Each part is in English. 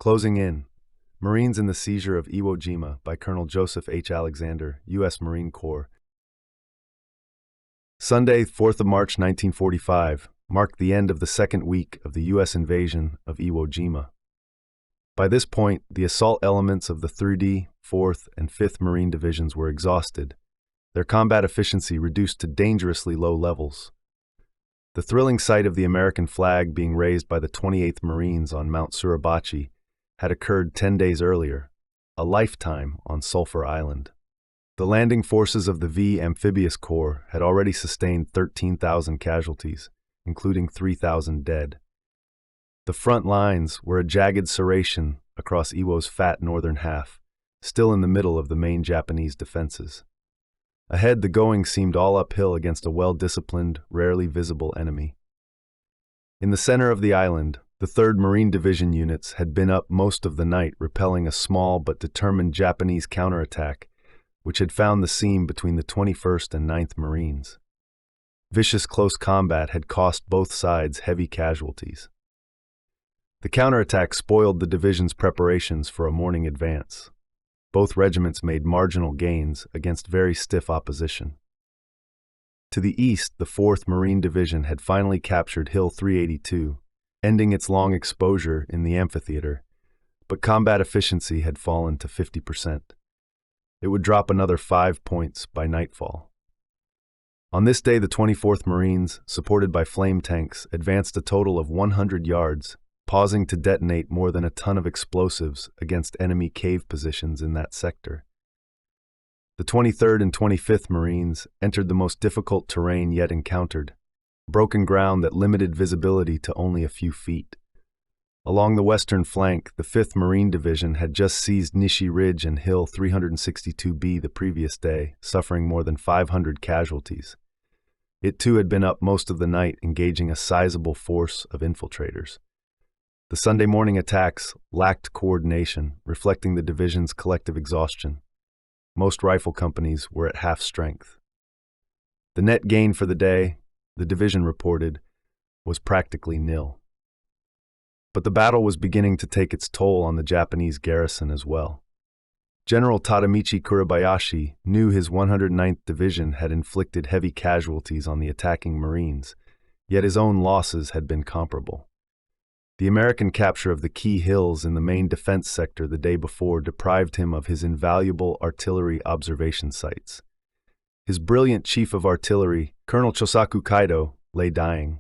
Closing in. Marines in the Seizure of Iwo Jima by Colonel Joseph H. Alexander, U.S. Marine Corps. Sunday, 4th of March 1945, marked the end of the second week of the U.S. invasion of Iwo Jima. By this point, the assault elements of the 3rd, 4th, and 5th Marine Divisions were exhausted, their combat efficiency reduced to dangerously low levels. The thrilling sight of the American flag being raised by the 28th Marines on Mount Suribachi had occurred 10 days earlier, a lifetime on Sulphur Island. The landing forces of the V Amphibious Corps had already sustained 13,000 casualties, including 3,000 dead. The front lines were a jagged serration across Iwo's fat northern half, still in the middle of the main Japanese defenses. Ahead, the going seemed all uphill against a well-disciplined, rarely visible enemy. In the center of the island, the 3rd Marine Division units had been up most of the night repelling a small but determined Japanese counterattack, which had found the seam between the 21st and 9th Marines. Vicious close combat had cost both sides heavy casualties. The counterattack spoiled the division's preparations for a morning advance. Both regiments made marginal gains against very stiff opposition. To the east, the 4th Marine Division had finally captured Hill 382, ending its long exposure in the amphitheater, but combat efficiency had fallen to 50%. It would drop another 5 points by nightfall. On this day, the 24th Marines, supported by flame tanks, advanced a total of 100 yards, pausing to detonate more than a ton of explosives against enemy cave positions in that sector. The 23rd and 25th Marines entered the most difficult terrain yet encountered, broken ground that limited visibility to only a few feet. Along the western flank, the 5th Marine Division had just seized Nishi Ridge and Hill 362B the previous day, suffering more than 500 casualties. It too had been up most of the night, engaging a sizable force of infiltrators. The Sunday morning attacks lacked coordination, reflecting the division's collective exhaustion. Most rifle companies were at half strength. The net gain for the day, the division reported, was practically nil. But the battle was beginning to take its toll on the Japanese garrison as well. General Tadamichi Kuribayashi knew his 109th Division had inflicted heavy casualties on the attacking Marines, yet his own losses had been comparable. The American capture of the key hills in the main defense sector the day before deprived him of his invaluable artillery observation sites. His brilliant chief of artillery, Colonel Chosaku Kaido, lay dying.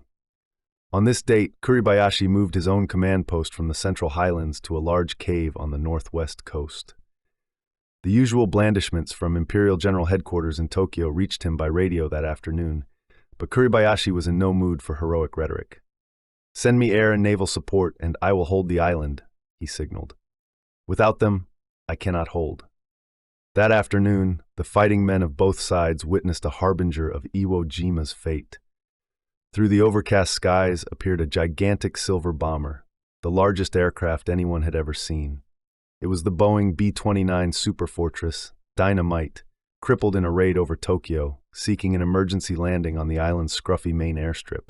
On this date, Kuribayashi moved his own command post from the Central Highlands to a large cave on the northwest coast. The usual blandishments from Imperial General Headquarters in Tokyo reached him by radio that afternoon, but Kuribayashi was in no mood for heroic rhetoric. "Send me air and naval support, and I will hold the island," he signaled. "Without them, I cannot hold." That afternoon, the fighting men of both sides witnessed a harbinger of Iwo Jima's fate. Through the overcast skies appeared a gigantic silver bomber, the largest aircraft anyone had ever seen. It was the Boeing B-29 Superfortress, Dynamite, crippled in a raid over Tokyo, seeking an emergency landing on the island's scruffy main airstrip.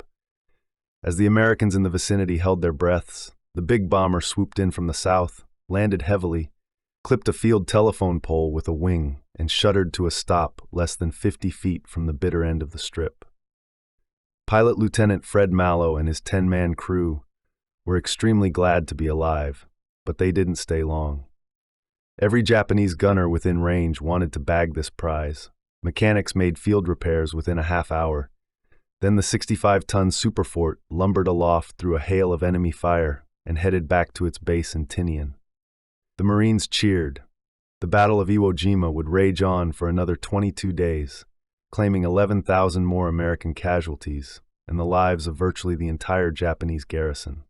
As the Americans in the vicinity held their breaths, the big bomber swooped in from the south, landed heavily, clipped a field telephone pole with a wing, and shuddered to a stop less than 50 feet from the bitter end of the strip. Pilot Lieutenant Fred Mallow and his 10-man crew were extremely glad to be alive, but they didn't stay long. Every Japanese gunner within range wanted to bag this prize. Mechanics made field repairs within a half hour. Then the 65-ton Superfort lumbered aloft through a hail of enemy fire and headed back to its base in Tinian. The Marines cheered. The Battle of Iwo Jima would rage on for another 22 days, claiming 11,000 more American casualties and the lives of virtually the entire Japanese garrison.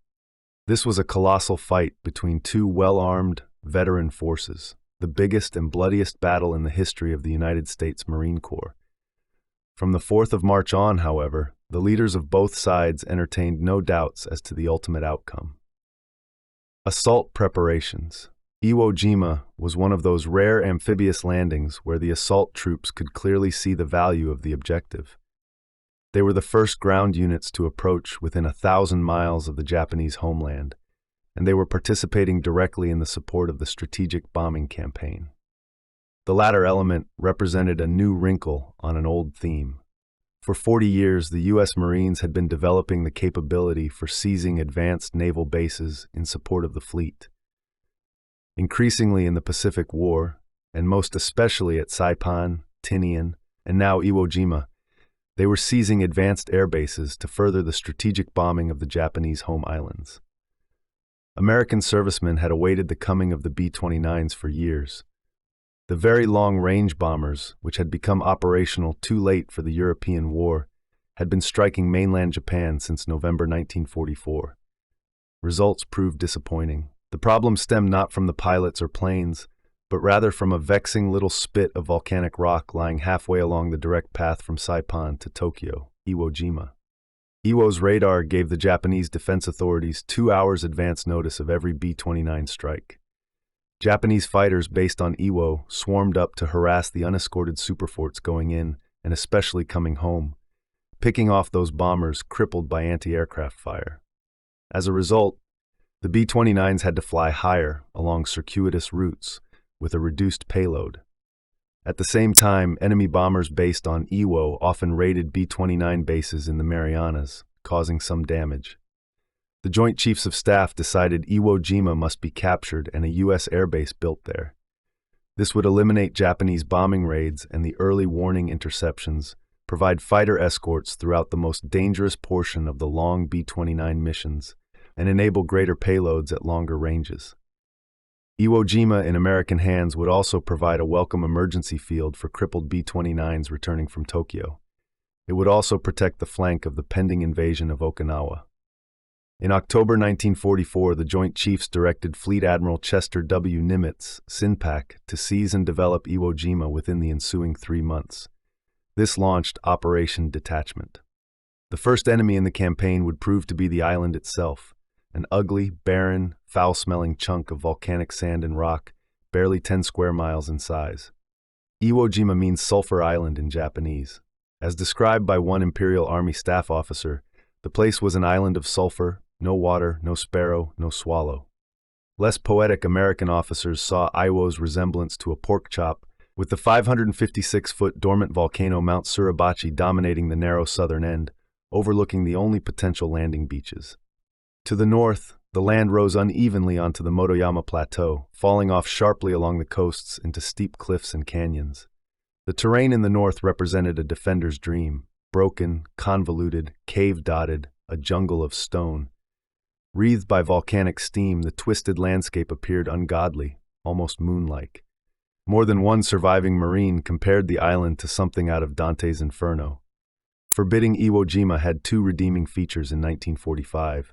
This was a colossal fight between two well-armed, veteran forces, the biggest and bloodiest battle in the history of the United States Marine Corps. From the 4th of March on, however, the leaders of both sides entertained no doubts as to the ultimate outcome. Assault preparations. Iwo Jima was one of those rare amphibious landings where the assault troops could clearly see the value of the objective. They were the first ground units to approach within 1,000 miles of the Japanese homeland, and they were participating directly in the support of the strategic bombing campaign. The latter element represented a new wrinkle on an old theme. For 40 years, the U.S. Marines had been developing the capability for seizing advanced naval bases in support of the fleet. Increasingly in the Pacific War, and most especially at Saipan, Tinian, and now Iwo Jima, they were seizing advanced air bases to further the strategic bombing of the Japanese home islands. American servicemen had awaited the coming of the B-29s for years. The very long-range bombers, which had become operational too late for the European War, had been striking mainland Japan since November 1944. Results proved disappointing. The problem stemmed not from the pilots or planes, but rather from a vexing little spit of volcanic rock lying halfway along the direct path from Saipan to Tokyo, Iwo Jima. Iwo's radar gave the Japanese defense authorities 2 hours advance notice of every B-29 strike. Japanese fighters based on Iwo swarmed up to harass the unescorted superforts going in and especially coming home, picking off those bombers crippled by anti-aircraft fire. As a result, the B-29s had to fly higher along circuitous routes with a reduced payload. At the same time, enemy bombers based on Iwo often raided B-29 bases in the Marianas, causing some damage. The Joint Chiefs of Staff decided Iwo Jima must be captured and a U.S. airbase built there. This would eliminate Japanese bombing raids and the early warning interceptions, provide fighter escorts throughout the most dangerous portion of the long B-29 missions, and enable greater payloads at longer ranges. Iwo Jima in American hands would also provide a welcome emergency field for crippled B-29s returning from Tokyo. It would also protect the flank of the pending invasion of Okinawa. In October 1944, the Joint Chiefs directed Fleet Admiral Chester W. Nimitz, SINPAC, to seize and develop Iwo Jima within the ensuing 3 months. This launched Operation Detachment. The first enemy in the campaign would prove to be the island itself, an ugly, barren, foul-smelling chunk of volcanic sand and rock, barely 10 square miles in size. Iwo Jima means Sulphur Island in Japanese. As described by one Imperial Army staff officer, the place was an island of sulfur, no water, no sparrow, no swallow. Less poetic American officers saw Iwo's resemblance to a pork chop, with the 556-foot dormant volcano Mount Suribachi dominating the narrow southern end, overlooking the only potential landing beaches. To the north, the land rose unevenly onto the Motoyama Plateau, falling off sharply along the coasts into steep cliffs and canyons. The terrain in the north represented a defender's dream, broken, convoluted, cave-dotted, a jungle of stone. Wreathed by volcanic steam, the twisted landscape appeared ungodly, almost moon-like. More than one surviving Marine compared the island to something out of Dante's Inferno. Forbidding Iwo Jima had 2 redeeming features in 1945.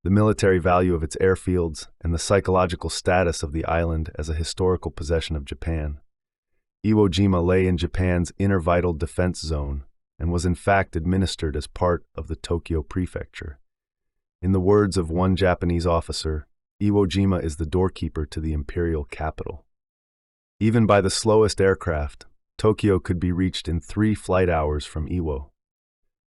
The military value of its airfields, and the psychological status of the island as a historical possession of Japan. Iwo Jima lay in Japan's inner vital defense zone, and was in fact administered as part of the Tokyo Prefecture. In the words of one Japanese officer, Iwo Jima is the doorkeeper to the imperial capital. Even by the slowest aircraft, Tokyo could be reached in 3 flight hours from Iwo.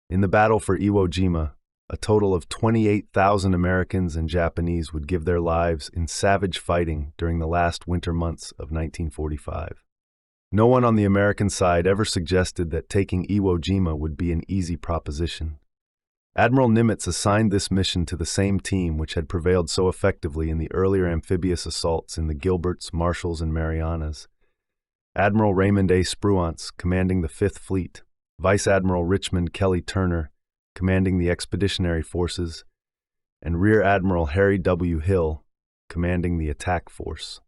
In the battle for Iwo Jima, a total of 28,000 Americans and Japanese would give their lives in savage fighting during the last winter months of 1945. No one on the American side ever suggested that taking Iwo Jima would be an easy proposition. Admiral Nimitz assigned this mission to the same team which had prevailed so effectively in the earlier amphibious assaults in the Gilberts, Marshalls, and Marianas. Admiral Raymond A. Spruance, commanding the 5th Fleet, Vice Admiral Richmond Kelly Turner, commanding the Expeditionary Forces, and Rear Admiral Harry W. Hill, commanding the Attack Force.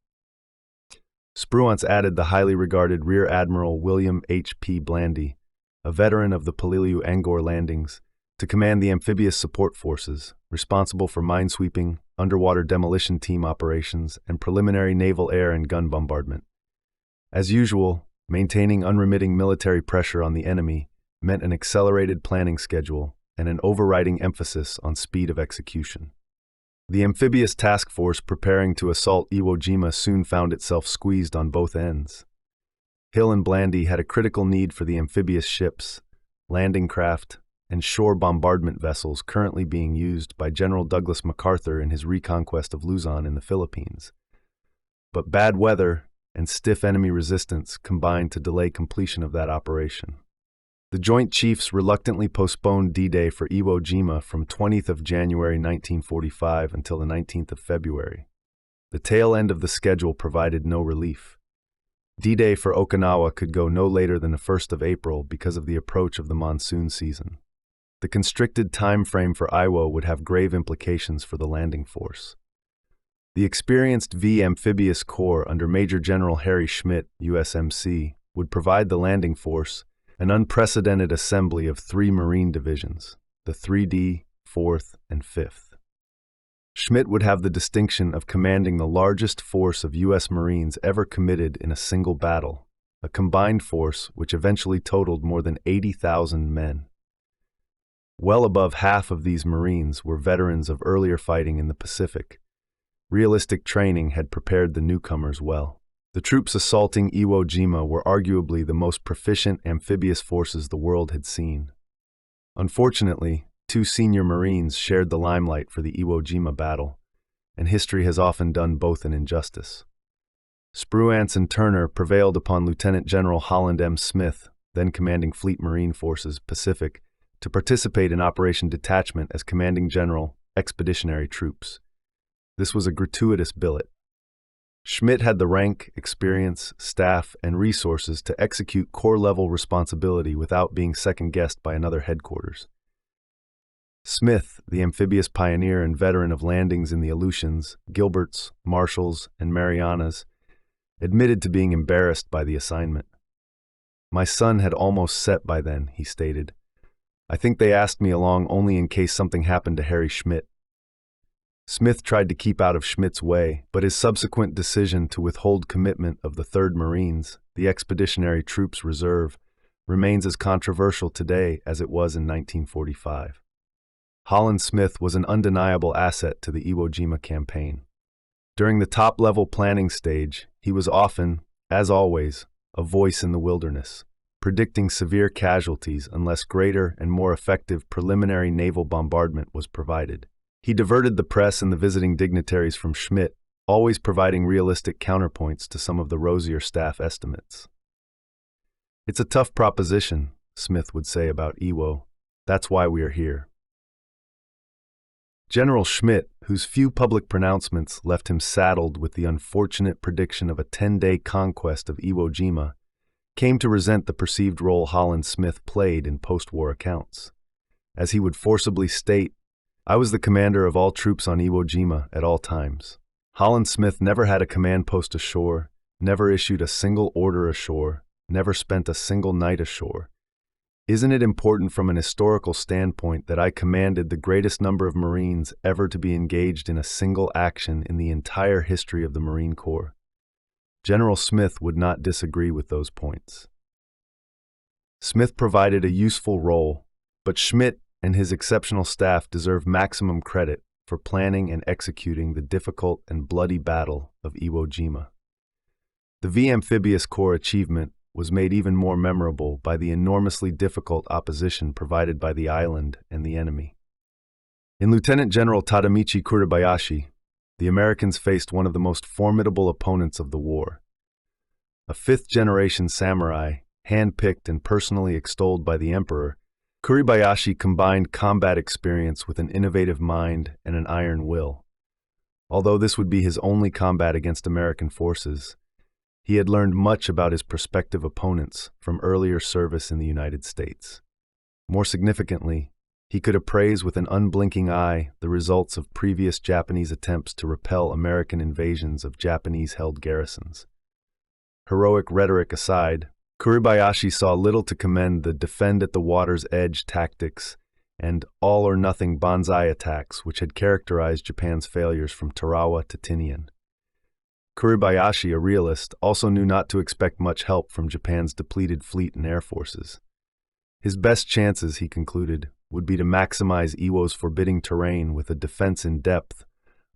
Spruance added the highly regarded Rear Admiral William H. P. Blandy, a veteran of the Peleliu Angkor landings, to command the Amphibious Support Forces, responsible for minesweeping, underwater demolition team operations, and preliminary naval air and gun bombardment. As usual, maintaining unremitting military pressure on the enemy meant an accelerated planning schedule and an overriding emphasis on speed of execution. The amphibious task force preparing to assault Iwo Jima soon found itself squeezed on both ends. Hill and Blandy had a critical need for the amphibious ships, landing craft, and shore bombardment vessels currently being used by General Douglas MacArthur in his reconquest of Luzon in the Philippines. But bad weather and stiff enemy resistance combined to delay completion of that operation. The Joint Chiefs reluctantly postponed D-Day for Iwo Jima from 20th of January 1945 until the 19th of February. The tail end of the schedule provided no relief. D-Day for Okinawa could go no later than the 1st of April because of the approach of the monsoon season. The constricted time frame for Iwo would have grave implications for the landing force. The experienced Amphibious Corps under Major General Harry Schmidt, USMC, would provide the landing force an unprecedented assembly of 3 Marine divisions, the 3D, 4th, and 5th. Schmidt would have the distinction of commanding the largest force of U.S. Marines ever committed in a single battle, a combined force which eventually totaled more than 80,000 men. Well above half of these Marines were veterans of earlier fighting in the Pacific. Realistic training had prepared the newcomers well. The troops assaulting Iwo Jima were arguably the most proficient amphibious forces the world had seen. Unfortunately, 2 senior Marines shared the limelight for the Iwo Jima battle, and history has often done both an injustice. Spruance and Turner prevailed upon Lieutenant General Holland M. Smith, then commanding Fleet Marine Forces Pacific, to participate in Operation Detachment as Commanding General, Expeditionary Troops. This was a gratuitous billet. Schmidt had the rank, experience, staff, and resources to execute corps-level responsibility without being second-guessed by another headquarters. Smith, the amphibious pioneer and veteran of landings in the Aleutians, Gilberts, Marshalls, and Marianas, admitted to being embarrassed by the assignment. "My sun had almost set by then," he stated. "I think they asked me along only in case something happened to Harry Schmidt." Smith tried to keep out of Schmidt's way, but his subsequent decision to withhold commitment of the 3rd Marines, the Expeditionary Troops Reserve, remains as controversial today as it was in 1945. Holland Smith was an undeniable asset to the Iwo Jima campaign. During the top-level planning stage, he was often, as always, a voice in the wilderness, predicting severe casualties unless greater and more effective preliminary naval bombardment was provided. He diverted the press and the visiting dignitaries from Schmidt, always providing realistic counterpoints to some of the rosier staff estimates. "It's a tough proposition," Smith would say about Iwo. "That's why we are here." General Schmidt, whose few public pronouncements left him saddled with the unfortunate prediction of a 10-day conquest of Iwo Jima, came to resent the perceived role Holland Smith played in post-war accounts. As he would forcibly state, "I was the commander of all troops on Iwo Jima at all times. Holland Smith never had a command post ashore, never issued a single order ashore, never spent a single night ashore. Isn't it important from an historical standpoint that I commanded the greatest number of Marines ever to be engaged in a single action in the entire history of the Marine Corps?" General Smith would not disagree with those points. Smith provided a useful role, but Schmidt and his exceptional staff deserve maximum credit for planning and executing the difficult and bloody Battle of Iwo Jima. The Amphibious Corps achievement was made even more memorable by the enormously difficult opposition provided by the island and the enemy. In Lieutenant General Tadamichi Kuribayashi, the Americans faced one of the most formidable opponents of the war. A 5th-generation samurai, hand-picked and personally extolled by the Emperor, Kuribayashi combined combat experience with an innovative mind and an iron will. Although this would be his only combat against American forces, he had learned much about his prospective opponents from earlier service in the United States. More significantly, he could appraise with an unblinking eye the results of previous Japanese attempts to repel American invasions of Japanese-held garrisons. Heroic rhetoric aside, Kuribayashi saw little to commend the defend-at-the-water's-edge tactics and all-or-nothing banzai attacks which had characterized Japan's failures from Tarawa to Tinian. Kuribayashi, a realist, also knew not to expect much help from Japan's depleted fleet and air forces. His best chances, he concluded, would be to maximize Iwo's forbidding terrain with a defense in depth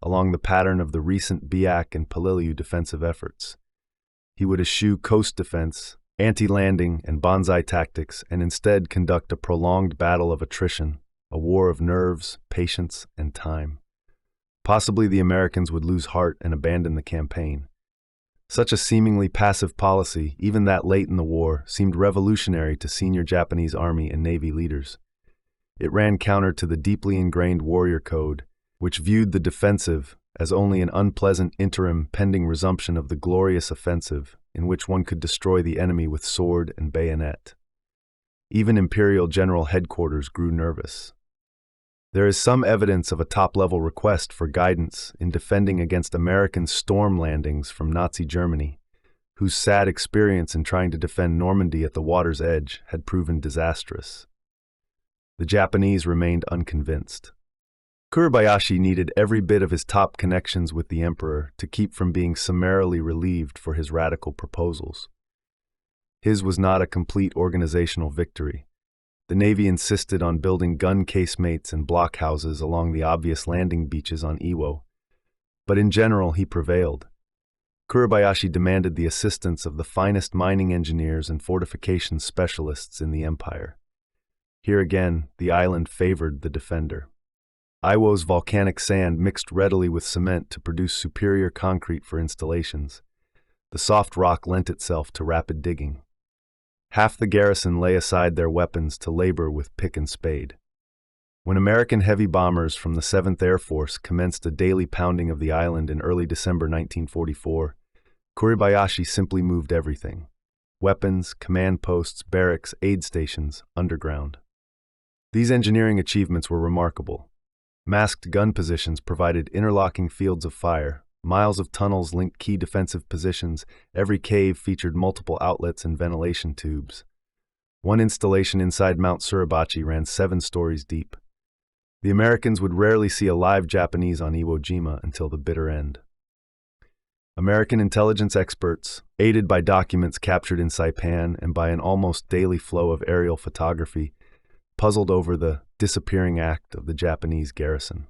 along the pattern of the recent Biak and Peleliu defensive efforts. He would eschew coast defense anti-landing and banzai tactics and instead conduct a prolonged battle of attrition, a war of nerves, patience, and time. Possibly the Americans would lose heart and abandon the campaign. Such a seemingly passive policy, even that late in the war, seemed revolutionary to senior Japanese Army and Navy leaders. It ran counter to the deeply ingrained warrior code, which viewed the defensive as only an unpleasant interim pending resumption of the glorious offensive, in which one could destroy the enemy with sword and bayonet. Even Imperial General Headquarters grew nervous. There is some evidence of a top-level request for guidance in defending against American storm landings from Nazi Germany, whose sad experience in trying to defend Normandy at the water's edge had proven disastrous. The Japanese remained unconvinced. Kuribayashi needed every bit of his top connections with the emperor to keep from being summarily relieved for his radical proposals. His was not a complete organizational victory. The Navy insisted on building gun casemates and blockhouses along the obvious landing beaches on Iwo, but in general he prevailed. Kuribayashi demanded the assistance of the finest mining engineers and fortification specialists in the empire. Here again, the island favored the defender. Iwo's volcanic sand mixed readily with cement to produce superior concrete for installations. The soft rock lent itself to rapid digging. Half the garrison lay aside their weapons to labor with pick and spade. When American heavy bombers from the 7th Air Force commenced a daily pounding of the island in early December 1944, Kuribayashi simply moved everything: weapons, command posts, barracks, aid stations, underground. These engineering achievements were remarkable. Masked gun positions provided interlocking fields of fire, miles of tunnels linked key defensive positions, every cave featured multiple outlets and ventilation tubes. One installation inside Mount Suribachi ran 7 stories deep. The Americans would rarely see a live Japanese on Iwo Jima until the bitter end. American intelligence experts, aided by documents captured in Saipan and by an almost daily flow of aerial photography, puzzled over the disappearing act of the Japanese garrison.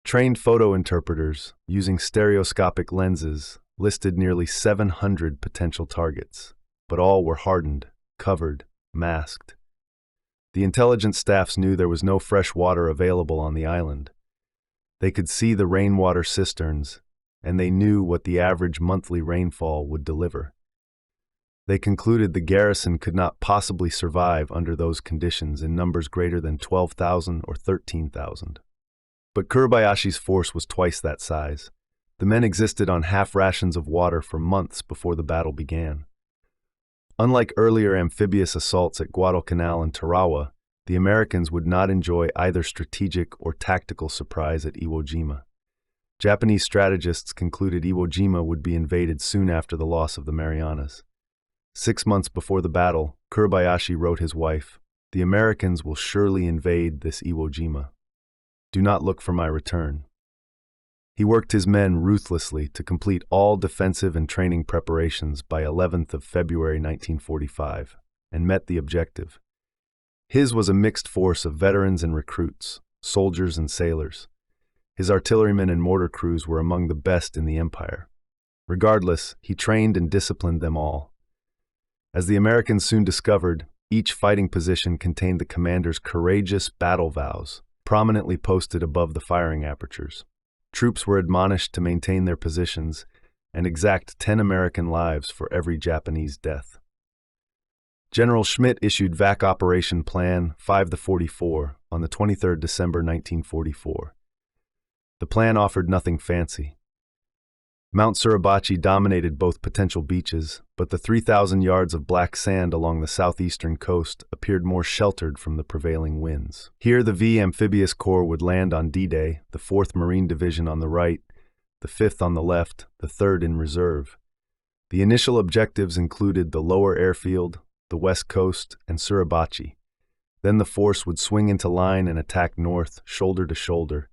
Trained photo interpreters, using stereoscopic lenses, listed nearly 700 potential targets, but all were hardened, covered, masked. The intelligence staffs knew there was no fresh water available on the island. They could see the rainwater cisterns, and they knew what the average monthly rainfall would deliver. They concluded the garrison could not possibly survive under those conditions in numbers greater than 12,000 or 13,000. But Kuribayashi's force was twice that size. The men existed on half rations of water for months before the battle began. Unlike earlier amphibious assaults at Guadalcanal and Tarawa, the Americans would not enjoy either strategic or tactical surprise at Iwo Jima. Japanese strategists concluded Iwo Jima would be invaded soon after the loss of the Marianas. 6 months before the battle, Kuribayashi wrote his wife, "The Americans will surely invade this Iwo Jima. Do not look for my return." He worked his men ruthlessly to complete all defensive and training preparations by 11th of February 1945, and met the objective. His was a mixed force of veterans and recruits, soldiers and sailors. His artillerymen and mortar crews were among the best in the empire. Regardless, he trained and disciplined them all. As the Americans soon discovered, each fighting position contained the commander's courageous battle vows, prominently posted above the firing apertures. Troops were admonished to maintain their positions and exact 10 American lives for every Japanese death. General Schmidt issued VAC Operation Plan 5-44 on the 23rd December 1944. The plan offered nothing fancy. Mount Suribachi dominated both potential beaches, but the 3,000 yards of black sand along the southeastern coast appeared more sheltered from the prevailing winds. Here the V Amphibious Corps would land on D-Day, the 4th Marine Division on the right, the 5th on the left, the 3rd in reserve. The initial objectives included the lower airfield, the west coast, and Suribachi. Then the force would swing into line and attack north, shoulder to shoulder.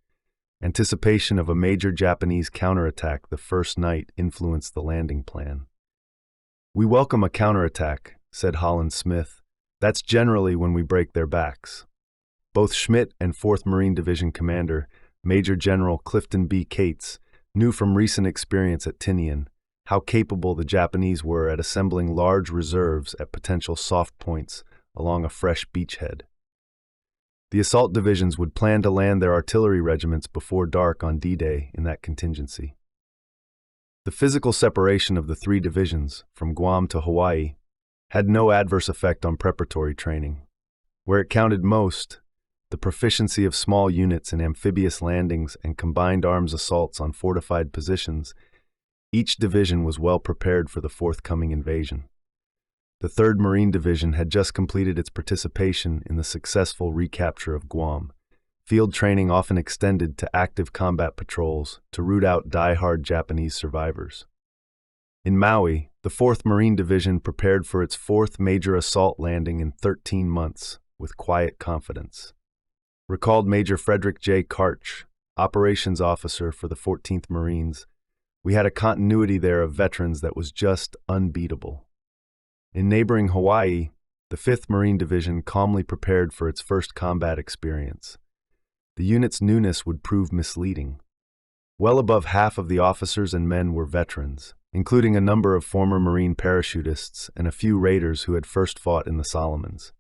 Anticipation of a major Japanese counterattack the first night influenced the landing plan. "We welcome a counterattack," said Holland Smith. "That's generally when we break their backs." Both Schmidt and 4th Marine Division Commander, Major General Clifton B. Cates, knew from recent experience at Tinian how capable the Japanese were at assembling large reserves at potential soft points along a fresh beachhead. The assault divisions would plan to land their artillery regiments before dark on D-Day in that contingency. The physical separation of the three divisions, from Guam to Hawaii, had no adverse effect on preparatory training. Where it counted most, the proficiency of small units in amphibious landings and combined arms assaults on fortified positions, each division was well prepared for the forthcoming invasion. The 3rd Marine Division had just completed its participation in the successful recapture of Guam. Field training often extended to active combat patrols to root out die-hard Japanese survivors. In Maui, the 4th Marine Division prepared for its 4th major assault landing in 13 months with quiet confidence. Recalled Major Frederick J. Karch, operations officer for the 14th Marines, we had a continuity there of veterans that was just unbeatable. In neighboring Hawaii, the 5th Marine Division calmly prepared for its first combat experience. The unit's newness would prove misleading. Well above half of the officers and men were veterans, including a number of former Marine parachutists and a few raiders who had first fought in the Solomons.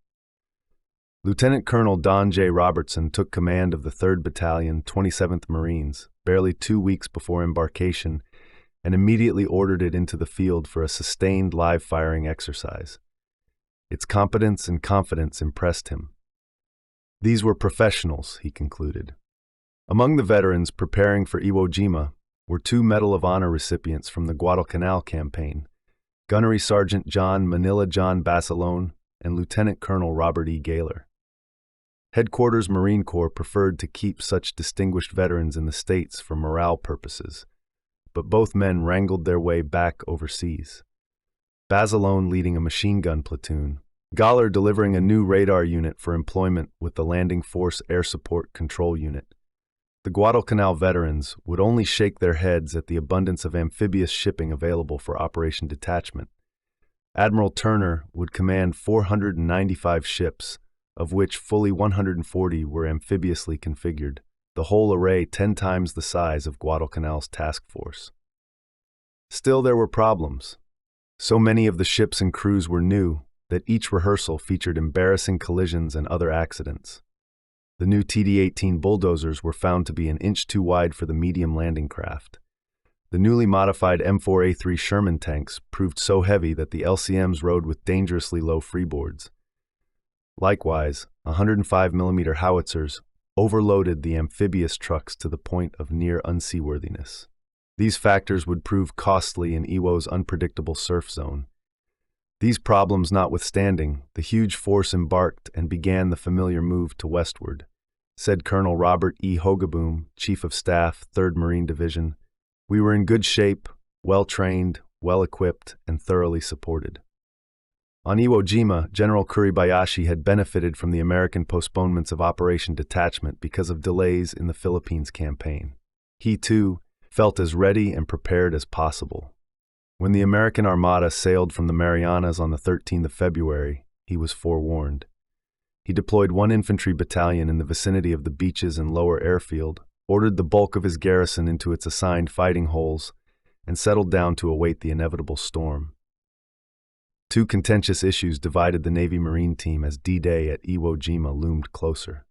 Lieutenant Colonel Don J. Robertson took command of the 3rd Battalion, 27th Marines, barely 2 weeks before embarkation, and immediately ordered it into the field for a sustained live-firing exercise. Its competence and confidence impressed him. These were professionals, he concluded. Among the veterans preparing for Iwo Jima were 2 Medal of Honor recipients from the Guadalcanal campaign, Gunnery Sergeant John Manila John Basilone and Lieutenant Colonel Robert E. Gaylor. Headquarters Marine Corps preferred to keep such distinguished veterans in the States for morale purposes, but both men wrangled their way back overseas. Basilone leading a machine gun platoon, Gaylor delivering a new radar unit for employment with the Landing Force Air Support Control Unit. The Guadalcanal veterans would only shake their heads at the abundance of amphibious shipping available for Operation Detachment. Admiral Turner would command 495 ships, of which fully 140 were amphibiously configured, the whole array 10 times the size of Guadalcanal's task force. Still, there were problems. So many of the ships and crews were new that each rehearsal featured embarrassing collisions and other accidents. The new TD-18 bulldozers were found to be an inch too wide for the medium landing craft. The newly modified M4A3 Sherman tanks proved so heavy that the LCMs rode with dangerously low freeboards. Likewise, 105mm howitzers overloaded the amphibious trucks to the point of near unseaworthiness. These factors would prove costly in Iwo's unpredictable surf zone. These problems notwithstanding, the huge force embarked and began the familiar move to westward. Said Colonel Robert E. Hogaboom, Chief of Staff, 3rd Marine Division, "We were in good shape, well-trained, well-equipped, and thoroughly supported." On Iwo Jima, General Kuribayashi had benefited from the American postponements of Operation Detachment because of delays in the Philippines campaign. He, too, felt as ready and prepared as possible. When the American Armada sailed from the Marianas on the 13th of February, he was forewarned. He deployed 1 infantry battalion in the vicinity of the beaches and lower airfield, ordered the bulk of his garrison into its assigned fighting holes, and settled down to await the inevitable storm. 2 contentious issues divided the Navy-Marine team as D-Day at Iwo Jima loomed closer.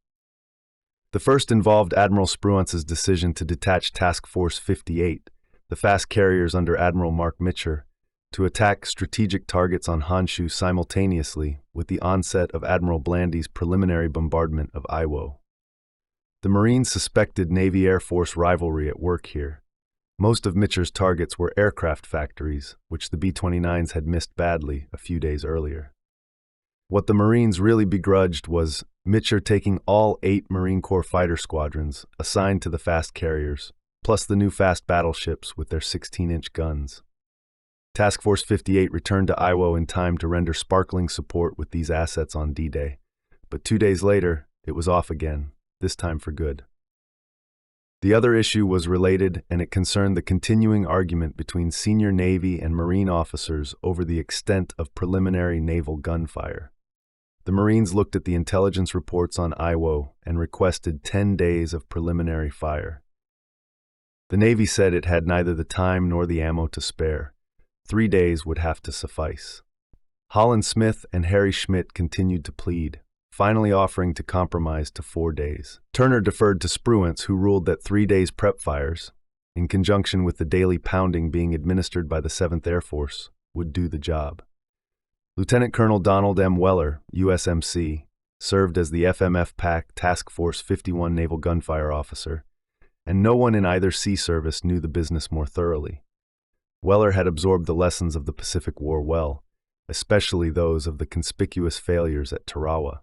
The first involved Admiral Spruance's decision to detach Task Force 58, the fast carriers under Admiral Mark Mitcher, to attack strategic targets on Honshu simultaneously with the onset of Admiral Blandy's preliminary bombardment of Iwo. The Marines suspected Navy-Air Force rivalry at work here. Most of Mitcher's targets were aircraft factories, which the B-29s had missed badly a few days earlier. What the Marines really begrudged was Mitcher taking all 8 Marine Corps fighter squadrons assigned to the fast carriers, plus the new fast battleships with their 16-inch guns. Task Force 58 returned to Iwo in time to render sparkling support with these assets on D-Day, but 2 days later, it was off again, this time for good. The other issue was related, and it concerned the continuing argument between senior Navy and Marine officers over the extent of preliminary naval gunfire. The Marines looked at the intelligence reports on Iwo and requested 10 days of preliminary fire. The Navy said it had neither the time nor the ammo to spare, 3 days would have to suffice. Holland Smith and Harry Schmidt continued to plead, finally offering to compromise to 4 days. Turner deferred to Spruance, who ruled that 3 days prep fires, in conjunction with the daily pounding being administered by the 7th Air Force, would do the job. Lieutenant Colonel Donald M. Weller, USMC, served as the FMF PAC Task Force 51 Naval Gunfire Officer, and no one in either sea service knew the business more thoroughly. Weller had absorbed the lessons of the Pacific War well, especially those of the conspicuous failures at Tarawa.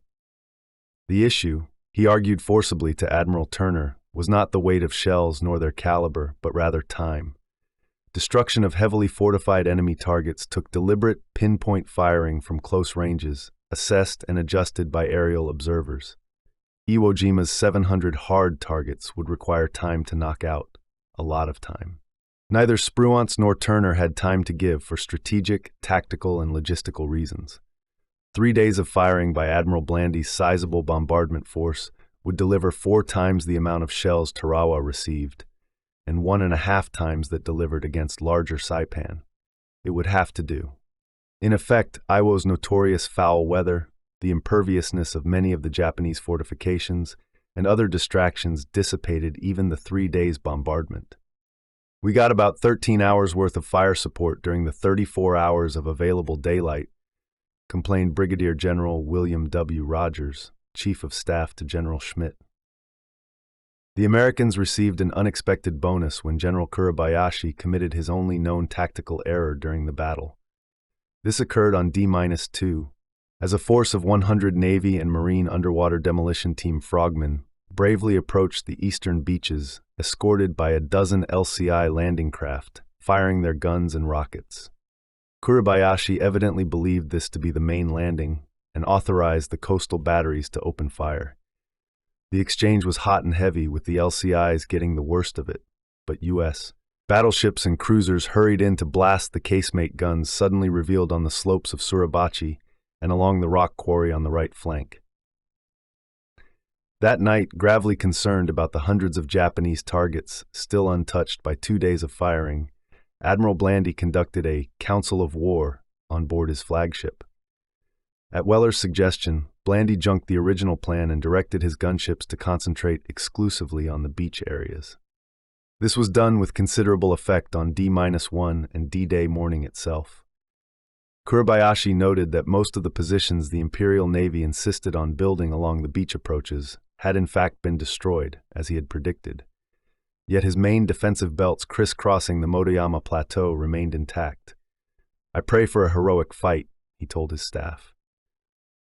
The issue, he argued forcibly to Admiral Turner, was not the weight of shells nor their caliber, but rather time. Destruction of heavily fortified enemy targets took deliberate, pinpoint firing from close ranges, assessed and adjusted by aerial observers. Iwo Jima's 700 hard targets would require time to knock out, a lot of time. Neither Spruance nor Turner had time to give for strategic, tactical, and logistical reasons. 3 days of firing by Admiral Blandy's sizable bombardment force would deliver 4 times the amount of shells Tarawa received, and 1.5 times that delivered against larger Saipan. It would have to do. In effect, Iwo's notorious foul weather, the imperviousness of many of the Japanese fortifications, and other distractions dissipated even the 3 days' bombardment. We got about 13 hours worth of fire support during the 34 hours of available daylight, complained Brigadier General William W. Rogers, Chief of Staff to General Schmidt. The Americans received an unexpected bonus when General Kuribayashi committed his only known tactical error during the battle. This occurred on D-2, as a force of 100 Navy and Marine underwater demolition team frogmen bravely approached the eastern beaches, escorted by a dozen LCI landing craft, firing their guns and rockets. Kuribayashi evidently believed this to be the main landing and authorized the coastal batteries to open fire. The exchange was hot and heavy, with the LCIs getting the worst of it, but U.S. battleships and cruisers hurried in to blast the casemate guns suddenly revealed on the slopes of Suribachi and along the rock quarry on the right flank. That night, gravely concerned about the hundreds of Japanese targets still untouched by 2 days of firing, Admiral Blandy conducted a council of war on board his flagship. At Weller's suggestion, Blandy junked the original plan and directed his gunships to concentrate exclusively on the beach areas. This was done with considerable effect on D-1 and D-Day morning itself. Kuribayashi noted that most of the positions the Imperial Navy insisted on building along the beach approaches had in fact been destroyed, as he had predicted. Yet his main defensive belts crisscrossing the Motoyama Plateau remained intact. "I pray for a heroic fight," he told his staff.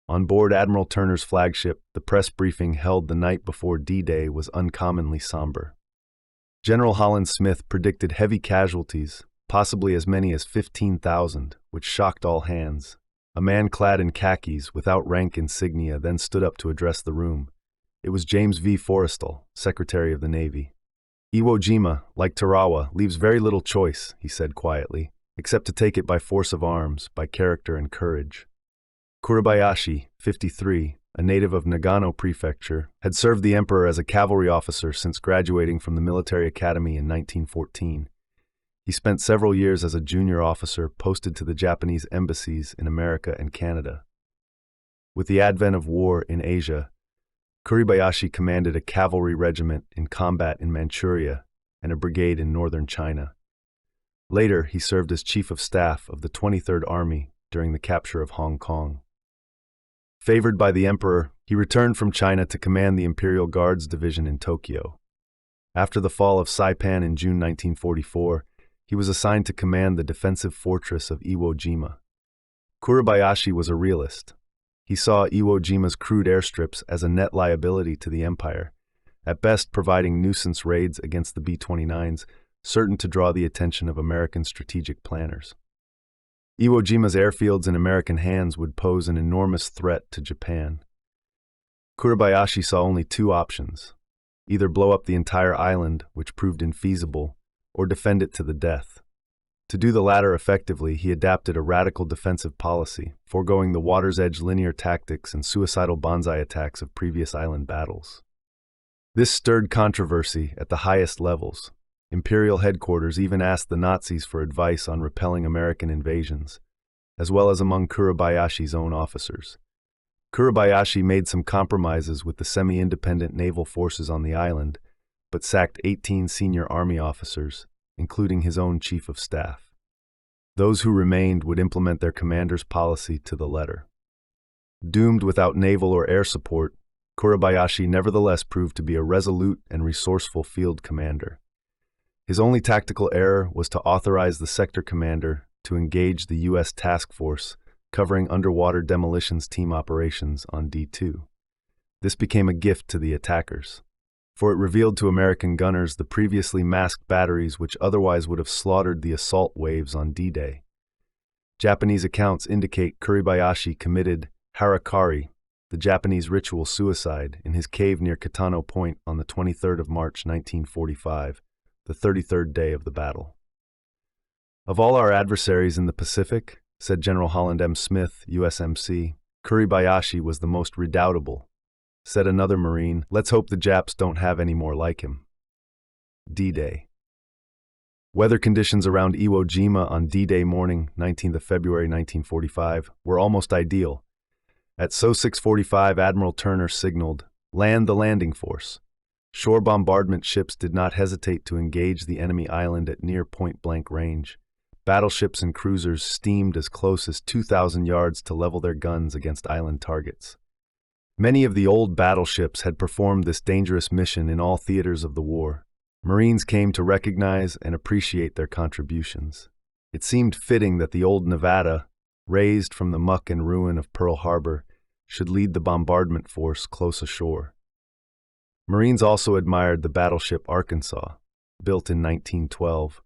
On board Admiral Turner's flagship, the press briefing held the night before D-Day was uncommonly somber. General Holland Smith predicted heavy casualties, possibly as many as 15,000, which shocked all hands. A man clad in khakis, without rank insignia, then stood up to address the room. It was James V. Forrestal, Secretary of the Navy. "Iwo Jima, like Tarawa, leaves very little choice," he said quietly, "except to take it by force of arms, by character and courage." Kuribayashi, 53, a native of Nagano Prefecture, had served the emperor as a cavalry officer since graduating from the military academy in 1914. He spent several years as a junior officer posted to the Japanese embassies in America and Canada. With the advent of war in Asia, Kuribayashi commanded a cavalry regiment in combat in Manchuria and a brigade in northern China. Later, he served as Chief of Staff of the 23rd Army during the capture of Hong Kong. Favored by the emperor, he returned from China to command the Imperial Guards Division in Tokyo. After the fall of Saipan in June 1944, he was assigned to command the defensive fortress of Iwo Jima. Kuribayashi was a realist. He saw Iwo Jima's crude airstrips as a net liability to the empire, at best providing nuisance raids against the B-29s, certain to draw the attention of American strategic planners. Iwo Jima's airfields in American hands would pose an enormous threat to Japan. Kuribayashi saw only 2 options: either blow up the entire island, which proved infeasible, or defend it to the death. To do the latter effectively, he adapted a radical defensive policy, foregoing the water's edge linear tactics and suicidal banzai attacks of previous island battles. This stirred controversy at the highest levels. Imperial headquarters even asked the Nazis for advice on repelling American invasions, as well as among Kuribayashi's own officers. Kuribayashi made some compromises with the semi-independent naval forces on the island, but sacked 18 senior army officers, including his own chief of staff. Those who remained would implement their commander's policy to the letter. Doomed without naval or air support, Kuribayashi nevertheless proved to be a resolute and resourceful field commander. His only tactical error was to authorize the sector commander to engage the U.S. task force covering underwater demolitions team operations on D2. This became a gift to the attackers, for it revealed to American gunners the previously masked batteries which otherwise would have slaughtered the assault waves on D-Day. Japanese accounts indicate Kuribayashi committed harakiri, the Japanese ritual suicide, in his cave near Kitano Point on the 23rd of March 1945, the 33rd day of the battle. Of all our adversaries in the Pacific, said General Holland M. Smith, USMC, Kuribayashi was the most redoubtable. Said another Marine, let's hope the Japs don't have any more like him. D-Day. Weather conditions around Iwo Jima on D-Day morning, 19th of February 1945, were almost ideal. At SO 6:45, Admiral Turner signaled, "Land the landing force." Shore bombardment ships did not hesitate to engage the enemy island at near point-blank range. Battleships and cruisers steamed as close as 2,000 yards to level their guns against island targets. Many of the old battleships had performed this dangerous mission in all theaters of the war. Marines came to recognize and appreciate their contributions. It seemed fitting that the old Nevada, raised from the muck and ruin of Pearl Harbor, should lead the bombardment force close ashore. Marines also admired the battleship Arkansas, built in 1912,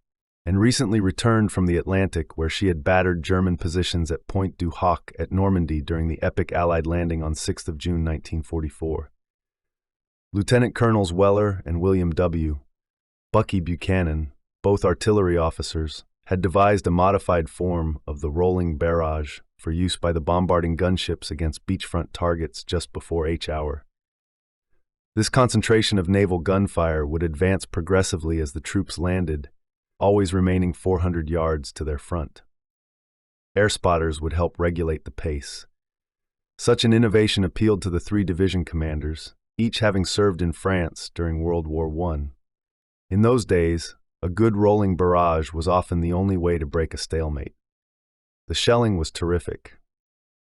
and recently returned from the Atlantic where she had battered German positions at Point du Hoc at Normandy during the epic Allied landing on 6th of June 1944. Lieutenant Colonels Weller and William W. Bucky Buchanan, both artillery officers, had devised a modified form of the rolling barrage for use by the bombarding gunships against beachfront targets just before H hour. This concentration of naval gunfire would advance progressively as the troops landed, always remaining 400 yards to their front. Air spotters would help regulate the pace. Such an innovation appealed to the 3 division commanders, each having served in France during World War I. In those days, a good rolling barrage was often the only way to break a stalemate. The shelling was terrific.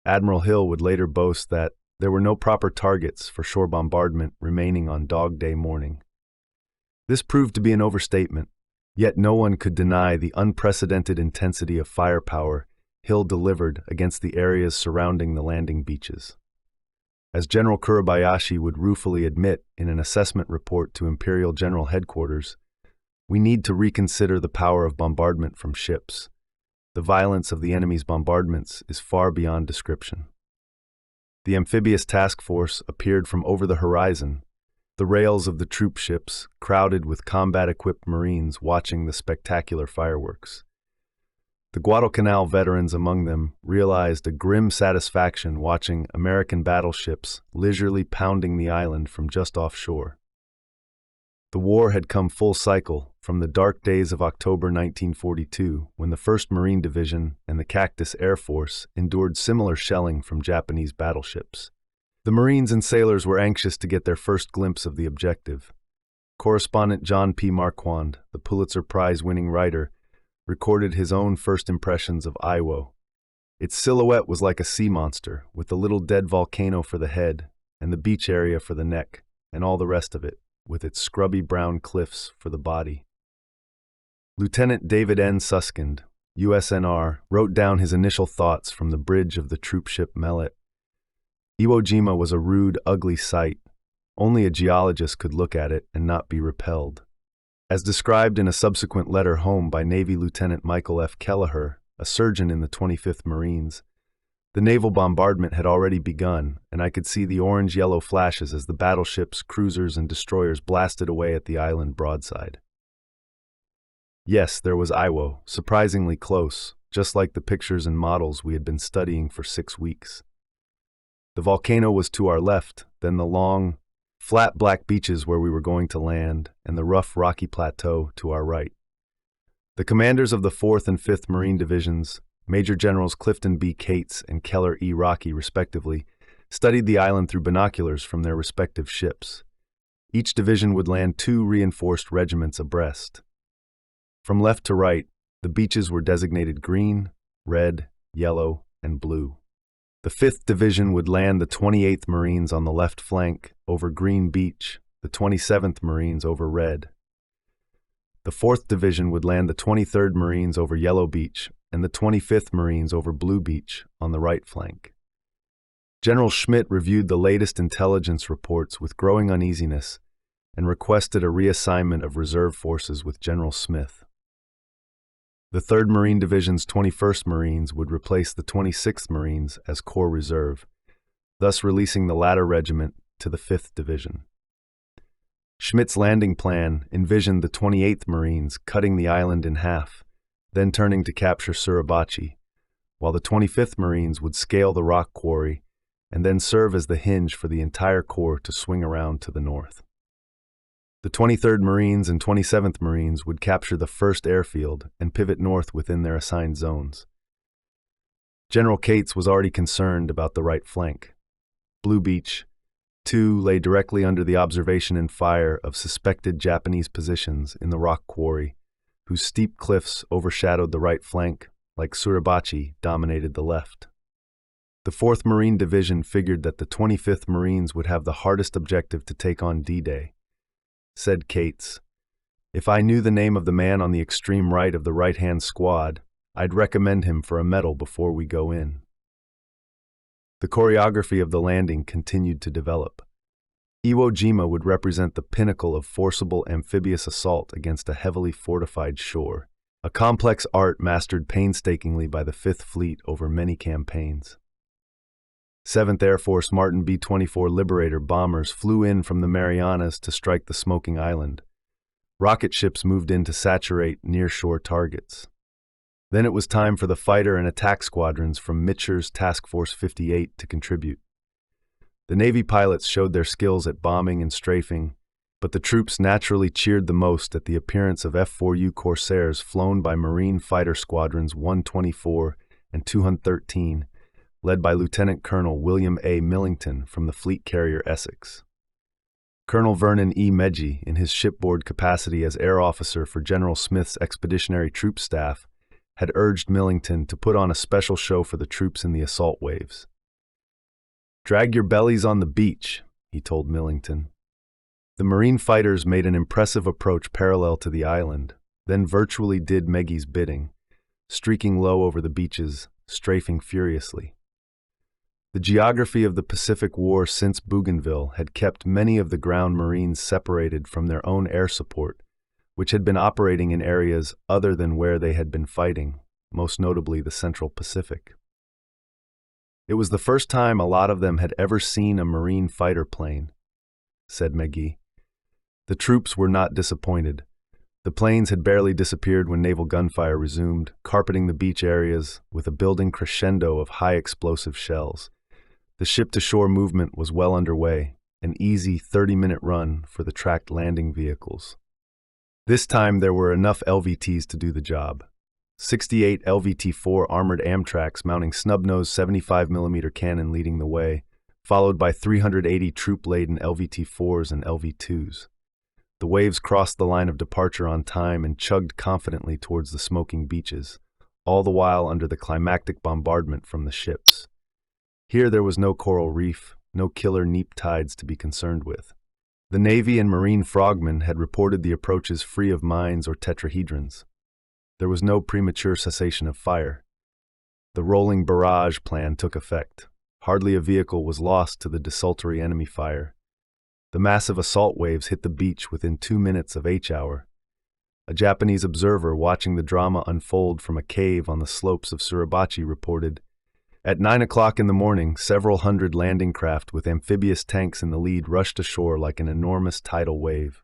Admiral Hill would later boast that there were no proper targets for shore bombardment remaining on Dog Day morning. This proved to be an overstatement, yet no one could deny the unprecedented intensity of firepower Hill delivered against the areas surrounding the landing beaches. As General Kuribayashi would ruefully admit in an assessment report to Imperial General Headquarters, we need to reconsider the power of bombardment from ships. The violence of the enemy's bombardments is far beyond description. The Amphibious task force appeared from over the horizon, the rails of the troop ships crowded with combat-equipped Marines watching the spectacular fireworks. The Guadalcanal veterans among them realized a grim satisfaction watching American battleships leisurely pounding the island from just offshore. The war had come full cycle from the dark days of October 1942, when the 1st Marine Division and the Cactus Air Force endured similar shelling from Japanese battleships. The Marines and sailors were anxious to get their first glimpse of the objective. Correspondent John P. Marquand, the Pulitzer Prize-winning writer, recorded his own first impressions of Iwo. Its silhouette was like a sea monster, with the little dead volcano for the head, and the beach area for the neck, and all the rest of it, with its scrubby brown cliffs for the body. Lieutenant David N. Suskind, USNR, wrote down his initial thoughts from the bridge of the troopship Mellet. Iwo Jima was a rude, ugly sight. Only a geologist could look at it and not be repelled. As described in a subsequent letter home by Navy Lieutenant Michael F. Kelleher, a surgeon in the 25th Marines, the naval bombardment had already begun, and I could see the orange-yellow flashes as the battleships, cruisers, and destroyers blasted away at the island broadside. Yes, there was Iwo, surprisingly close, just like the pictures and models we had been studying for 6 weeks. The volcano was to our left, then the long, flat black beaches where we were going to land, and the rough rocky plateau to our right. The commanders of the 4th and 5th Marine Divisions, Major Generals Clifton B. Cates and Keller E. Rocky, respectively, studied the island through binoculars from their respective ships. Each division would land 2 reinforced regiments abreast. From left to right, the beaches were designated green, red, yellow, and blue. The 5th Division would land the 28th Marines on the left flank over Green Beach, the 27th Marines over Red. The 4th Division would land the 23rd Marines over Yellow Beach and the 25th Marines over Blue Beach on the right flank. General Schmidt reviewed the latest intelligence reports with growing uneasiness and requested a reassignment of reserve forces with General Smith. The 3rd Marine Division's 21st Marines would replace the 26th Marines as Corps Reserve, thus releasing the latter regiment to the 5th Division. Schmidt's landing plan envisioned the 28th Marines cutting the island in half, then turning to capture Suribachi, while the 25th Marines would scale the rock quarry and then serve as the hinge for the entire Corps to swing around to the north. The 23rd Marines and 27th Marines would capture the 1st airfield and pivot north within their assigned zones. General Cates was already concerned about the right flank. Blue Beach, too, lay directly under the observation and fire of suspected Japanese positions in the rock quarry, whose steep cliffs overshadowed the right flank, like Suribachi dominated the left. The 4th Marine Division figured that the 25th Marines would have the hardest objective to take on D-Day. Said Cates, "If I knew the name of the man on the extreme right of the right-hand squad, I'd recommend him for a medal before we go in." The choreography of the landing continued to develop. Iwo Jima would represent the pinnacle of forcible amphibious assault against a heavily fortified shore, a complex art mastered painstakingly by the 5th Fleet over many campaigns. 7th Air Force Martin B-24 Liberator bombers flew in from the Marianas to strike the smoking island. Rocket ships moved in to saturate near-shore targets. Then it was time for the fighter and attack squadrons from Mitscher's Task Force 58 to contribute. The Navy pilots showed their skills at bombing and strafing, but the troops naturally cheered the most at the appearance of F-4U Corsairs flown by Marine Fighter Squadrons 124 and 213, led by Lieutenant Colonel William A. Millington from the fleet carrier Essex. Colonel Vernon E. Medji, in his shipboard capacity as air officer for General Smith's Expeditionary Troops Staff, had urged Millington to put on a special show for the troops in the assault waves. "Drag your bellies on the beach," he told Millington. The Marine fighters made an impressive approach parallel to the island, then virtually did Medji's bidding, streaking low over the beaches, strafing furiously. The geography of the Pacific War since Bougainville had kept many of the ground Marines separated from their own air support, which had been operating in areas other than where they had been fighting, most notably the Central Pacific. "It was the first time a lot of them had ever seen a Marine fighter plane," said Medji. The troops were not disappointed. The planes had barely disappeared when naval gunfire resumed, carpeting the beach areas with a building crescendo of high explosive shells. The ship-to-shore movement was well underway, an easy 30-minute run for the tracked landing vehicles. This time there were enough LVTs to do the job. 68 LVT-4 armored Amtraks mounting snub-nosed 75mm cannon leading the way, followed by 380 troop-laden LVT-4s and LV-2s. The waves crossed the line of departure on time and chugged confidently towards the smoking beaches, all the while under the climactic bombardment from the ships. Here there was no coral reef, no killer neap tides to be concerned with. The Navy and Marine frogmen had reported the approaches free of mines or tetrahedrons. There was no premature cessation of fire. The rolling barrage plan took effect. Hardly a vehicle was lost to the desultory enemy fire. The massive assault waves hit the beach within 2 minutes of H-hour. A Japanese observer watching the drama unfold from a cave on the slopes of Suribachi reported, "At 9 o'clock in the morning, several hundred landing craft with amphibious tanks in the lead rushed ashore like an enormous tidal wave."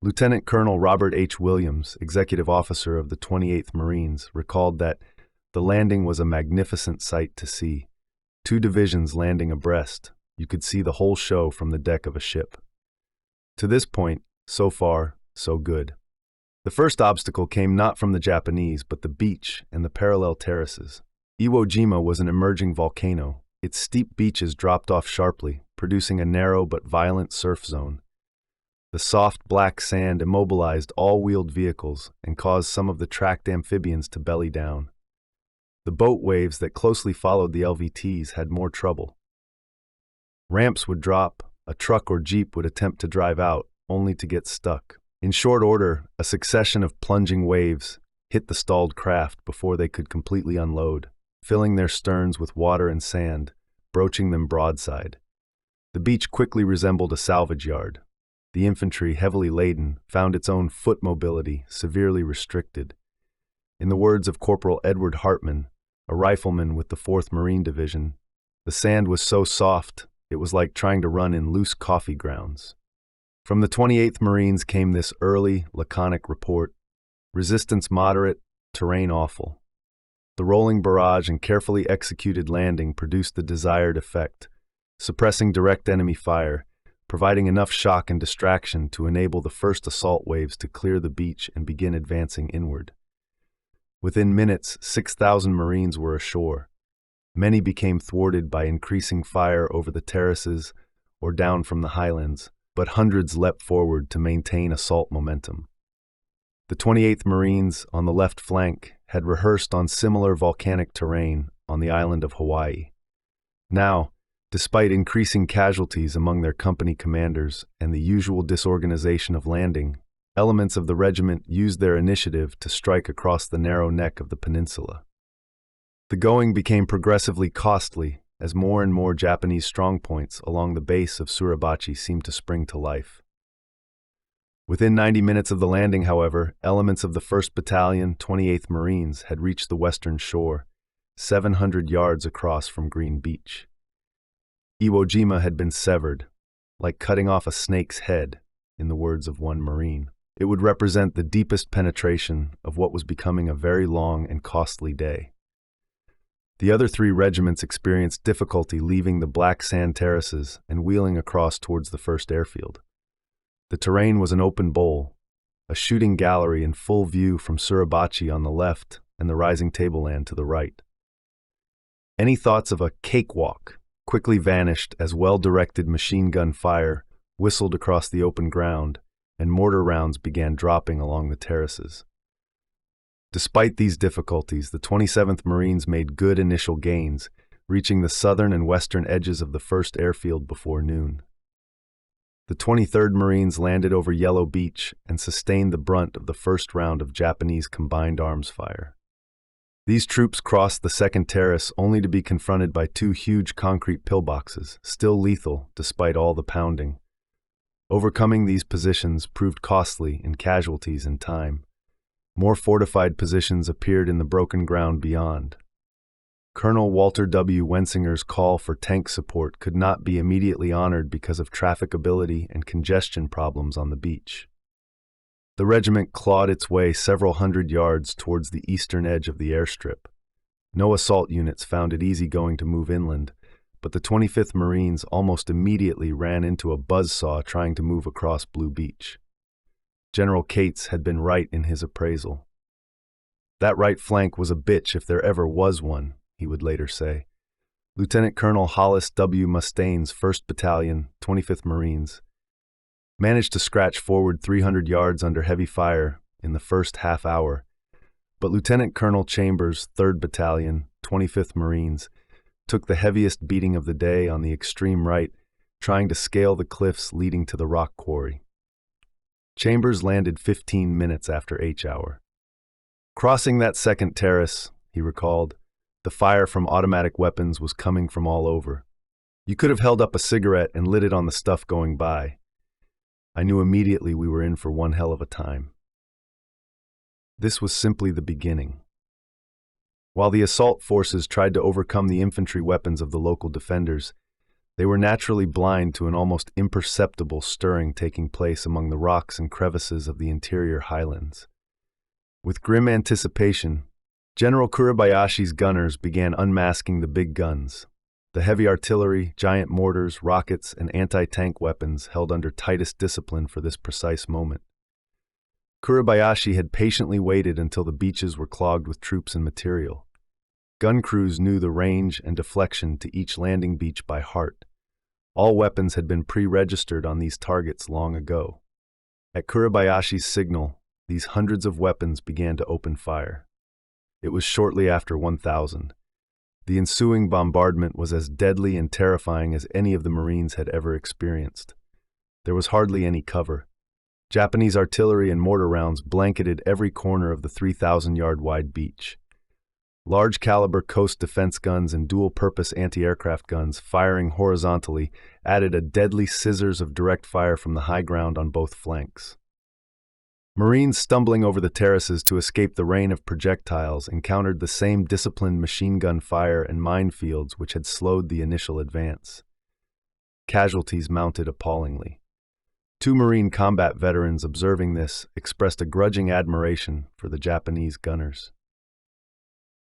Lieutenant Colonel Robert H. Williams, executive officer of the 28th Marines, recalled that the landing was a magnificent sight to see. 2 divisions landing abreast, You could see the whole show from the deck of a ship. To this point, so far, so good. The first obstacle came not from the Japanese, but the beach and the parallel terraces. Iwo Jima was an emerging volcano. Its steep beaches dropped off sharply, producing a narrow but violent surf zone. The soft black sand immobilized all wheeled vehicles and caused some of the tracked amphibians to belly down. The boat waves that closely followed the LVTs had more trouble. Ramps would drop, a truck or jeep would attempt to drive out, only to get stuck. In short order, a succession of plunging waves hit the stalled craft before they could completely unload, filling their sterns with water and sand, broaching them broadside. The beach quickly resembled a salvage yard. The infantry, heavily laden, found its own foot mobility severely restricted. In the words of Corporal Edward Hartman, a rifleman with the 4th Marine Division, the sand was so soft, it was like trying to run in loose coffee grounds. From the 28th Marines came this early, laconic report: resistance moderate, terrain awful. The rolling barrage and carefully executed landing produced the desired effect, suppressing direct enemy fire, providing enough shock and distraction to enable the first assault waves to clear the beach and begin advancing inward. Within minutes, 6,000 Marines were ashore. Many became thwarted by increasing fire over the terraces or down from the highlands, but hundreds leapt forward to maintain assault momentum. The 28th Marines, on the left flank, had rehearsed on similar volcanic terrain on the island of Hawaii. Now, despite increasing casualties among their company commanders and the usual disorganization of landing, elements of the regiment used their initiative to strike across the narrow neck of the peninsula. The going became progressively costly as more and more Japanese strongpoints along the base of Suribachi seemed to spring to life. Within 90 minutes of the landing, however, elements of the 1st Battalion, 28th Marines had reached the western shore, 700 yards across from Green Beach. Iwo Jima had been severed, like cutting off a snake's head, in the words of one Marine. It would represent the deepest penetration of what was becoming a very long and costly day. The other 3 regiments experienced difficulty leaving the black sand terraces and wheeling across towards the first airfield. The terrain was an open bowl, a shooting gallery in full view from Suribachi on the left and the rising tableland to the right. Any thoughts of a cakewalk quickly vanished as well-directed machine gun fire whistled across the open ground and mortar rounds began dropping along the terraces. Despite these difficulties, the 27th Marines made good initial gains, reaching the southern and western edges of the first airfield before noon. The 23rd Marines landed over Yellow Beach and sustained the brunt of the first round of Japanese combined arms fire. These troops crossed the second terrace only to be confronted by 2 huge concrete pillboxes, still lethal despite all the pounding. Overcoming these positions proved costly in casualties and time. More fortified positions appeared in the broken ground beyond. Colonel Walter W. Wensinger's call for tank support could not be immediately honored because of trafficability and congestion problems on the beach. The regiment clawed its way several hundred yards towards the eastern edge of the airstrip. No assault units found it easy going to move inland, but the 25th Marines almost immediately ran into a buzzsaw trying to move across Blue Beach. General Cates had been right in his appraisal. That right flank was a bitch if there ever was one, he would later say. Lieutenant Colonel Hollis W. Mustaine's 1st Battalion, 25th Marines, managed to scratch forward 300 yards under heavy fire in the first half hour, but Lieutenant Colonel Chambers' 3rd Battalion, 25th Marines, took the heaviest beating of the day on the extreme right, trying to scale the cliffs leading to the rock quarry. Chambers landed 15 minutes after H hour. Crossing that second terrace, he recalled, the fire from automatic weapons was coming from all over. You could have held up a cigarette and lit it on the stuff going by. I knew immediately we were in for one hell of a time. This was simply the beginning. While the assault forces tried to overcome the infantry weapons of the local defenders, they were naturally blind to an almost imperceptible stirring taking place among the rocks and crevices of the interior highlands. With grim anticipation, General Kuribayashi's gunners began unmasking the big guns. The heavy artillery, giant mortars, rockets, and anti-tank weapons held under tightest discipline for this precise moment. Kuribayashi had patiently waited until the beaches were clogged with troops and material. Gun crews knew the range and deflection to each landing beach by heart. All weapons had been pre-registered on these targets long ago. At Kuribayashi's signal, these hundreds of weapons began to open fire. It was shortly after 1000. The ensuing bombardment was as deadly and terrifying as any of the Marines had ever experienced. There was hardly any cover. Japanese artillery and mortar rounds blanketed every corner of the 3,000-yard wide beach. Large-caliber coast defense guns and dual-purpose anti-aircraft guns firing horizontally added a deadly scissors of direct fire from the high ground on both flanks. Marines stumbling over the terraces to escape the rain of projectiles encountered the same disciplined machine gun fire and minefields which had slowed the initial advance. Casualties mounted appallingly. 2 Marine combat veterans observing this expressed a grudging admiration for the Japanese gunners.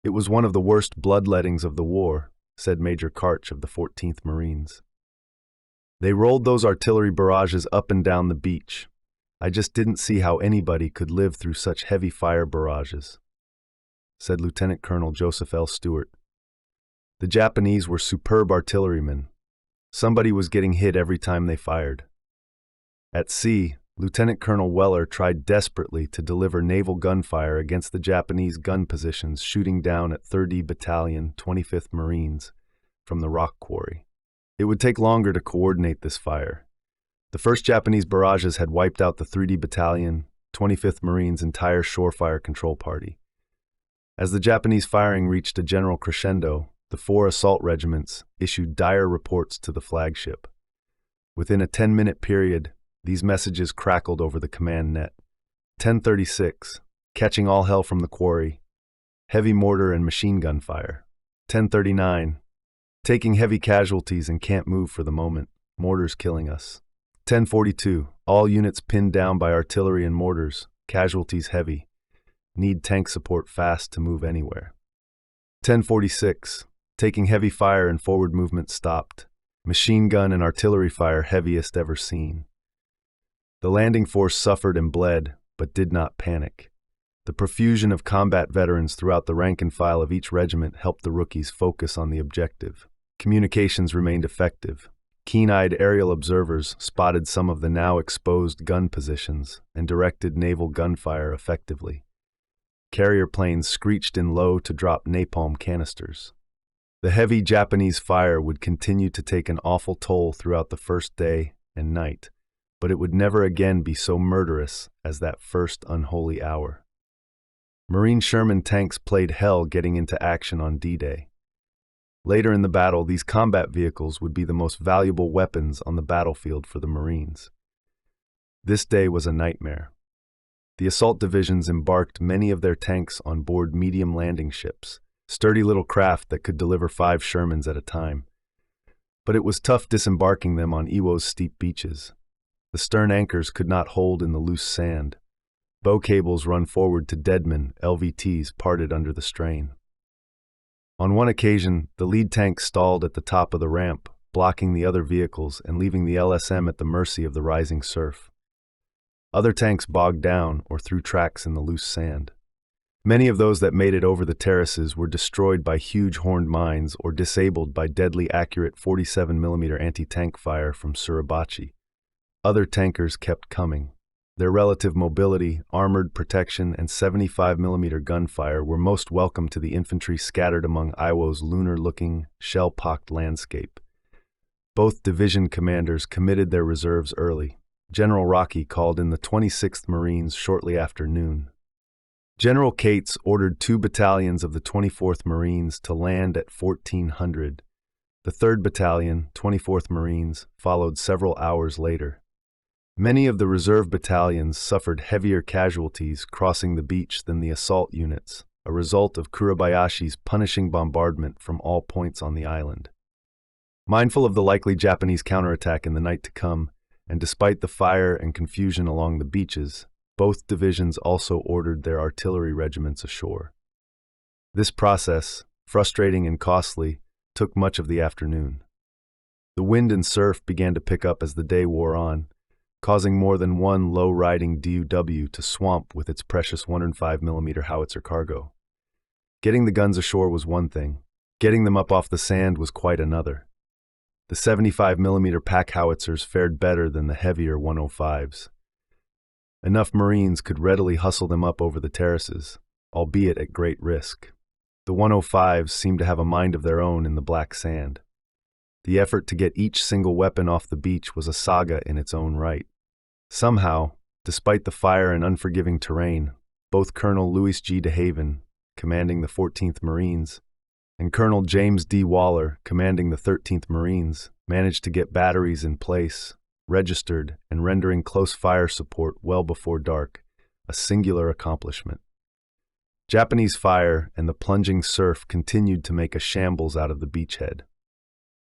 "It was one of the worst bloodlettings of the war," said Major Karch of the 14th Marines. "They rolled those artillery barrages up and down the beach. I just didn't see how anybody could live through such heavy fire barrages," said Lieutenant Colonel Joseph L. Stewart. "The Japanese were superb artillerymen. Somebody was getting hit every time they fired." At sea, Lieutenant Colonel Weller tried desperately to deliver naval gunfire against the Japanese gun positions shooting down at 3rd Battalion, 25th Marines, from the rock quarry. It would take longer to coordinate this fire. The first Japanese barrages had wiped out the 3rd Battalion, 25th Marines' entire shore fire control party. As the Japanese firing reached a general crescendo, the 4 assault regiments issued dire reports to the flagship. Within a 10-minute period, these messages crackled over the command net. 10:36, catching all hell from the quarry. Heavy mortar and machine gun fire. 10:39, taking heavy casualties and can't move for the moment. Mortars killing us. 10:42, all units pinned down by artillery and mortars. Casualties heavy. Need tank support fast to move anywhere. 10:46, taking heavy fire and forward movement stopped. Machine gun and artillery fire heaviest ever seen. The landing force suffered and bled, but did not panic. The profusion of combat veterans throughout the rank and file of each regiment helped the rookies focus on the objective. Communications remained effective. Keen-eyed aerial observers spotted some of the now exposed gun positions and directed naval gunfire effectively. Carrier planes screeched in low to drop napalm canisters. The heavy Japanese fire would continue to take an awful toll throughout the first day and night, but it would never again be so murderous as that first unholy hour. Marine Sherman tanks played hell getting into action on D-Day. Later in the battle, these combat vehicles would be the most valuable weapons on the battlefield for the Marines. This day was a nightmare. The assault divisions embarked many of their tanks on board medium landing ships, sturdy little craft that could deliver 5 Shermans at a time. But it was tough disembarking them on Iwo's steep beaches. The stern anchors could not hold in the loose sand. Bow cables run forward to deadmen, LVTs parted under the strain. On one occasion, the lead tank stalled at the top of the ramp, blocking the other vehicles and leaving the LSM at the mercy of the rising surf. Other tanks bogged down or threw tracks in the loose sand. Many of those that made it over the terraces were destroyed by huge horned mines or disabled by deadly accurate 47mm anti-tank fire from Suribachi. Other tankers kept coming. Their relative mobility, armored protection, and 75mm gunfire were most welcome to the infantry scattered among Iwo's lunar-looking, shell-pocked landscape. Both division commanders committed their reserves early. General Rocky called in the 26th Marines shortly after noon. General Cates ordered 2 battalions of the 24th Marines to land at 1400. The 3rd Battalion, 24th Marines, followed several hours later. Many of the reserve battalions suffered heavier casualties crossing the beach than the assault units, a result of Kuribayashi's punishing bombardment from all points on the island. Mindful of the likely Japanese counterattack in the night to come, and despite the fire and confusion along the beaches, both divisions also ordered their artillery regiments ashore. This process, frustrating and costly, took much of the afternoon. The wind and surf began to pick up as the day wore on, causing more than one low-riding DUW to swamp with its precious 105mm howitzer cargo. Getting the guns ashore was one thing. Getting them up off the sand was quite another. The 75mm pack howitzers fared better than the heavier 105s. Enough Marines could readily hustle them up over the terraces, albeit at great risk. The 105s seemed to have a mind of their own in the black sand. The effort to get each single weapon off the beach was a saga in its own right. Somehow, despite the fire and unforgiving terrain, both Colonel Louis G. DeHaven, commanding the 14th Marines, and Colonel James D. Waller, commanding the 13th Marines, managed to get batteries in place, registered, and rendering close fire support well before dark, a singular accomplishment. Japanese fire and the plunging surf continued to make a shambles out of the beachhead.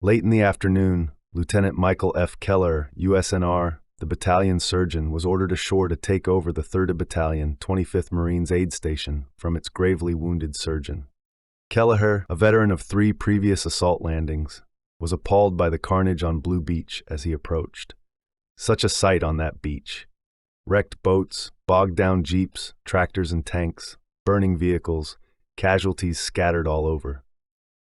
Late in the afternoon, Lieutenant Michael F. Keller, USNR, the battalion surgeon, was ordered ashore to take over the 3rd Battalion, 25th Marines aid station from its gravely wounded surgeon. Kelleher, a veteran of 3 previous assault landings, was appalled by the carnage on Blue Beach as he approached. Such a sight on that beach. Wrecked boats, bogged-down jeeps, tractors and tanks, burning vehicles, casualties scattered all over.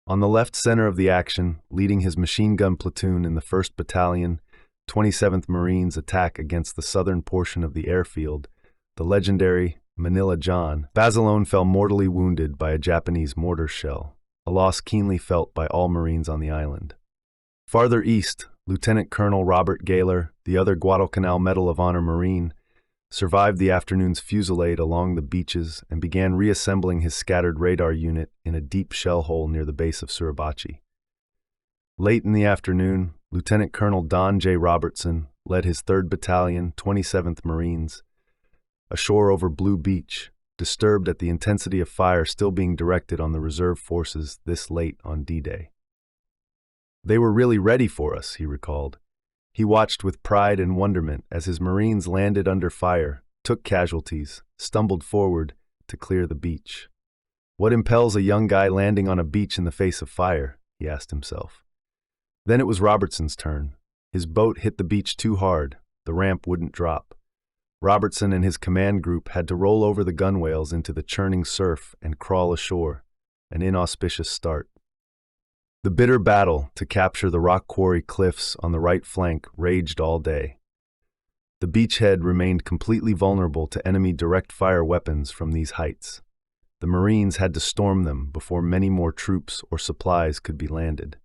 On the left center of the action, leading his machine gun platoon in the 1st Battalion, 27th Marines attack against the southern portion of the airfield, the legendary Manila John, Basilone fell mortally wounded by a Japanese mortar shell, a loss keenly felt by all Marines on the island. Farther east, Lieutenant Colonel Robert Gaylor, the other Guadalcanal Medal of Honor Marine, survived the afternoon's fusillade along the beaches and began reassembling his scattered radar unit in a deep shell hole near the base of Suribachi. Late in the afternoon, Lieutenant Colonel Don J. Robertson led his 3rd Battalion, 27th Marines, ashore over Blue Beach, disturbed at the intensity of fire still being directed on the reserve forces this late on D-Day. "They were really ready for us," he recalled. He watched with pride and wonderment as his Marines landed under fire, took casualties, stumbled forward to clear the beach. What impels a young guy landing on a beach in the face of fire? He asked himself. Then it was Robertson's turn. His boat hit the beach too hard. The ramp wouldn't drop. Robertson and his command group had to roll over the gunwales into the churning surf and crawl ashore, an inauspicious start. The bitter battle to capture the rock quarry cliffs on the right flank raged all day. The beachhead remained completely vulnerable to enemy direct fire weapons from these heights. The Marines had to storm them before many more troops or supplies could be landed.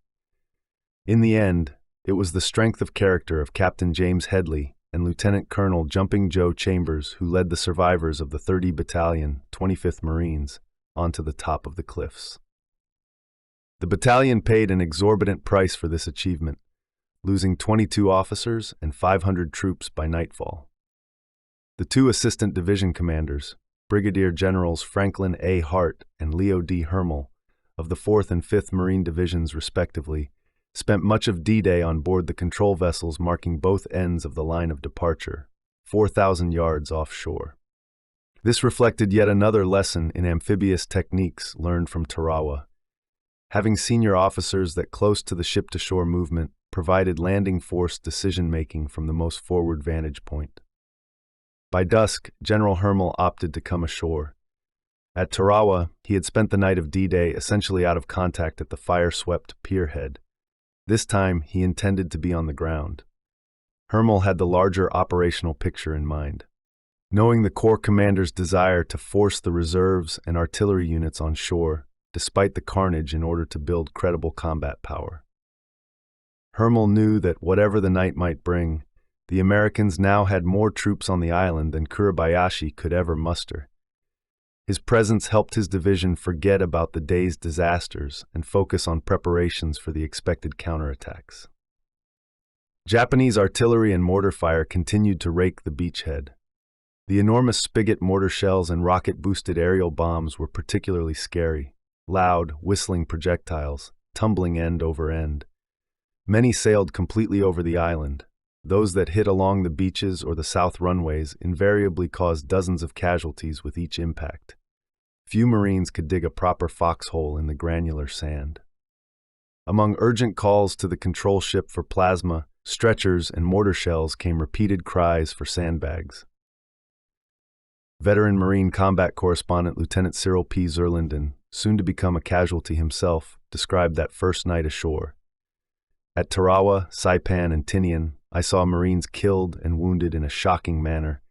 In the end, it was the strength of character of Captain James Headley and Lieutenant Colonel Jumping Joe Chambers who led the survivors of the 30 Battalion, 25th Marines, onto the top of the cliffs. The battalion paid an exorbitant price for this achievement, losing 22 officers and 500 troops by nightfall. The 2 assistant division commanders, Brigadier Generals Franklin A. Hart and Leo D. Hermel, of the 4th and 5th Marine Divisions respectively, spent much of D-Day on board the control vessels marking both ends of the line of departure, 4,000 yards offshore. This reflected yet another lesson in amphibious techniques learned from Tarawa. Having senior officers that close to the ship-to-shore movement provided landing force decision-making from the most forward vantage point. By dusk, General Hermel opted to come ashore. At Tarawa, he had spent the night of D-Day essentially out of contact at the fire-swept pierhead. This time, he intended to be on the ground. Hermel had the larger operational picture in mind. Knowing the Corps commander's desire to force the reserves and artillery units on shore, despite the carnage in order to build credible combat power. Hermel knew that whatever the night might bring, the Americans now had more troops on the island than Kuribayashi could ever muster. His presence helped his division forget about the day's disasters and focus on preparations for the expected counterattacks. Japanese artillery and mortar fire continued to rake the beachhead. The enormous spigot mortar shells and rocket-boosted aerial bombs were particularly scary. Loud, whistling projectiles, tumbling end over end. Many sailed completely over the island. Those that hit along the beaches or the south runways invariably caused dozens of casualties with each impact. Few Marines could dig a proper foxhole in the granular sand. Among urgent calls to the control ship for plasma, stretchers, and mortar shells came repeated cries for sandbags. Veteran Marine combat correspondent Lieutenant Cyril P. Zerlinden, soon to become a casualty himself, described that first night ashore. At Tarawa, Saipan, and Tinian, I saw Marines killed and wounded in a shocking manner,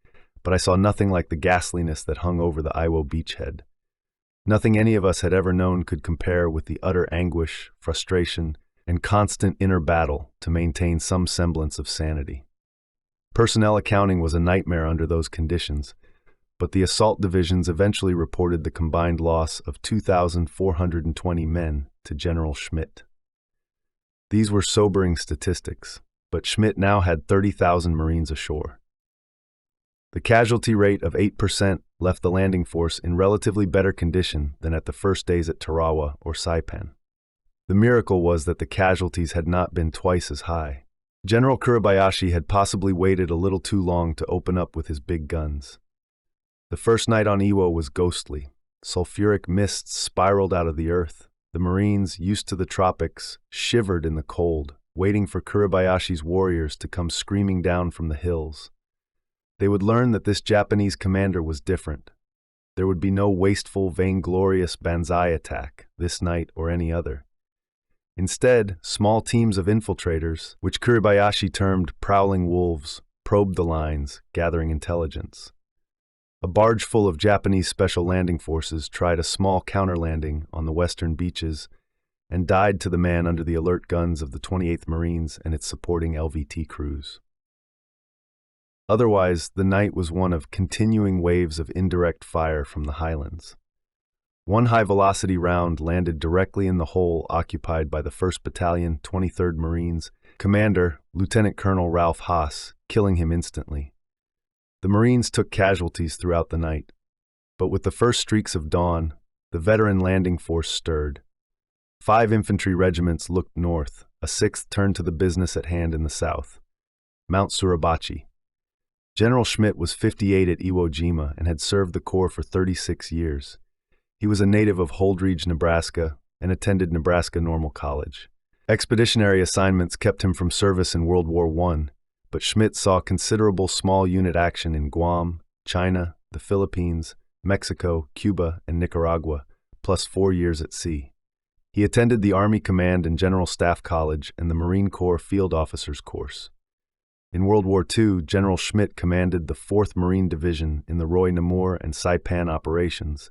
but I saw nothing like the ghastliness that hung over the Iwo beachhead. Nothing any of us had ever known could compare with the utter anguish, frustration, and constant inner battle to maintain some semblance of sanity. Personnel accounting was a nightmare under those conditions, but the assault divisions eventually reported the combined loss of 2,420 men to General Schmidt. These were sobering statistics, but Schmidt now had 30,000 Marines ashore. The casualty rate of 8% left the landing force in relatively better condition than at the first days at Tarawa or Saipan. The miracle was that the casualties had not been twice as high. General Kuribayashi had possibly waited a little too long to open up with his big guns. The first night on Iwo was ghostly. Sulfuric mists spiraled out of the earth. The Marines, used to the tropics, shivered in the cold, waiting for Kuribayashi's warriors to come screaming down from the hills. They would learn that this Japanese commander was different. There would be no wasteful, vainglorious banzai attack, this night or any other. Instead, small teams of infiltrators, which Kuribayashi termed prowling wolves, probed the lines, gathering intelligence. A barge full of Japanese Special Landing Forces tried a small counter-landing on the western beaches and died to the man under the alert guns of the 28th Marines and its supporting LVT crews. Otherwise, the night was one of continuing waves of indirect fire from the highlands. One high-velocity round landed directly in the hole occupied by the 1st Battalion, 23rd Marines, Commander, Lieutenant Colonel Ralph Haas, killing him instantly. The Marines took casualties throughout the night, but with the first streaks of dawn, the veteran landing force stirred. 5 infantry regiments looked north, a 6th turned to the business at hand in the south. Mount Suribachi. General Schmidt was 58 at Iwo Jima and had served the Corps for 36 years. He was a native of Holdridge, Nebraska, and attended Nebraska Normal College. Expeditionary assignments kept him from service in World War I, but Schmidt saw considerable small unit action in Guam, China, the Philippines, Mexico, Cuba, and Nicaragua, plus 4 years at sea. He attended the Army Command and General Staff College and the Marine Corps Field Officers Course. In World War II, General Schmidt commanded the 4th Marine Division in the Roy Namur and Saipan operations,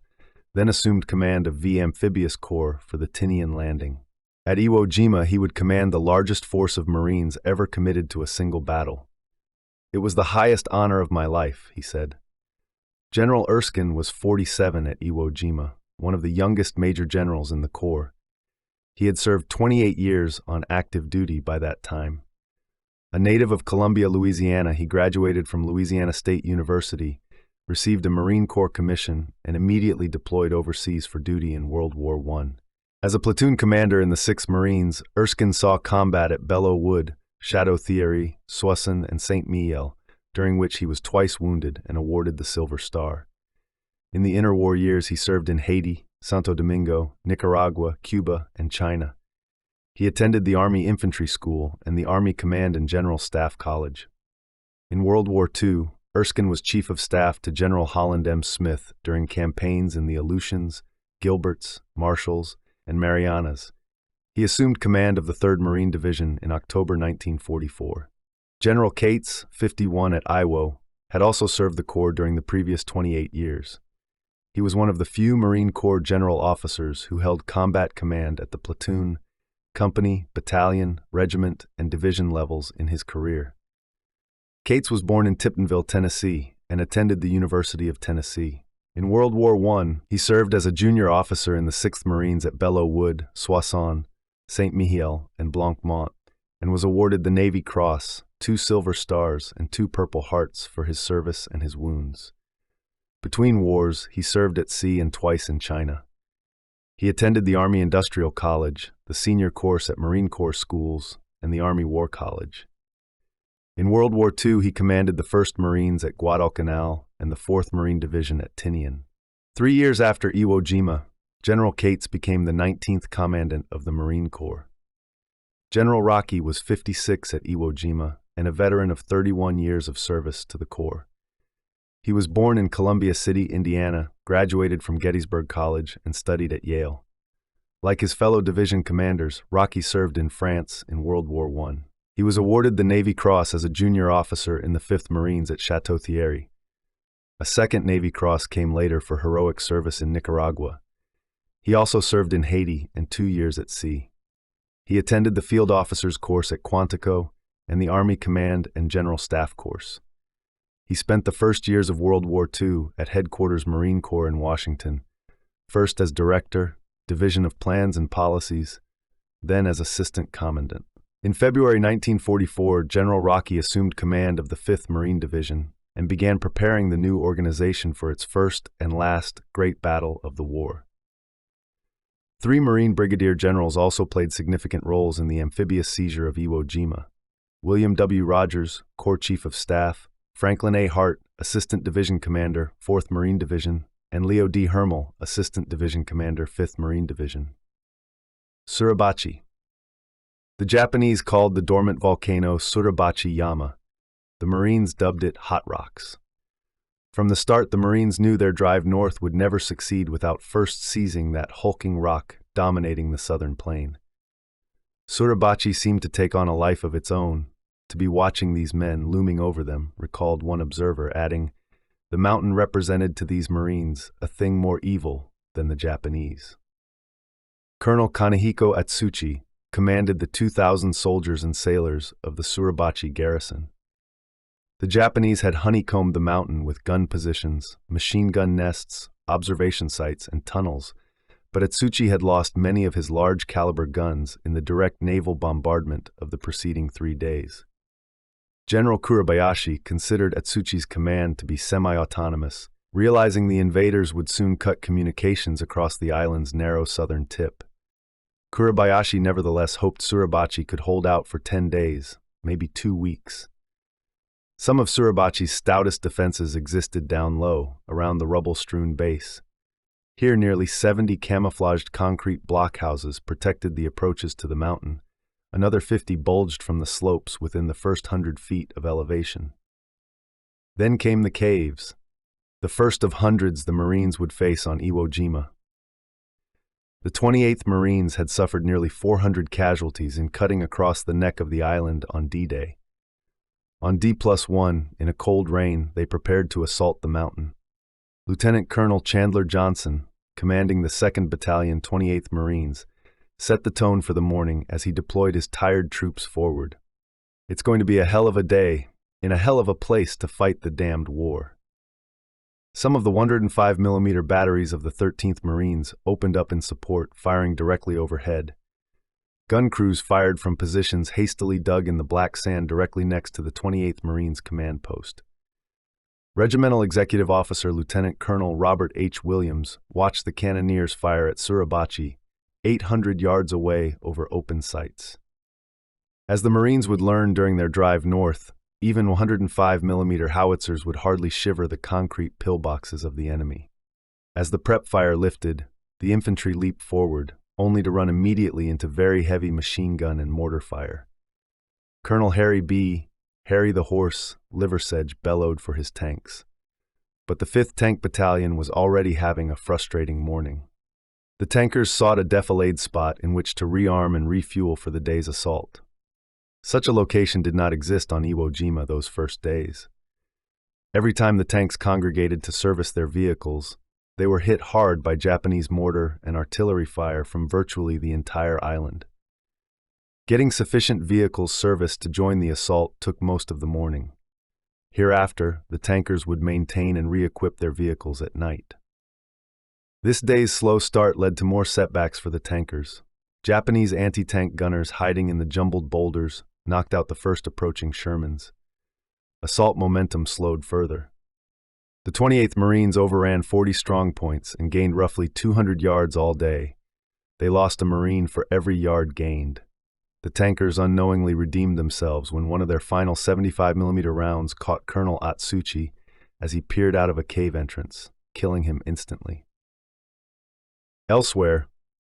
then assumed command of V Amphibious Corps for the Tinian landing. At Iwo Jima, he would command the largest force of Marines ever committed to a single battle. "It was the highest honor of my life," he said. General Erskine was 47 at Iwo Jima, one of the youngest major generals in the Corps. He had served 28 years on active duty by that time. A native of Columbia, Louisiana, he graduated from Louisiana State University, received a Marine Corps commission, and immediately deployed overseas for duty in World War I. As a platoon commander in the 6th Marines, Erskine saw combat at Belleau Wood, Château Thierry, Soissons, and Saint-Mihiel, during which he was twice wounded and awarded the Silver Star. In the interwar years, he served in Haiti, Santo Domingo, Nicaragua, Cuba, and China. He attended the Army Infantry School and the Army Command and General Staff College. In World War II, Erskine was Chief of Staff to General Holland M. Smith during campaigns in the Aleutians, Gilberts, Marshalls, and Marianas. He assumed command of the 3rd Marine Division in October 1944. General Cates, 51 at Iwo, had also served the Corps during the previous 28 years. He was one of the few Marine Corps general officers who held combat command at the platoon, company, battalion, regiment, and division levels in his career. Cates was born in Tiptonville, Tennessee, and attended the University of Tennessee. In World War I, he served as a junior officer in the 6th Marines at Belleau Wood, Soissons, Saint-Mihiel, and Blanc-Mont, and was awarded the Navy Cross, 2 Silver Stars, and 2 Purple Hearts for his service and his wounds. Between wars, he served at sea and twice in China. He attended the Army Industrial College, the senior course at Marine Corps schools, and the Army War College. In World War II, he commanded the 1st Marines at Guadalcanal and the 4th Marine Division at Tinian. 3 years after Iwo Jima, General Cates became the 19th Commandant of the Marine Corps. General Rocky was 56 at Iwo Jima and a veteran of 31 years of service to the Corps. He was born in Columbia City, Indiana, graduated from Gettysburg College, and studied at Yale. Like his fellow division commanders, Rocky served in France in World War I. He was awarded the Navy Cross as a junior officer in the 5th Marines at Chateau Thierry. A second Navy Cross came later for heroic service in Nicaragua. He also served in Haiti and 2 years at sea. He attended the Field Officers Course at Quantico and the Army Command and General Staff Course. He spent the first years of World War II at Headquarters Marine Corps in Washington, first as Director, Division of Plans and Policies, then as Assistant Commandant. In February 1944, General Rocky assumed command of the 5th Marine Division and began preparing the new organization for its first and last great battle of the war. 3 Marine brigadier generals also played significant roles in the amphibious seizure of Iwo Jima. William W. Rogers, Corps Chief of Staff, Franklin A. Hart, Assistant Division Commander, 4th Marine Division, and Leo D. Hermel, Assistant Division Commander, 5th Marine Division. Suribachi. The Japanese called the dormant volcano Suribachi Yama. The Marines dubbed it Hot Rocks. From the start, the Marines knew their drive north would never succeed without first seizing that hulking rock dominating the southern plain. Suribachi seemed to take on a life of its own, to be watching these men looming over them, recalled one observer, adding, "The mountain represented to these Marines a thing more evil than the Japanese." Colonel Kanehiko Atsuchi commanded the 2,000 soldiers and sailors of the Suribachi garrison. The Japanese had honeycombed the mountain with gun positions, machine gun nests, observation sites, and tunnels, but Atsuchi had lost many of his large-caliber guns in the direct naval bombardment of the preceding 3 days. General Kuribayashi considered Atsuchi's command to be semi-autonomous, realizing the invaders would soon cut communications across the island's narrow southern tip. Kuribayashi nevertheless hoped Suribachi could hold out for 10 days, maybe 2 weeks. Some of Suribachi's stoutest defenses existed down low, around the rubble-strewn base. Here, nearly 70 camouflaged concrete blockhouses protected the approaches to the mountain. Another 50 bulged from the slopes within the first 100 feet of elevation. Then came the caves, the first of hundreds the Marines would face on Iwo Jima. The 28th Marines had suffered nearly 400 casualties in cutting across the neck of the island on D-Day. On D+1, in a cold rain, they prepared to assault the mountain. Lieutenant Colonel Chandler Johnson, commanding the 2nd Battalion 28th Marines, set the tone for the morning as he deployed his tired troops forward. "It's going to be a hell of a day, in a hell of a place to fight the damned war." Some of the 105mm batteries of the 13th Marines opened up in support, firing directly overhead. Gun crews fired from positions hastily dug in the black sand directly next to the 28th Marines command post. Regimental Executive Officer Lieutenant Colonel Robert H. Williams watched the cannoneers fire at Suribachi, 800 yards away over open sights. As the Marines would learn during their drive north, even 105mm howitzers would hardly shiver the concrete pillboxes of the enemy. As the prep fire lifted, the infantry leaped forward, only to run immediately into very heavy machine gun and mortar fire. Colonel Harry B. Harry the Horse Liversedge bellowed for his tanks. But the 5th Tank Battalion was already having a frustrating morning. The tankers sought a defilade spot in which to rearm and refuel for the day's assault. Such a location did not exist on Iwo Jima those first days. Every time the tanks congregated to service their vehicles, they were hit hard by Japanese mortar and artillery fire from virtually the entire island. Getting sufficient vehicles serviced to join the assault took most of the morning. Hereafter, the tankers would maintain and re-equip their vehicles at night. This day's slow start led to more setbacks for the tankers. Japanese anti-tank gunners hiding in the jumbled boulders knocked out the first approaching Shermans. Assault momentum slowed further. The 28th Marines overran 40 strongpoints and gained roughly 200 yards all day. They lost a Marine for every yard gained. The tankers unknowingly redeemed themselves when one of their final 75mm rounds caught Colonel Atsuchi as he peered out of a cave entrance, killing him instantly. Elsewhere,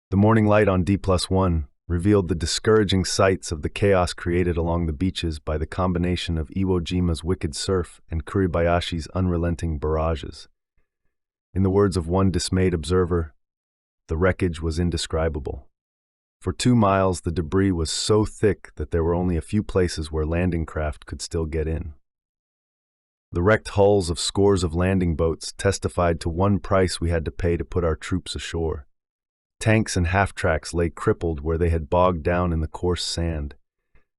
the morning light on D+1 revealed the discouraging sights of the chaos created along the beaches by the combination of Iwo Jima's wicked surf and Kuribayashi's unrelenting barrages. In the words of one dismayed observer, the wreckage was indescribable. For 2 miles, the debris was so thick that there were only a few places where landing craft could still get in. The wrecked hulls of scores of landing boats testified to one price we had to pay to put our troops ashore. Tanks and half-tracks lay crippled where they had bogged down in the coarse sand.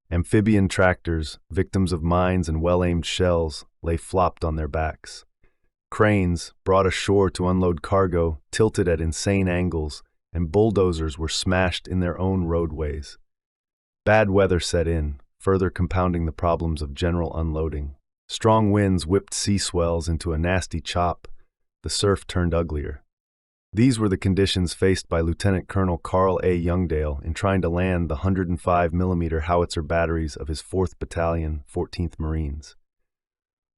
Amphibian tractors, victims of mines and well-aimed shells, lay flopped on their backs. Cranes, brought ashore to unload cargo, tilted at insane angles, and bulldozers were smashed in their own roadways. Bad weather set in, further compounding the problems of general unloading. Strong winds whipped sea swells into a nasty chop. The surf turned uglier. These were the conditions faced by Lieutenant Colonel Carl A. Youngdale in trying to land the 105mm howitzer batteries of his 4th Battalion, 14th Marines.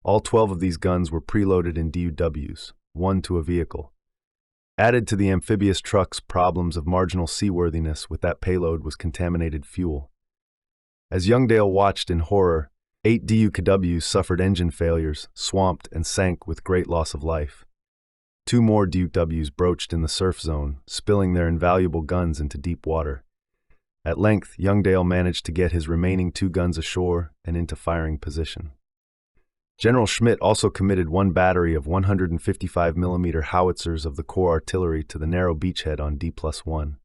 All 12 of these guns were preloaded in DUWs, 1 to a vehicle. Added to the amphibious truck's problems of marginal seaworthiness with that payload was contaminated fuel. As Youngdale watched in horror, 8 DUKWs suffered engine failures, swamped, and sank with great loss of life. 2 more DUKWs broached in the surf zone, spilling their invaluable guns into deep water. At length, Youngdale managed to get his remaining 2 guns ashore and into firing position. General Schmidt also committed 1 battery of 155mm howitzers of the Corps artillery to the narrow beachhead on D+1.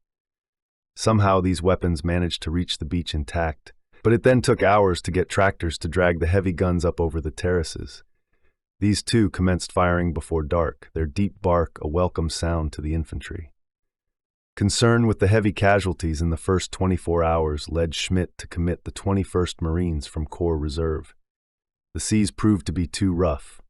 Somehow these weapons managed to reach the beach intact, but it then took hours to get tractors to drag the heavy guns up over the terraces. These too commenced firing before dark, their deep bark a welcome sound to the infantry. Concern with the heavy casualties in the first 24 hours led Schmidt to commit the 21st Marines from Corps Reserve. The seas proved to be too rough.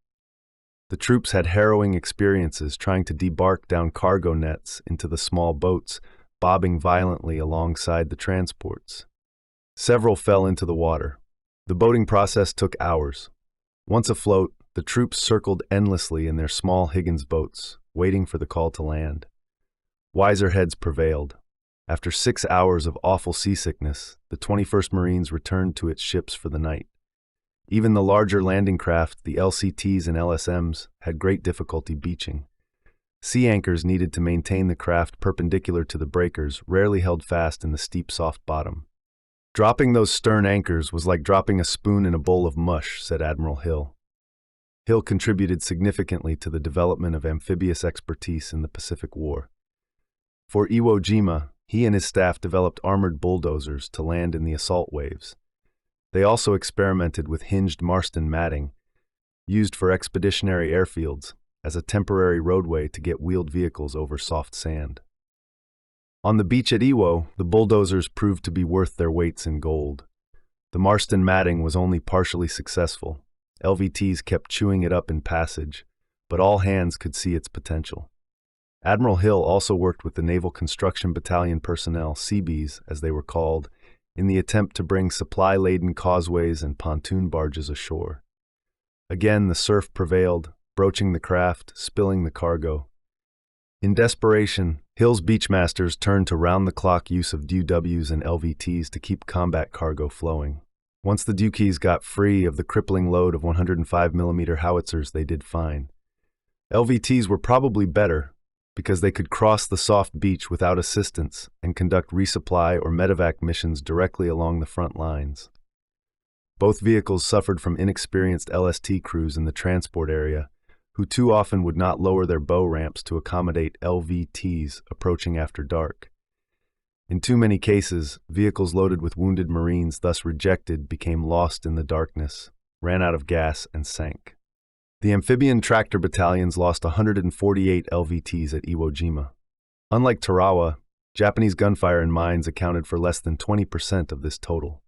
The troops had harrowing experiences trying to debark down cargo nets into the small boats, bobbing violently alongside the transports. Several fell into the water. The boating process took hours. Once afloat, the troops circled endlessly in their small Higgins boats, waiting for the call to land. Wiser heads prevailed. After 6 hours of awful seasickness, the 21st Marines returned to its ships for the night. Even the larger landing craft, the LCTs and LSMs, had great difficulty beaching. Sea anchors needed to maintain the craft perpendicular to the breakers, rarely held fast in the steep soft bottom. Dropping those stern anchors was like dropping a spoon in a bowl of mush, said Admiral Hill. Hill contributed significantly to the development of amphibious expertise in the Pacific War. For Iwo Jima, he and his staff developed armored bulldozers to land in the assault waves. They also experimented with hinged Marston matting, used for expeditionary airfields, as a temporary roadway to get wheeled vehicles over soft sand. On the beach at Iwo, the bulldozers proved to be worth their weights in gold. The Marston matting was only partially successful. LVTs kept chewing it up in passage, but all hands could see its potential. Admiral Hill also worked with the Naval Construction Battalion personnel, Seabees as they were called, in the attempt to bring supply-laden causeways and pontoon barges ashore. Again, the surf prevailed, broaching the craft, spilling the cargo. In desperation, Hill's beachmasters turned to round-the-clock use of DUWs and LVTs to keep combat cargo flowing. Once the Dukies got free of the crippling load of 105mm howitzers, they did fine. LVTs were probably better because they could cross the soft beach without assistance and conduct resupply or medevac missions directly along the front lines. Both vehicles suffered from inexperienced LST crews in the transport area, who too often would not lower their bow ramps to accommodate LVTs approaching after dark. In too many cases, vehicles loaded with wounded Marines thus rejected became lost in the darkness, ran out of gas, and sank. The amphibian tractor battalions lost 148 LVTs at Iwo Jima. Unlike Tarawa, Japanese gunfire and mines accounted for less than 20% of this total.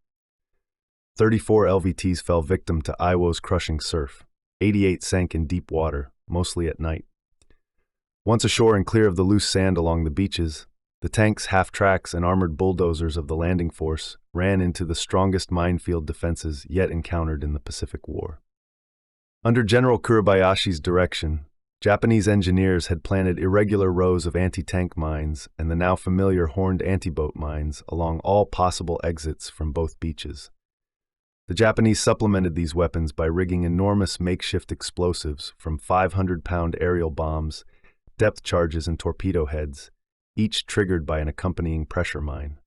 34 LVTs fell victim to Iwo's crushing surf. 88 sank in deep water, mostly at night. Once ashore and clear of the loose sand along the beaches, the tanks, half-tracks, and armored bulldozers of the landing force ran into the strongest minefield defenses yet encountered in the Pacific War. Under General Kuribayashi's direction, Japanese engineers had planted irregular rows of anti-tank mines and the now familiar horned anti-boat mines along all possible exits from both beaches. The Japanese supplemented these weapons by rigging enormous makeshift explosives from 500-pound aerial bombs, depth charges, and torpedo heads, each triggered by an accompanying pressure mine.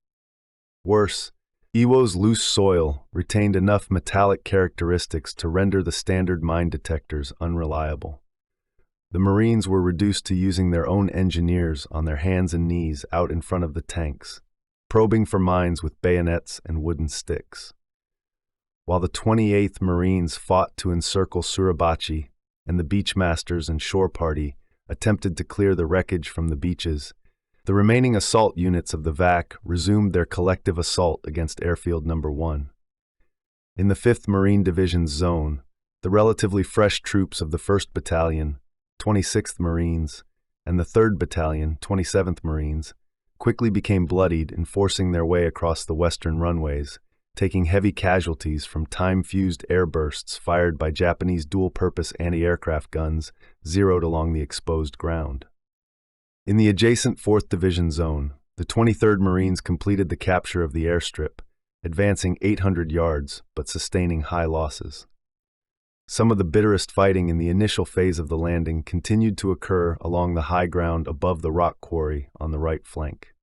Worse, Iwo's loose soil retained enough metallic characteristics to render the standard mine detectors unreliable. The Marines were reduced to using their own engineers on their hands and knees out in front of the tanks, probing for mines with bayonets and wooden sticks. While the 28th Marines fought to encircle Suribachi and the beachmasters and shore party attempted to clear the wreckage from the beaches, the remaining assault units of the VAC resumed their collective assault against Airfield No. 1. In the 5th Marine Division's zone, the relatively fresh troops of the 1st Battalion, 26th Marines, and the 3rd Battalion, 27th Marines, quickly became bloodied in forcing their way across the western runways, taking heavy casualties from time-fused airbursts fired by Japanese dual-purpose anti-aircraft guns zeroed along the exposed ground. In the adjacent 4th Division zone, the 23rd Marines completed the capture of the airstrip, advancing 800 yards but sustaining high losses. Some of the bitterest fighting in the initial phase of the landing continued to occur along the high ground above the rock quarry on the right flank.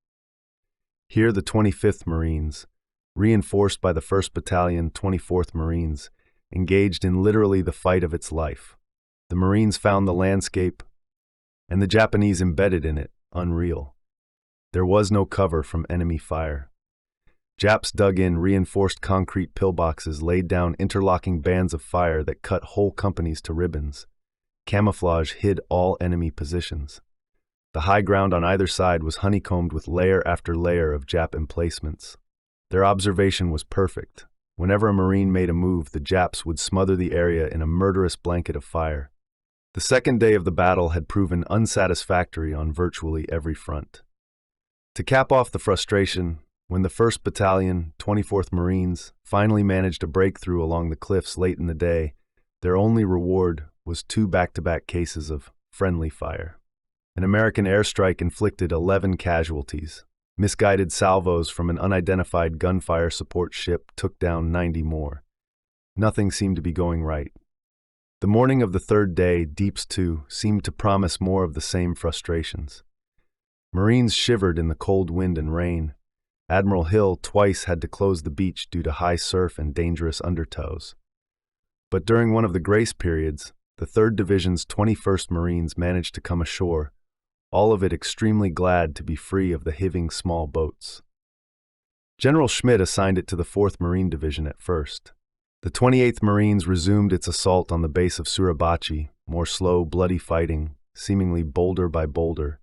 Here the 25th Marines, reinforced by the 1st Battalion, 24th Marines, engaged in literally the fight of its life. The Marines found the landscape, and the Japanese embedded in it, unreal. There was no cover from enemy fire. Japs dug in reinforced concrete pillboxes, laid down interlocking bands of fire that cut whole companies to ribbons. Camouflage hid all enemy positions. The high ground on either side was honeycombed with layer after layer of Jap emplacements. Their observation was perfect. Whenever a Marine made a move, the Japs would smother the area in a murderous blanket of fire. The second day of the battle had proven unsatisfactory on virtually every front. To cap off the frustration, when the 1st Battalion, 24th Marines, finally managed a breakthrough along the cliffs late in the day, their only reward was 2 back-to-back cases of friendly fire. An American airstrike inflicted 11 casualties. Misguided salvos from an unidentified gunfire support ship took down 90 more. Nothing seemed to be going right. The morning of the third day, Deeps 2, seemed to promise more of the same frustrations. Marines shivered in the cold wind and rain. Admiral Hill twice had to close the beach due to high surf and dangerous undertows. But during one of the grace periods, the 3rd Division's 21st Marines managed to come ashore, all of it extremely glad to be free of the hiving small boats. General Schmidt assigned it to the 4th Marine Division at first. The 28th Marines resumed its assault on the base of Suribachi, more slow, bloody fighting, seemingly boulder by boulder.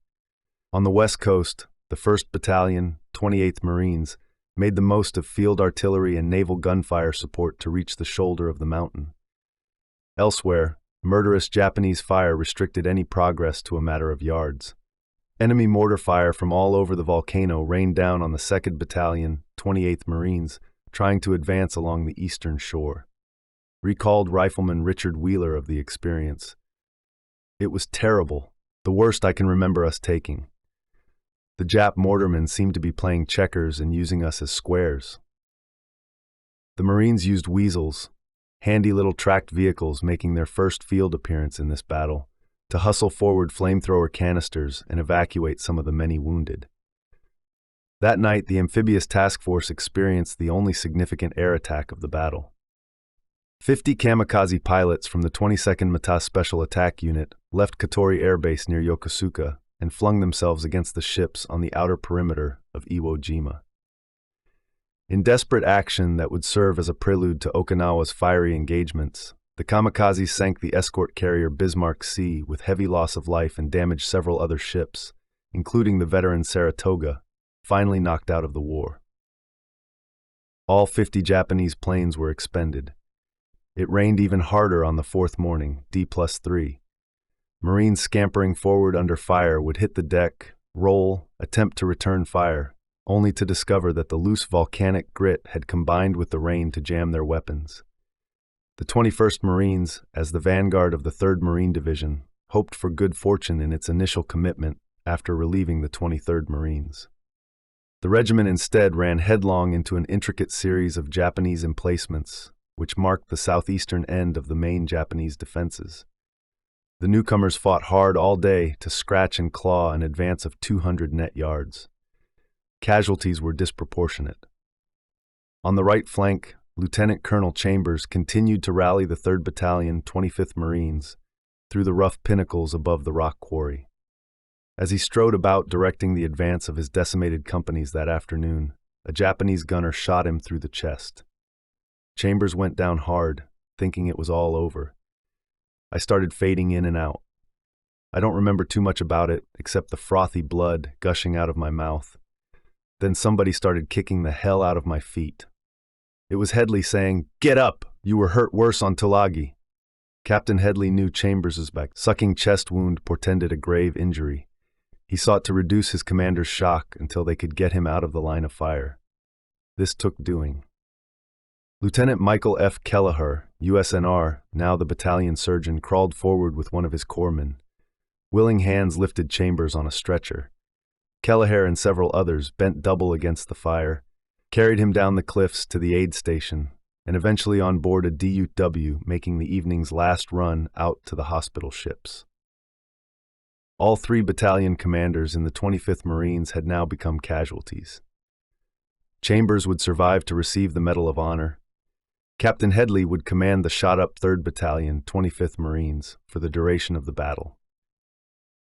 On the west coast, the 1st Battalion, 28th Marines, made the most of field artillery and naval gunfire support to reach the shoulder of the mountain. Elsewhere, murderous Japanese fire restricted any progress to a matter of yards. Enemy mortar fire from all over the volcano rained down on the 2nd Battalion, 28th Marines, trying to advance along the eastern shore. Recalled Rifleman Richard Wheeler of the experience. It was terrible, the worst I can remember us taking. The Jap mortarmen seemed to be playing checkers and using us as squares. The Marines used weasels, handy little tracked vehicles making their first field appearance in this battle, to hustle forward flamethrower canisters and evacuate some of the many wounded. That night, the Amphibious Task Force experienced the only significant air attack of the battle. 50 kamikaze pilots from the 22nd Mata Special Attack Unit left Katori Air Base near Yokosuka and flung themselves against the ships on the outer perimeter of Iwo Jima. In desperate action that would serve as a prelude to Okinawa's fiery engagements, the kamikazes sank the escort carrier Bismarck C with heavy loss of life and damaged several other ships, including the veteran Saratoga, finally knocked out of the war. All 50 Japanese planes were expended. It rained even harder on the 4th morning, D+3. Marines scampering forward under fire would hit the deck, roll, attempt to return fire, only to discover that the loose volcanic grit had combined with the rain to jam their weapons. The 21st Marines, as the vanguard of the 3rd Marine Division, hoped for good fortune in its initial commitment after relieving the 23rd Marines. The regiment instead ran headlong into an intricate series of Japanese emplacements, which marked the southeastern end of the main Japanese defenses. The newcomers fought hard all day to scratch and claw an advance of 200 net yards. Casualties were disproportionate. On the right flank, Lieutenant Colonel Chambers continued to rally the 3rd Battalion, 25th Marines, through the rough pinnacles above the rock quarry. As he strode about directing the advance of his decimated companies that afternoon, a Japanese gunner shot him through the chest. Chambers went down hard, thinking it was all over. I started fading in and out. I don't remember too much about it, except the frothy blood gushing out of my mouth. Then somebody started kicking the hell out of my feet. It was Headley saying, "Get up! You were hurt worse on Tulagi." Captain Headley knew Chambers's back. Sucking chest wound portended a grave injury. He sought to reduce his commander's shock until they could get him out of the line of fire. This took doing. Lieutenant Michael F. Kelleher, USNR, now the battalion surgeon, crawled forward with one of his corpsmen. Willing hands lifted Chambers on a stretcher. Kelleher and several others, bent double against the fire, carried him down the cliffs to the aid station, and eventually on board a DUW, making the evening's last run out to the hospital ships. All 3 battalion commanders in the 25th Marines had now become casualties. Chambers would survive to receive the Medal of Honor. Captain Headley would command the shot-up 3rd Battalion, 25th Marines, for the duration of the battle.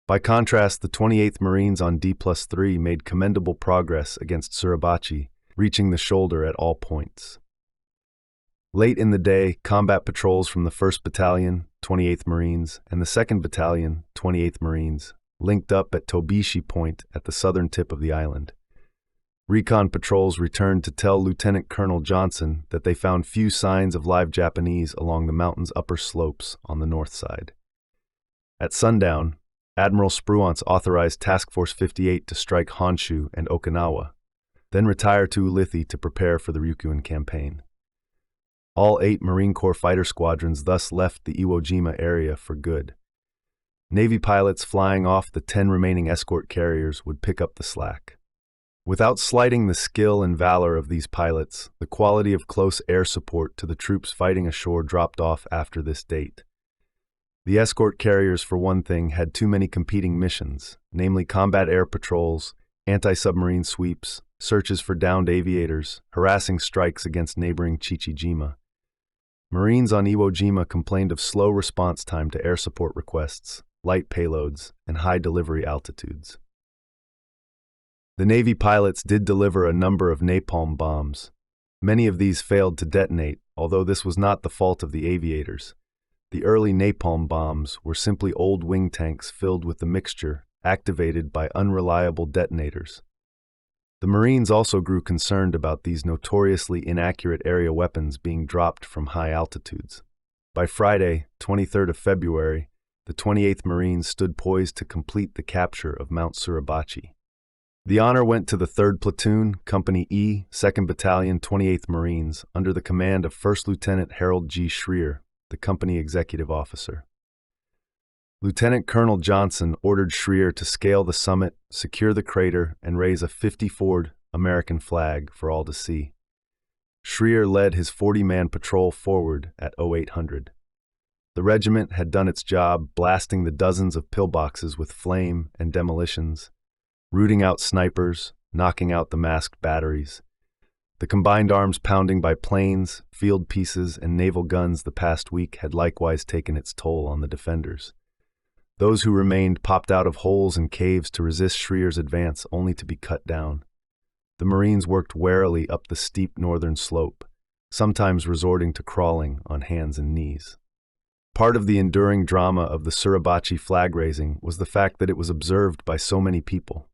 By contrast, the 28th Marines on D+3 made commendable progress against Suribachi, reaching the shoulder at all points. Late in the day, combat patrols from the 1st Battalion, 28th Marines, and the 2nd Battalion, 28th Marines, linked up at Tobishi Point at the southern tip of the island. Recon patrols returned to tell Lieutenant Colonel Johnson that they found few signs of live Japanese along the mountain's upper slopes on the north side. At sundown, Admiral Spruance authorized Task Force 58 to strike Honshu and Okinawa, then retire to Ulithi to prepare for the Ryukyuan campaign. All 8 Marine Corps fighter squadrons thus left the Iwo Jima area for good. Navy pilots flying off the 10 remaining escort carriers would pick up the slack. Without slighting the skill and valor of these pilots, the quality of close air support to the troops fighting ashore dropped off after this date. The escort carriers, for one thing, had too many competing missions, namely combat air patrols, anti-submarine sweeps, searches for downed aviators, harassing strikes against neighboring Chichijima. Marines on Iwo Jima complained of slow response time to air support requests, light payloads, and high delivery altitudes. The Navy pilots did deliver a number of napalm bombs. Many of these failed to detonate, although this was not the fault of the aviators. The early napalm bombs were simply old wing tanks filled with the mixture, activated by unreliable detonators. The Marines also grew concerned about these notoriously inaccurate area weapons being dropped from high altitudes. By Friday, 23rd of February, the 28th Marines stood poised to complete the capture of Mount Suribachi. The honor went to the 3rd Platoon, Company E, 2nd Battalion, 28th Marines, under the command of 1st Lieutenant Harold G. Schreer, the company executive officer. Lieutenant Colonel Johnson ordered Schreer to scale the summit, secure the crater, and raise a 50-foot American flag for all to see. Schreer led his 40-man patrol forward at 0800. The regiment had done its job blasting the dozens of pillboxes with flame and demolitions, rooting out snipers, knocking out the masked batteries. The combined arms pounding by planes, field pieces, and naval guns the past week had likewise taken its toll on the defenders. Those who remained popped out of holes and caves to resist Schreer's advance, only to be cut down. The Marines worked warily up the steep northern slope, sometimes resorting to crawling on hands and knees. Part of the enduring drama of the Suribachi flag raising was the fact that it was observed by so many people.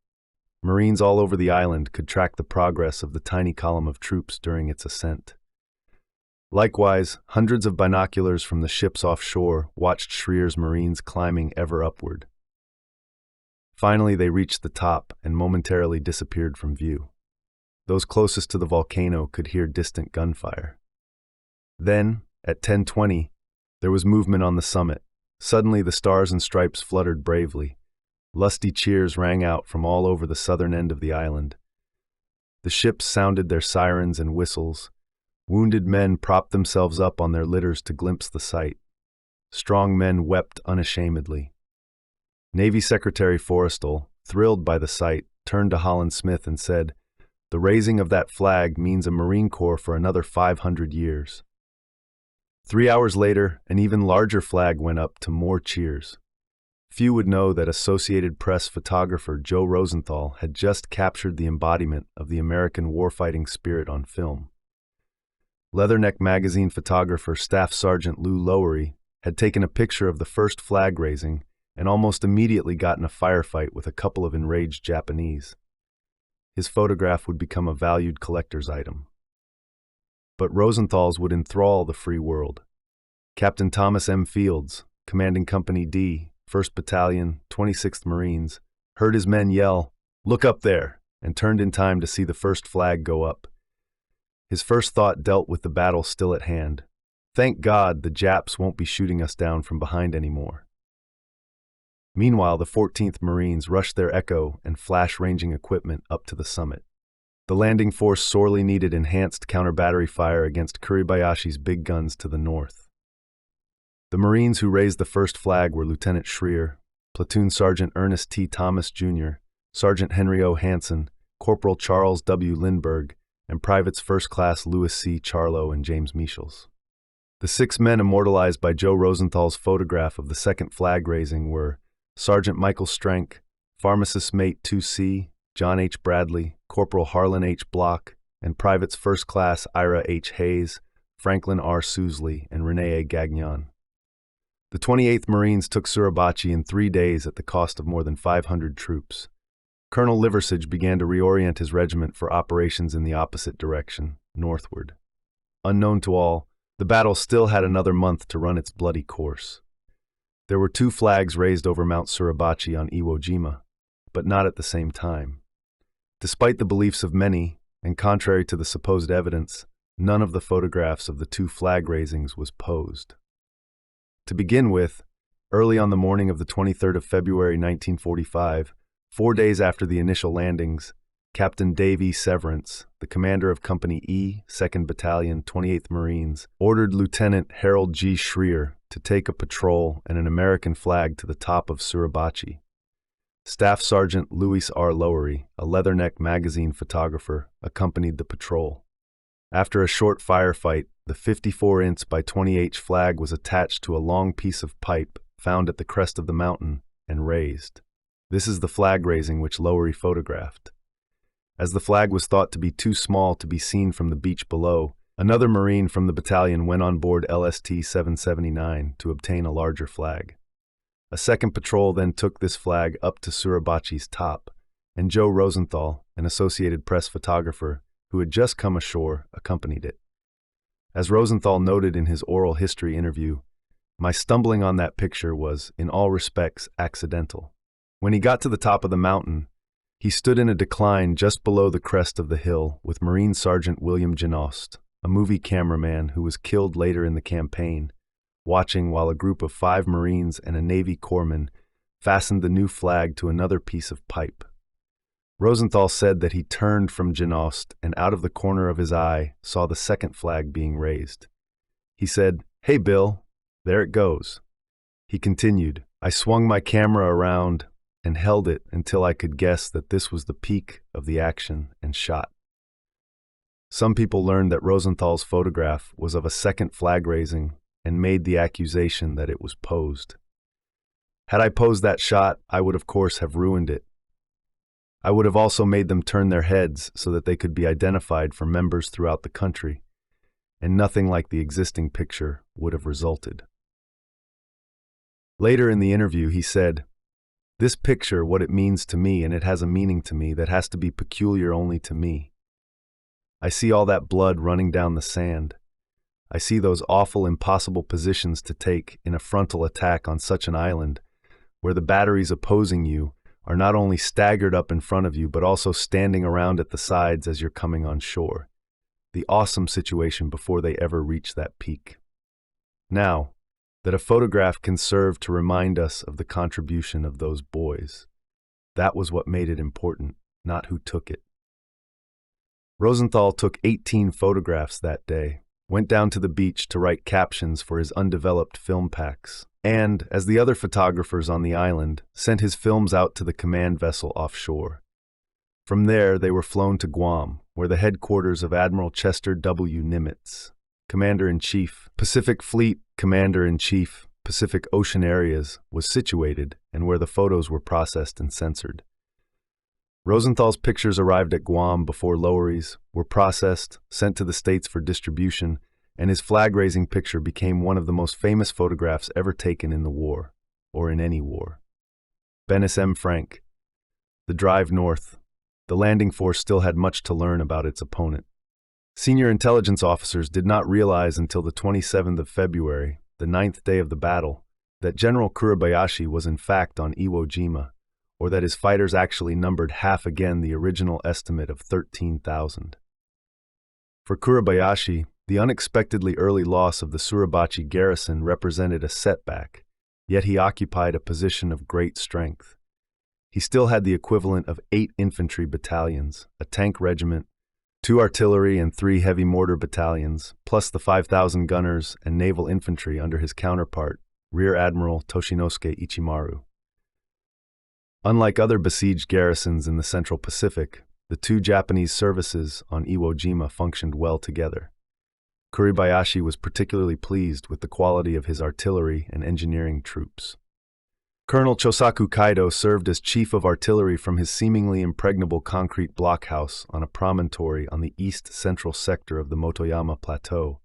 Marines all over the island could track the progress of the tiny column of troops during its ascent. Likewise, hundreds of binoculars from the ships offshore watched Schreer's Marines climbing ever upward. Finally, they reached the top and momentarily disappeared from view. Those closest to the volcano could hear distant gunfire. Then, at 10:20, there was movement on the summit, Suddenly the stars and stripes fluttered bravely. Lusty cheers rang out from all over the southern end of the island. The ships sounded their sirens and whistles. Wounded men propped themselves up on their litters to glimpse the sight. Strong men wept unashamedly. Navy Secretary Forrestal, thrilled by the sight, turned to Holland Smith and said, "The raising of that flag means a Marine Corps for another 500 years." 3 hours later, an even larger flag went up to more cheers. Few would know that Associated Press photographer Joe Rosenthal had just captured the embodiment of the American warfighting spirit on film. Leatherneck magazine photographer Staff Sergeant Lou Lowery had taken a picture of the first flag raising and almost immediately got in a firefight with a couple of enraged Japanese. His photograph would become a valued collector's item. But Rosenthal's would enthrall the free world. Captain Thomas M. Fields, commanding Company D, 1st Battalion, 26th Marines, heard his men yell, "Look up there," and turned in time to see the first flag go up. His first thought dealt with the battle still at hand. Thank God the Japs won't be shooting us down from behind anymore. Meanwhile, the 14th Marines rushed their Echo and flash-ranging equipment up to the summit. The landing force sorely needed enhanced counter-battery fire against Kuribayashi's big guns to the north. The Marines who raised the first flag were Lieutenant Schreer, Platoon Sergeant Ernest T. Thomas, Jr., Sergeant Henry O. Hansen, Corporal Charles W. Lindbergh, and Privates First Class Louis C. Charlo and James Michels. The 6 men immortalized by Joe Rosenthal's photograph of the second flag raising were Sergeant Michael Strank, Pharmacist Mate 2C, John H. Bradley, Corporal Harlan H. Block, and Privates First Class Ira H. Hayes, Franklin R. Sousley, and Rene A. Gagnon. The 28th Marines took Suribachi in 3 days at the cost of more than 500 troops. Colonel Liversidge began to reorient his regiment for operations in the opposite direction, northward. Unknown to all, the battle still had another month to run its bloody course. There were 2 flags raised over Mount Suribachi on Iwo Jima, but not at the same time. Despite the beliefs of many, and contrary to the supposed evidence, none of the photographs of the 2 flag raisings was posed. To begin with, early on the morning of the 23rd of February 1945, 4 days after the initial landings, Captain Dave E. Severance, the commander of Company E, 2nd Battalion, 28th Marines, ordered Lieutenant Harold G. Schreer to take a patrol and an American flag to the top of Suribachi. Staff Sergeant Louis R. Lowery, a Leatherneck magazine photographer, accompanied the patrol. After a short firefight, the 54-inch by 20-inch flag was attached to a long piece of pipe found at the crest of the mountain and raised. This is the flag raising which Lowery photographed. As the flag was thought to be too small to be seen from the beach below, another Marine from the battalion went on board LST 779 to obtain a larger flag. A second patrol then took this flag up to Suribachi's top, and Joe Rosenthal, an Associated Press photographer who had just come ashore, accompanied it. As Rosenthal noted in his oral history interview, "My stumbling on that picture was, in all respects, accidental. When he got to the top of the mountain, he stood in a decline just below the crest of the hill with Marine Sergeant William Genost, a movie cameraman who was killed later in the campaign, watching while a group of 5 Marines and a Navy corpsman fastened the new flag to another piece of pipe. Rosenthal said that he turned from Genost and out of the corner of his eye saw the second flag being raised. He said, 'Hey, Bill, there it goes.' He continued, 'I swung my camera around and held it until I could guess that this was the peak of the action and shot.' Some people learned that Rosenthal's photograph was of a second flag raising and made the accusation that it was posed. Had I posed that shot, I would of course have ruined it. I would have also made them turn their heads so that they could be identified for members throughout the country, and nothing like the existing picture would have resulted." Later in the interview, he said, "This picture, what it means to me, and it has a meaning to me that has to be peculiar only to me. I see all that blood running down the sand. I see those awful, impossible positions to take in a frontal attack on such an island, where the batteries opposing you are not only staggered up in front of you, but also standing around at the sides as you're coming on shore. The awesome situation before they ever reach that peak. Now, that a photograph can serve to remind us of the contribution of those boys. That was what made it important, not who took it. Rosenthal took 18 photographs that day, went down to the beach to write captions for his undeveloped film packs, and, as the other photographers on the island, sent his films out to the command vessel offshore. From there, they were flown to Guam, where the headquarters of Admiral Chester W. Nimitz, Commander-in-Chief, Pacific Fleet Commander-in-Chief, Pacific Ocean Areas, was situated, and where the photos were processed and censored. Rosenthal's pictures arrived at Guam before Lowery's, were processed, sent to the States for distribution, and his flag-raising picture became one of the most famous photographs ever taken in the war, or in any war. Bennis M. Frank. The drive north. The landing force still had much to learn about its opponent. Senior intelligence officers did not realize until the 27th of February, the 9th day of the battle, that General Kuribayashi was in fact on Iwo Jima, or that his fighters actually numbered half again the original estimate of 13,000. For Kuribayashi, the unexpectedly early loss of the Suribachi garrison represented a setback, yet he occupied a position of great strength. He still had the equivalent of 8 infantry battalions, a tank regiment, 2 artillery and 3 heavy mortar battalions, plus the 5,000 gunners and naval infantry under his counterpart, Rear Admiral Toshinosuke Ichimaru. Unlike other besieged garrisons in the Central Pacific, the 2 Japanese services on Iwo Jima functioned well together. Kuribayashi was particularly pleased with the quality of his artillery and engineering troops. Colonel Chosaku Kaido served as chief of artillery from his seemingly impregnable concrete blockhouse on a promontory on the east-central sector of the Motoyama Plateau,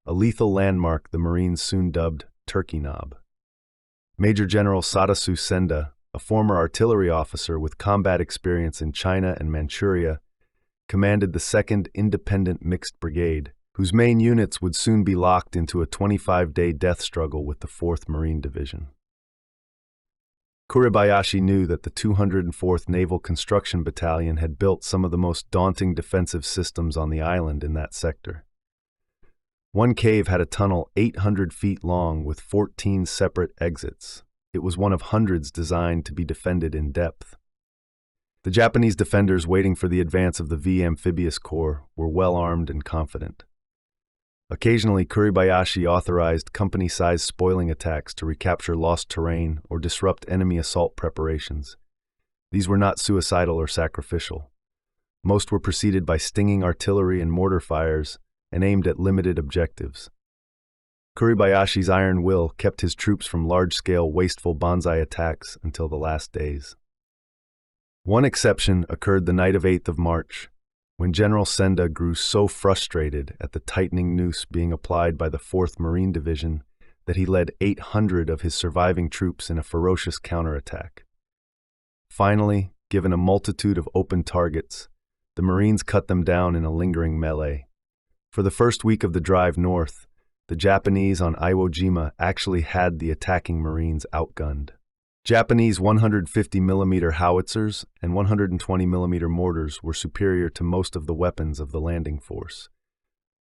a lethal landmark the Marines soon dubbed Turkey Knob. Major General Sadasu Senda, a former artillery officer with combat experience in China and Manchuria, commanded the 2nd Independent Mixed Brigade, whose main units would soon be locked into a 25-day death struggle with the 4th Marine Division. Kuribayashi knew that the 204th Naval Construction Battalion had built some of the most daunting defensive systems on the island in that sector. One cave had a tunnel 800 feet long with 14 separate exits. It was one of hundreds designed to be defended in depth. The Japanese defenders waiting for the advance of the V Amphibious Corps were well armed and confident. Occasionally, Kuribayashi authorized company-sized spoiling attacks to recapture lost terrain or disrupt enemy assault preparations. These were not suicidal or sacrificial. Most were preceded by stinging artillery and mortar fires and aimed at limited objectives. Kuribayashi's iron will kept his troops from large-scale, wasteful banzai attacks until the last days. One exception occurred the night of 8th of March, when General Senda grew so frustrated at the tightening noose being applied by the 4th Marine Division that he led 800 of his surviving troops in a ferocious counterattack. Finally, given a multitude of open targets, the Marines cut them down in a lingering melee. For the first week of the drive north, the Japanese on Iwo Jima actually had the attacking Marines outgunned. Japanese 150mm howitzers and 120mm mortars were superior to most of the weapons of the landing force.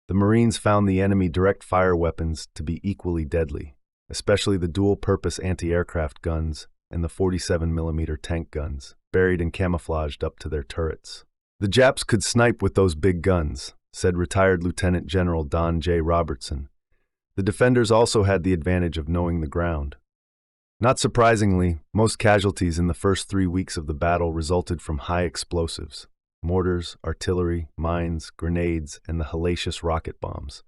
The Marines found the enemy direct fire weapons to be equally deadly, especially the dual-purpose anti-aircraft guns and the 47mm tank guns, buried and camouflaged up to their turrets. "The Japs could snipe with those big guns," said retired Lieutenant General Don J. Robertson. The defenders also had the advantage of knowing the ground. Not surprisingly, most casualties in the first 3 weeks of the battle resulted from high explosives: mortars, artillery, mines, grenades, and the hellacious rocket bombs.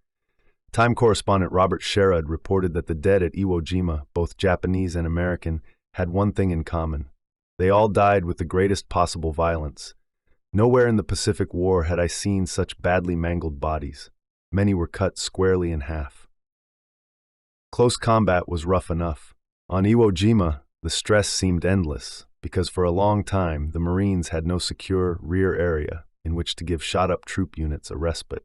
Time correspondent Robert Sherrod reported that the dead at Iwo Jima, both Japanese and American, had one thing in common. They all died with the greatest possible violence. Nowhere in the Pacific War had I seen such badly mangled bodies. Many were cut squarely in half. Close combat was rough enough. On Iwo Jima, the stress seemed endless, because for a long time the Marines had no secure rear area in which to give shot-up troop units a respite.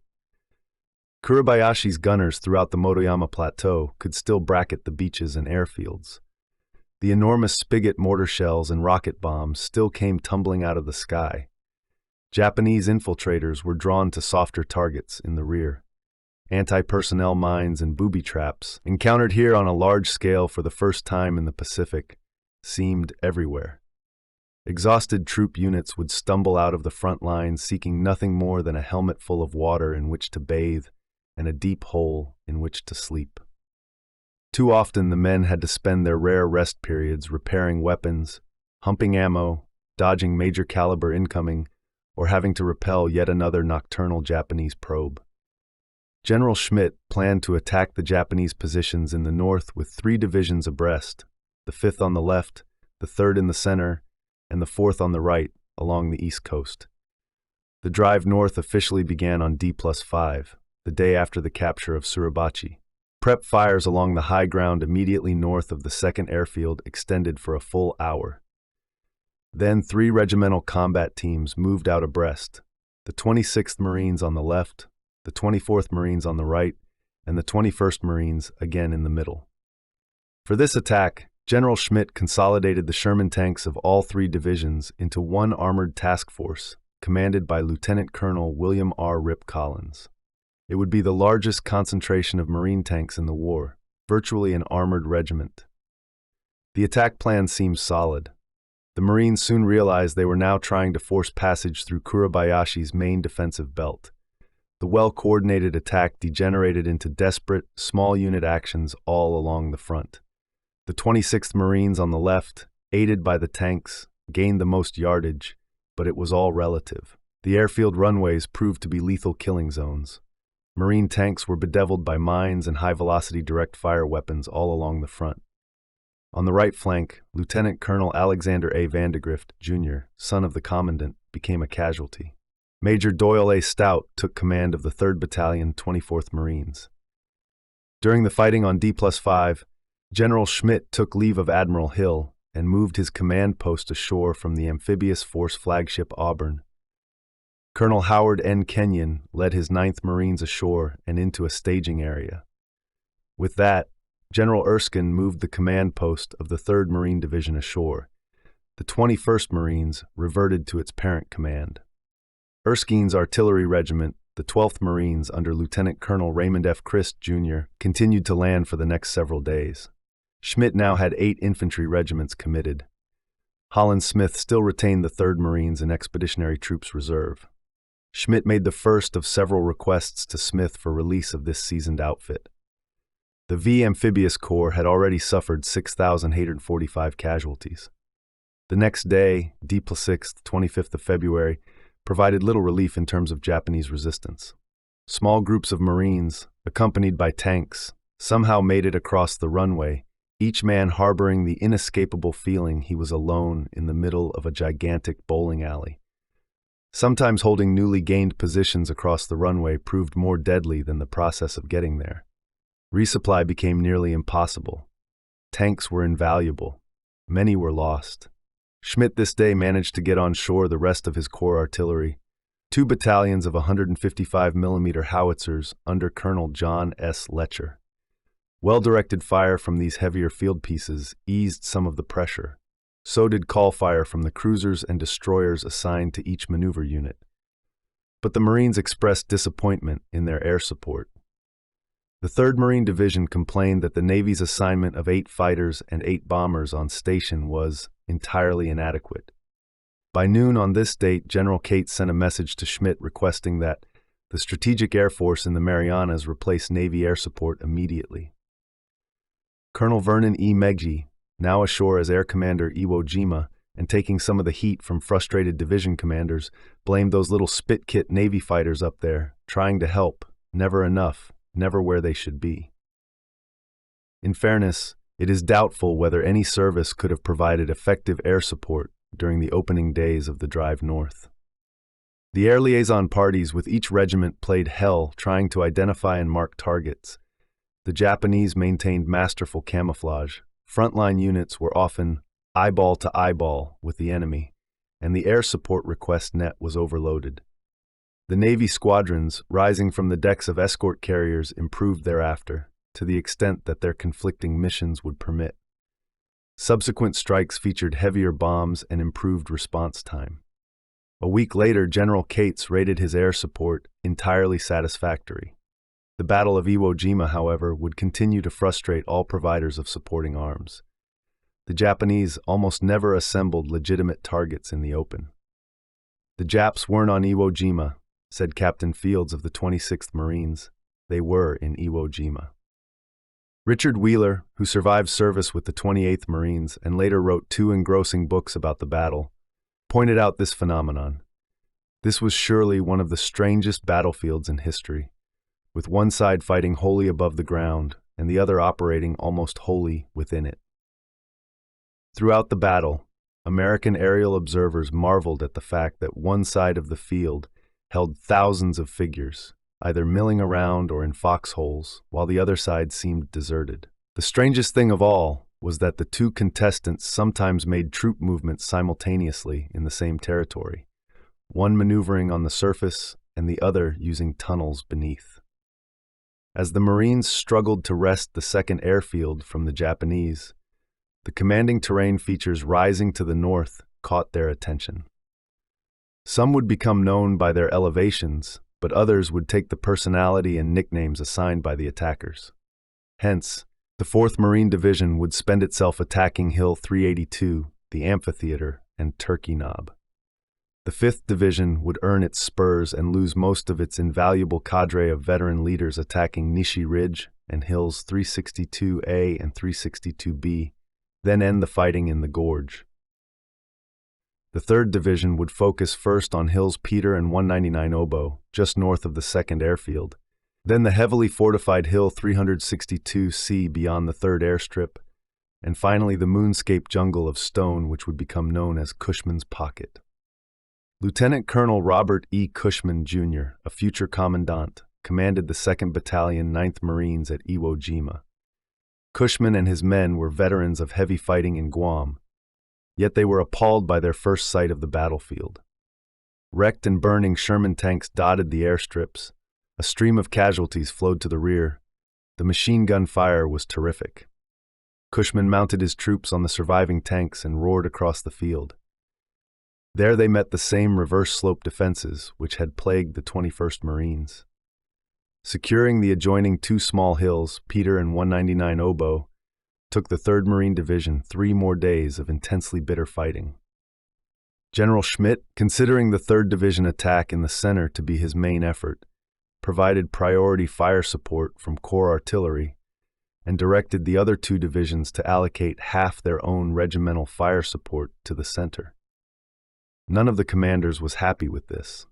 Kuribayashi's gunners throughout the Motoyama Plateau could still bracket the beaches and airfields. The enormous spigot mortar shells and rocket bombs still came tumbling out of the sky. Japanese infiltrators were drawn to softer targets in the rear. anti-personnel mines, and booby traps, encountered here on a large scale for the first time in the Pacific, seemed everywhere. Exhausted troop units would stumble out of the front lines seeking nothing more than a helmet full of water in which to bathe and a deep hole in which to sleep. Too often the men had to spend their rare rest periods repairing weapons, humping ammo, dodging major caliber incoming, or having to repel yet another nocturnal Japanese probe. General Schmidt planned to attack the Japanese positions in the north with 3 divisions abreast, the 5th on the left, the 3rd in the center, and the 4th on the right along the east coast. The drive north officially began on D+5, the day after the capture of Suribachi. Prep fires along the high ground immediately north of the 2nd airfield extended for a full hour. Then 3 regimental combat teams moved out abreast, the 26th Marines on the left, the 24th Marines on the right, and the 21st Marines again in the middle. For this attack, General Schmidt consolidated the Sherman tanks of all 3 divisions into one armored task force, commanded by Lieutenant Colonel William R. Rip Collins. It would be the largest concentration of Marine tanks in the war, virtually an armored regiment. The attack plan seemed solid. The Marines soon realized they were now trying to force passage through Kuribayashi's main defensive belt. The well-coordinated attack degenerated into desperate, small-unit actions all along the front. The 26th Marines on the left, aided by the tanks, gained the most yardage, but it was all relative. The airfield runways proved to be lethal killing zones. Marine tanks were bedeviled by mines and high-velocity direct-fire weapons all along the front. On the right flank, Lieutenant Colonel Alexander A. Vandegrift, Jr., son of the commandant, became a casualty. Major Doyle A. Stout took command of the 3rd Battalion, 24th Marines. During the fighting on D+5, General Schmidt took leave of Admiral Hill and moved his command post ashore from the Amphibious Force flagship Auburn. Colonel Howard N. Kenyon led his 9th Marines ashore and into a staging area. With that, General Erskine moved the command post of the 3rd Marine Division ashore. The 21st Marines reverted to its parent command. Erskine's artillery regiment, the 12th Marines under Lieutenant Colonel Raymond F. Christ, Jr., continued to land for the next several days. Schmidt now had 8 infantry regiments committed. Holland Smith still retained the 3rd Marines and Expeditionary Troops Reserve. Schmidt made the first of several requests to Smith for release of this seasoned outfit. The V Amphibious Corps had already suffered 6,845 casualties. The next day, D+6, 25th of February, provided little relief in terms of Japanese resistance. Small groups of Marines, accompanied by tanks, somehow made it across the runway, each man harboring the inescapable feeling he was alone in the middle of a gigantic bowling alley. Sometimes holding newly gained positions across the runway proved more deadly than the process of getting there. Resupply became nearly impossible. Tanks were invaluable. Many were lost. Schmidt this day managed to get on shore the rest of his corps artillery, 2 battalions of 155mm howitzers under Colonel John S. Letcher. Well-directed fire from these heavier field pieces eased some of the pressure. So did call fire from the cruisers and destroyers assigned to each maneuver unit. But the Marines expressed disappointment in their air support. The 3rd Marine Division complained that the Navy's assignment of 8 fighters and 8 bombers on station was entirely inadequate. By noon on this date, General Cates sent a message to Schmidt requesting that the Strategic Air Force in the Marianas replace Navy air support immediately. Colonel Vernon E. Meggie, now ashore as Air Commander Iwo Jima and taking some of the heat from frustrated division commanders, blamed those little spit-kit Navy fighters up there, trying to help, never enough, never where they should be. In fairness, it is doubtful whether any service could have provided effective air support during the opening days of the drive north. The air liaison parties with each regiment played hell trying to identify and mark targets. The Japanese maintained masterful camouflage. Frontline units were often eyeball to eyeball with the enemy, and the air support request net was overloaded. The Navy squadrons, rising from the decks of escort carriers, improved thereafter, to the extent that their conflicting missions would permit. Subsequent strikes featured heavier bombs and improved response time. A week later, General Cates rated his air support entirely satisfactory. The Battle of Iwo Jima, however, would continue to frustrate all providers of supporting arms. The Japanese almost never assembled legitimate targets in the open. The Japs weren't on Iwo Jima, said Captain Fields of the 26th Marines. They were in Iwo Jima. Richard Wheeler, who survived service with the 28th Marines and later wrote 2 engrossing books about the battle, pointed out this phenomenon. This was surely one of the strangest battlefields in history, with one side fighting wholly above the ground and the other operating almost wholly within it. Throughout the battle, American aerial observers marveled at the fact that one side of the field held thousands of figures, either milling around or in foxholes, while the other side seemed deserted. The strangest thing of all was that the 2 contestants sometimes made troop movements simultaneously in the same territory, one maneuvering on the surface and the other using tunnels beneath. As the Marines struggled to wrest the second airfield from the Japanese, the commanding terrain features rising to the north caught their attention. Some would become known by their elevations, but others would take the personality and nicknames assigned by the attackers. Hence, the 4th Marine Division would spend itself attacking Hill 382, the amphitheater, and Turkey Knob. The 5th Division would earn its spurs and lose most of its invaluable cadre of veteran leaders attacking Nishi Ridge and Hills 362A and 362B, then end the fighting in the gorge. The 3rd Division would focus first on Hills Peter and 199 Obo, just north of the 2nd Airfield, then the heavily fortified Hill 362C beyond the 3rd Airstrip, and finally the moonscape jungle of stone which would become known as Kushman's Pocket. Lieutenant Colonel Robert E. Kushman, Jr., a future commandant, commanded the 2nd Battalion, 9th Marines at Iwo Jima. Kushman and his men were veterans of heavy fighting in Guam, yet they were appalled by their first sight of the battlefield. Wrecked and burning Sherman tanks dotted the airstrips. A stream of casualties flowed to the rear. The machine gun fire was terrific. Kushman mounted his troops on the surviving tanks and roared across the field. There they met the same reverse-slope defenses which had plagued the 21st Marines. Securing the adjoining 2 small hills, Peter and 199 Obo, took the 3rd Marine Division 3 more days of intensely bitter fighting. General Schmidt, considering the 3rd Division attack in the center to be his main effort, provided priority fire support from Corps artillery and directed the other 2 divisions to allocate half their own regimental fire support to the center. None of the commanders was happy with this.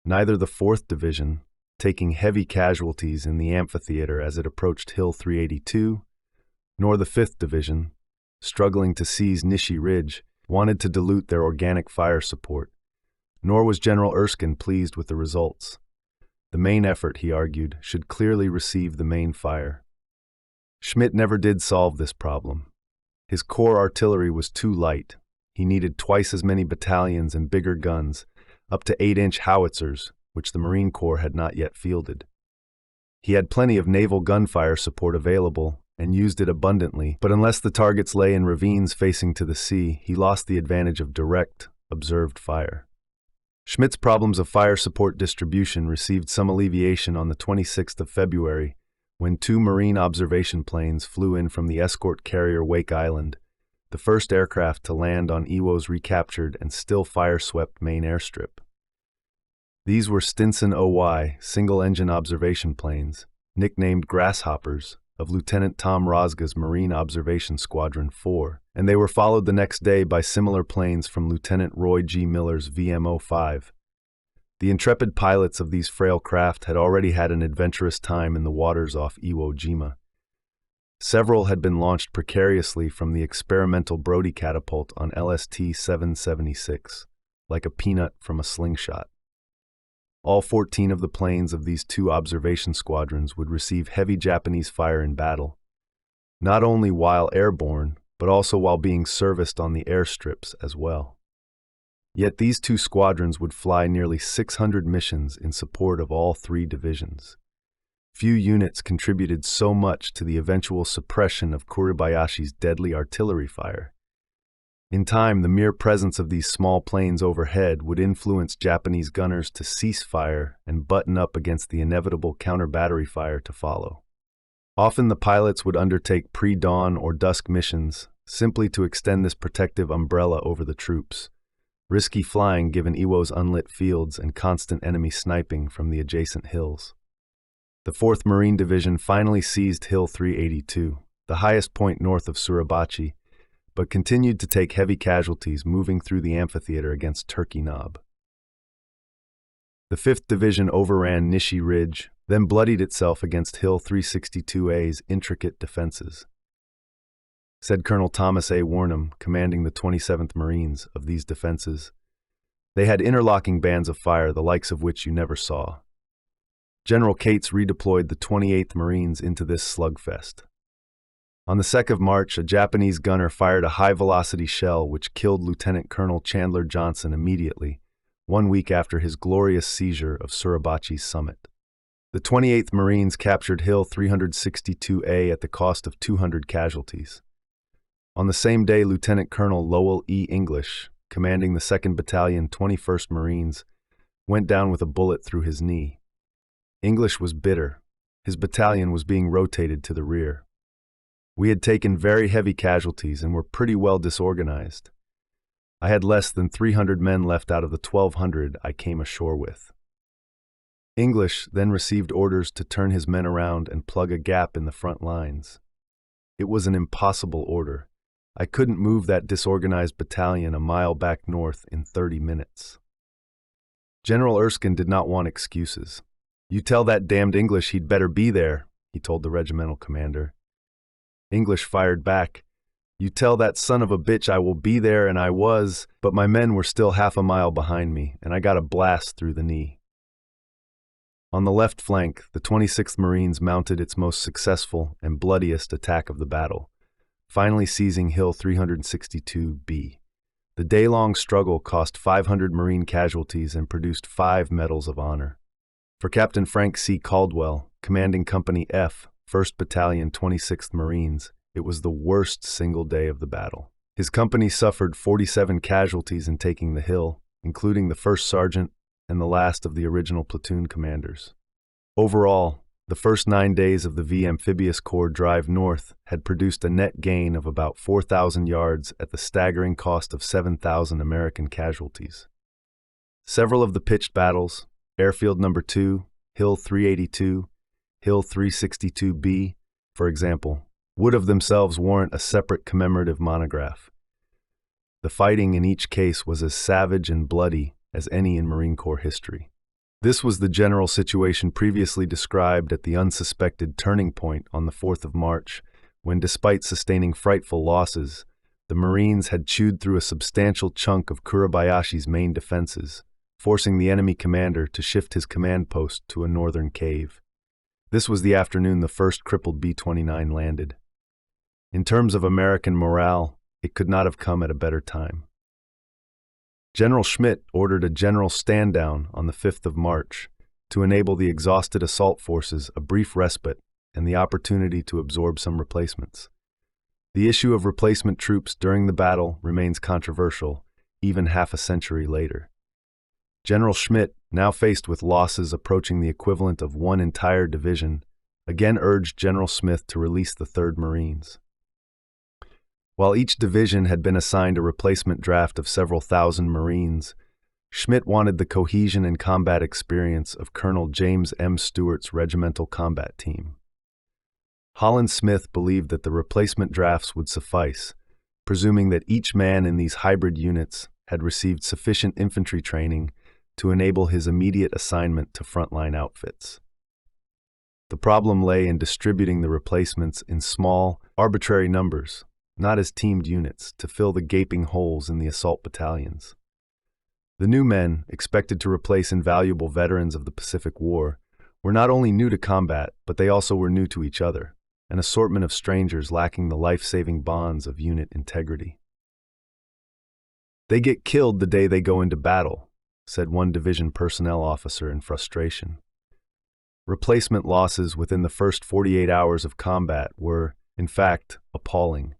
Neither the 4th Division, taking heavy casualties in the amphitheater as it approached Hill 382, nor the 5th Division, struggling to seize Nishi Ridge, wanted to dilute their organic fire support, nor was General Erskine pleased with the results. The main effort, he argued, should clearly receive the main fire. Schmidt never did solve this problem. His corps artillery was too light. He needed twice as many battalions and bigger guns, up to 8-inch howitzers, which the Marine Corps had not yet fielded. He had plenty of naval gunfire support available and used it abundantly, but unless the targets lay in ravines facing to the sea, he lost the advantage of direct, observed fire. Schmidt's problems of fire support distribution received some alleviation on the 26th of February when 2 Marine observation planes flew in from the escort carrier Wake Island, the first aircraft to land on Iwo's recaptured and still fire-swept main airstrip. These were Stinson OY single-engine observation planes, nicknamed Grasshoppers, of Lieutenant Tom Rosga's Marine Observation Squadron 4, and they were followed the next day by similar planes from Lieutenant Roy G. Miller's VMO-5. The intrepid pilots of these frail craft had already had an adventurous time in the waters off Iwo Jima. Several had been launched precariously from the experimental Brody catapult on LST-776, like a peanut from a slingshot. All 14 of the planes of these 2 observation squadrons would receive heavy Japanese fire in battle, not only while airborne, but also while being serviced on the airstrips as well. Yet these 2 squadrons would fly nearly 600 missions in support of all 3 divisions. Few units contributed so much to the eventual suppression of Kuribayashi's deadly artillery fire. In time, the mere presence of these small planes overhead would influence Japanese gunners to cease fire and button up against the inevitable counter-battery fire to follow. Often the pilots would undertake pre-dawn or dusk missions simply to extend this protective umbrella over the troops. Risky flying given Iwo's unlit fields and constant enemy sniping from the adjacent hills. The 4th Marine Division finally seized Hill 382, the highest point north of Suribachi, but continued to take heavy casualties moving through the amphitheater against Turkey Knob. The 5th Division overran Nishi Ridge, then bloodied itself against Hill 362A's intricate defenses. Said Colonel Thomas A. Warnham, commanding the 27th Marines, of these defenses, "They had interlocking bands of fire, the likes of which you never saw." General Cates redeployed the 28th Marines into this slugfest. On the 2nd of March, a Japanese gunner fired a high-velocity shell which killed Lieutenant Colonel Chandler Johnson immediately, 1 week after his glorious seizure of Suribachi's summit. The 28th Marines captured Hill 362A at the cost of 200 casualties. On the same day, Lieutenant Colonel Lowell E. English, commanding the 2nd Battalion 21st Marines, went down with a bullet through his knee. English was bitter. His battalion was being rotated to the rear. We had taken very heavy casualties and were pretty well disorganized. I had less than 300 men left out of the 1,200 I came ashore with. English then received orders to turn his men around and plug a gap in the front lines. It was an impossible order. I couldn't move that disorganized battalion a mile back north in 30 minutes. General Erskine did not want excuses. "You tell that damned English he'd better be there," he told the regimental commander. English fired back, "You tell that son of a bitch I will be there," and I was, but my men were still half a mile behind me, and I got a blast through the knee. On the left flank, the 26th Marines mounted its most successful and bloodiest attack of the battle, finally seizing Hill 362B. The day-long struggle cost 500 Marine casualties and produced 5 Medals of Honor. For Captain Frank C. Caldwell, commanding Company F, 1st Battalion 26th Marines, it was the worst single day of the battle. His company suffered 47 casualties in taking the hill, including the 1st Sergeant and the last of the original platoon commanders. Overall, the first 9 days of the V Amphibious Corps drive north had produced a net gain of about 4,000 yards at the staggering cost of 7,000 American casualties. Several of the pitched battles, Airfield No. 2, Hill 382, Hill 362B, for example, would of themselves warrant a separate commemorative monograph. The fighting in each case was as savage and bloody as any in Marine Corps history. This was the general situation previously described at the unsuspected turning point on the 4th of March, when despite sustaining frightful losses, the Marines had chewed through a substantial chunk of Kuribayashi's main defenses, forcing the enemy commander to shift his command post to a northern cave. This was the afternoon the first crippled B-29 landed. In terms of American morale, it could not have come at a better time. General Schmidt ordered a general stand-down on the 5th of March to enable the exhausted assault forces a brief respite and the opportunity to absorb some replacements. The issue of replacement troops during the battle remains controversial, even half a century later. General Schmidt, now faced with losses approaching the equivalent of 1 entire division, again urged General Smith to release the 3rd Marines. While each division had been assigned a replacement draft of several thousand Marines, Schmidt wanted the cohesion and combat experience of Colonel James M. Stewart's regimental combat team. Holland Smith believed that the replacement drafts would suffice, presuming that each man in these hybrid units had received sufficient infantry training to enable his immediate assignment to frontline outfits. The problem lay in distributing the replacements in small, arbitrary numbers, not as teamed units, to fill the gaping holes in the assault battalions. The new men, expected to replace invaluable veterans of the Pacific War, were not only new to combat, but they also were new to each other, an assortment of strangers lacking the life-saving bonds of unit integrity. "They get killed the day they go into battle," said one division personnel officer in frustration. Replacement losses within the first 48 hours of combat were, in fact, appalling.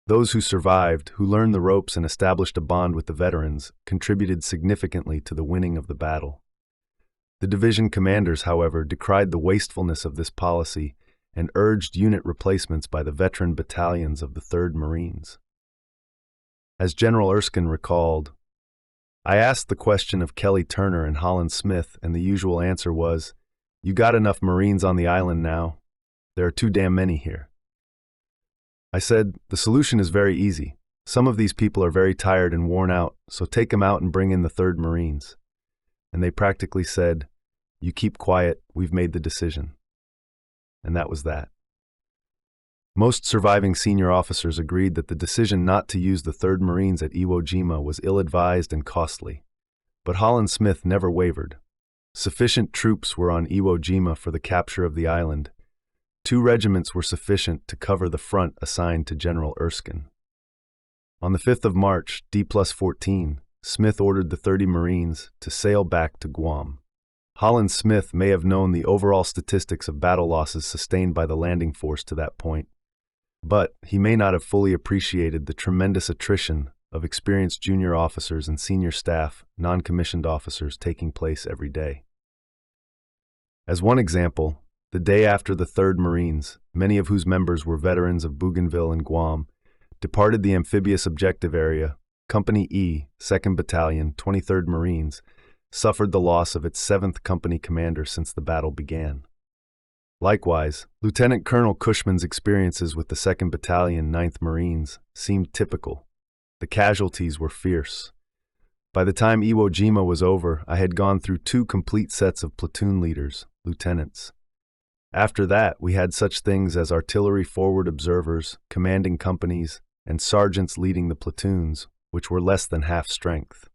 Those who survived, who learned the ropes and established a bond with the veterans, contributed significantly to the winning of the battle. The division commanders, however, decried the wastefulness of this policy and urged unit replacements by the veteran battalions of the 3rd Marines. As General Erskine recalled, "I asked the question of Kelly Turner and Holland Smith, and the usual answer was, 'You got enough Marines on the island now. There are too damn many here.' I said, 'The solution is very easy. Some of these people are very tired and worn out, so take them out and bring in the 3rd Marines.' And they practically said, 'You keep quiet, we've made the decision.' And that was that." Most surviving senior officers agreed that the decision not to use the 3rd Marines at Iwo Jima was ill-advised and costly. But Holland Smith never wavered. Sufficient troops were on Iwo Jima for the capture of the island. 2 regiments were sufficient to cover the front assigned to General Erskine. On the 5th of March, D+14, Smith ordered the 30 Marines to sail back to Guam. Holland Smith may have known the overall statistics of battle losses sustained by the landing force to that point, but he may not have fully appreciated the tremendous attrition of experienced junior officers and senior staff, non-commissioned officers, taking place every day. As one example, the day after the 3rd Marines, many of whose members were veterans of Bougainville and Guam, departed the amphibious objective area, Company E, 2nd Battalion, 23rd Marines, suffered the loss of its 7th Company commander since the battle began. Likewise, Lieutenant Colonel Kushman's experiences with the 2nd Battalion, 9th Marines, seemed typical. The casualties were fierce. By the time Iwo Jima was over, I had gone through 2 complete sets of platoon leaders, lieutenants. After that, we had such things as artillery forward observers, commanding companies, and sergeants leading the platoons, which were less than half strength.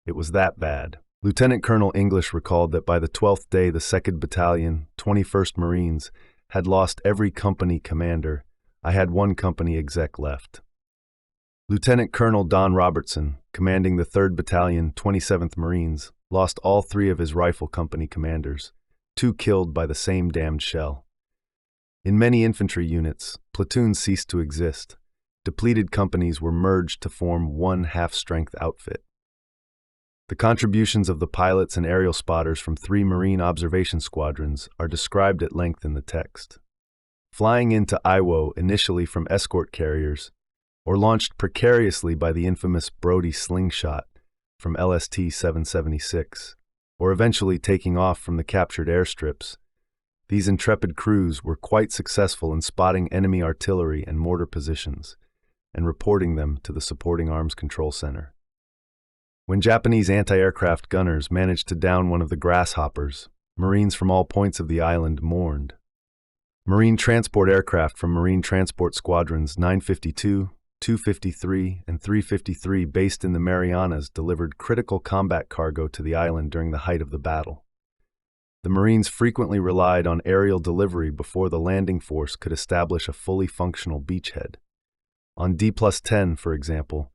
It was that bad. Lieutenant Colonel English recalled that by the 12th day, the 2nd Battalion, 21st Marines, had lost every company commander. I had 1 company exec left. Lieutenant Colonel Don Robertson, commanding the 3rd Battalion, 27th Marines, lost all 3 of his rifle company commanders, 2 killed by the same damned shell. In many infantry units, platoons ceased to exist. Depleted companies were merged to form 1 half-strength outfit. The contributions of the pilots and aerial spotters from 3 Marine observation squadrons are described at length in the text. Flying into Iwo initially from escort carriers, or launched precariously by the infamous Brody slingshot from LST-776, or eventually taking off from the captured airstrips, these intrepid crews were quite successful in spotting enemy artillery and mortar positions and reporting them to the supporting arms control center. When Japanese anti-aircraft gunners managed to down one of the grasshoppers, Marines from all points of the island mourned. Marine transport aircraft from Marine Transport Squadrons 952, 253, and 353 based in the Marianas delivered critical combat cargo to the island during the height of the battle. The Marines frequently relied on aerial delivery before the landing force could establish a fully functional beachhead. On D+10, for example,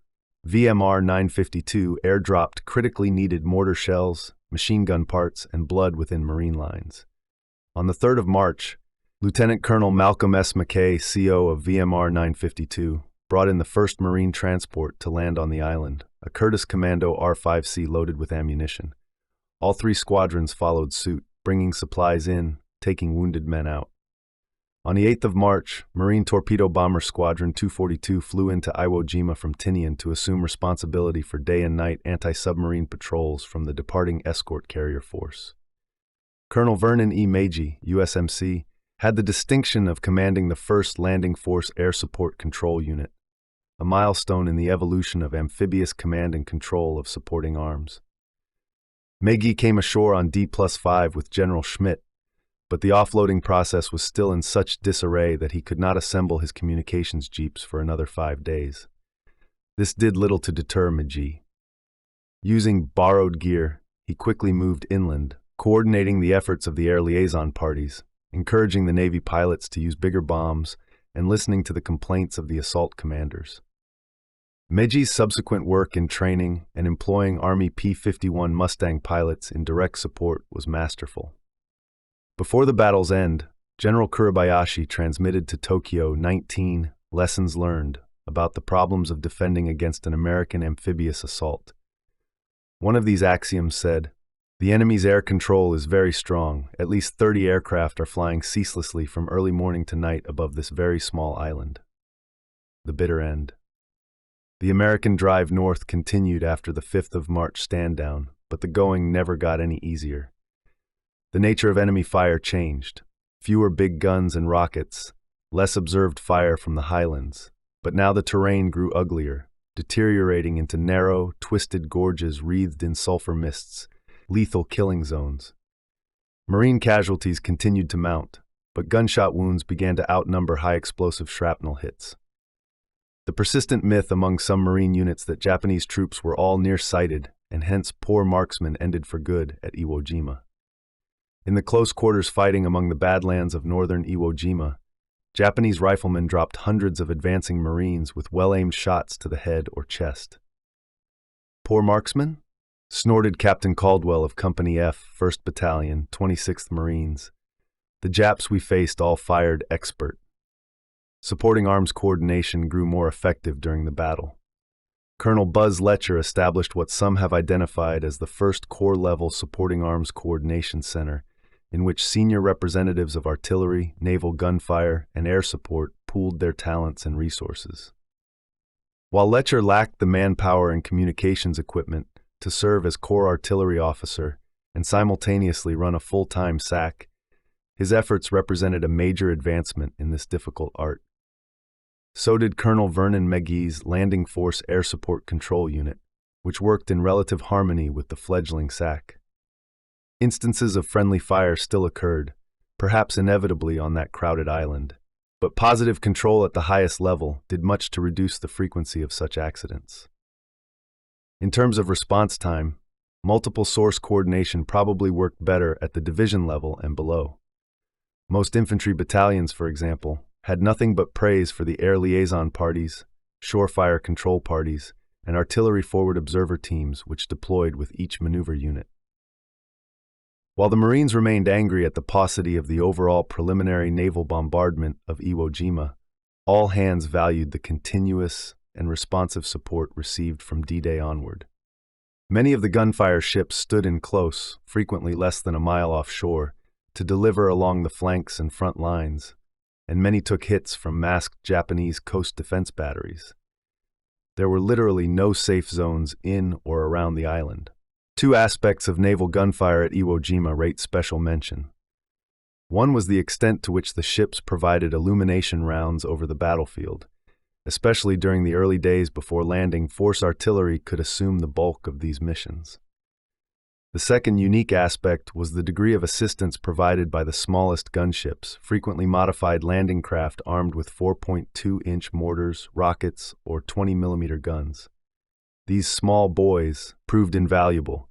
VMR 952 airdropped critically needed mortar shells, machine gun parts, and blood within Marine lines. On the 3rd of March, Lieutenant Colonel Malcolm S. McKay, CO of VMR 952, brought in the 1st Marine transport to land on the island, a Curtiss Commando R5C loaded with ammunition. All 3 squadrons followed suit, bringing supplies in, taking wounded men out. On the 8th of March, Marine Torpedo Bomber Squadron 242 flew into Iwo Jima from Tinian to assume responsibility for day and night anti-submarine patrols from the departing escort carrier force. Colonel Vernon E. Meiji, USMC, had the distinction of commanding the 1st Landing Force Air Support Control Unit, a milestone in the evolution of amphibious command and control of supporting arms. Meiji came ashore on D+5 with General Schmidt, but the offloading process was still in such disarray that he could not assemble his communications jeeps for another 5 days. This did little to deter Meiji. Using borrowed gear, he quickly moved inland, coordinating the efforts of the air liaison parties, encouraging the Navy pilots to use bigger bombs, and listening to the complaints of the assault commanders. Meiji's subsequent work in training and employing Army P-51 Mustang pilots in direct support was masterful. Before the battle's end, General Kuribayashi transmitted to Tokyo 19 lessons learned about the problems of defending against an American amphibious assault. One of these axioms said, "The enemy's air control is very strong. At least 30 aircraft are flying ceaselessly from early morning to night above this very small island." The bitter end. The American drive north continued after the 5th of March stand-down, but the going never got any easier. The nature of enemy fire changed. Fewer big guns and rockets, less observed fire from the highlands. But now the terrain grew uglier, deteriorating into narrow, twisted gorges wreathed in sulfur mists, lethal killing zones. Marine casualties continued to mount, but gunshot wounds began to outnumber high-explosive shrapnel hits. The persistent myth among some Marine units that Japanese troops were all nearsighted and hence poor marksmen ended for good at Iwo Jima. In the close quarters fighting among the badlands of northern Iwo Jima, Japanese riflemen dropped hundreds of advancing Marines with well-aimed shots to the head or chest. "Poor marksmen?" snorted Captain Caldwell of Company F, 1st Battalion, 26th Marines. "The Japs we faced all fired expert." Supporting arms coordination grew more effective during the battle. Colonel Buzz Letcher established what some have identified as the first Corps-level supporting arms coordination center, in which senior representatives of artillery, naval gunfire, and air support pooled their talents and resources. While Letcher lacked the manpower and communications equipment to serve as Corps artillery officer and simultaneously run a full-time SAC, his efforts represented a major advancement in this difficult art. So did Colonel Vernon McGee's Landing Force Air Support Control Unit, which worked in relative harmony with the fledgling SAC. Instances of friendly fire still occurred, perhaps inevitably on that crowded island, but positive control at the highest level did much to reduce the frequency of such accidents. In terms of response time, multiple source coordination probably worked better at the division level and below. Most infantry battalions, for example, had nothing but praise for the air liaison parties, shore fire control parties, and artillery forward observer teams which deployed with each maneuver unit. While the Marines remained angry at the paucity of the overall preliminary naval bombardment of Iwo Jima, all hands valued the continuous and responsive support received from D-Day onward. Many of the gunfire ships stood in close, frequently less than a mile offshore, to deliver along the flanks and front lines, and many took hits from masked Japanese coast defense batteries. There were literally no safe zones in or around the island. Two aspects of naval gunfire at Iwo Jima rate special mention. One was the extent to which the ships provided illumination rounds over the battlefield. Especially during the early days before landing, force artillery could assume the bulk of these missions. The second unique aspect was the degree of assistance provided by the smallest gunships, frequently modified landing craft armed with 4.2-inch mortars, rockets, or 20mm guns. These small boys proved invaluable,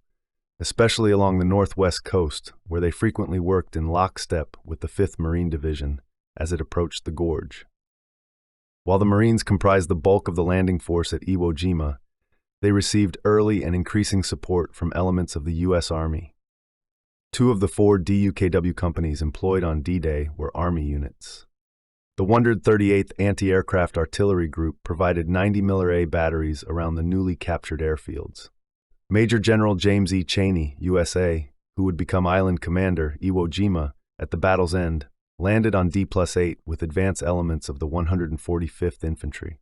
especially along the northwest coast, where they frequently worked in lockstep with the 5th Marine Division as it approached the gorge. While the Marines comprised the bulk of the landing force at Iwo Jima, they received early and increasing support from elements of the U.S. Army. Two of the 4 DUKW companies employed on D-Day were Army units. The 138th Anti-Aircraft Artillery Group provided 90 Miller A batteries around the newly captured airfields. Major General James E. Cheney, USA, who would become island commander, Iwo Jima, at the battle's end, landed on D+8 with advance elements of the 145th Infantry.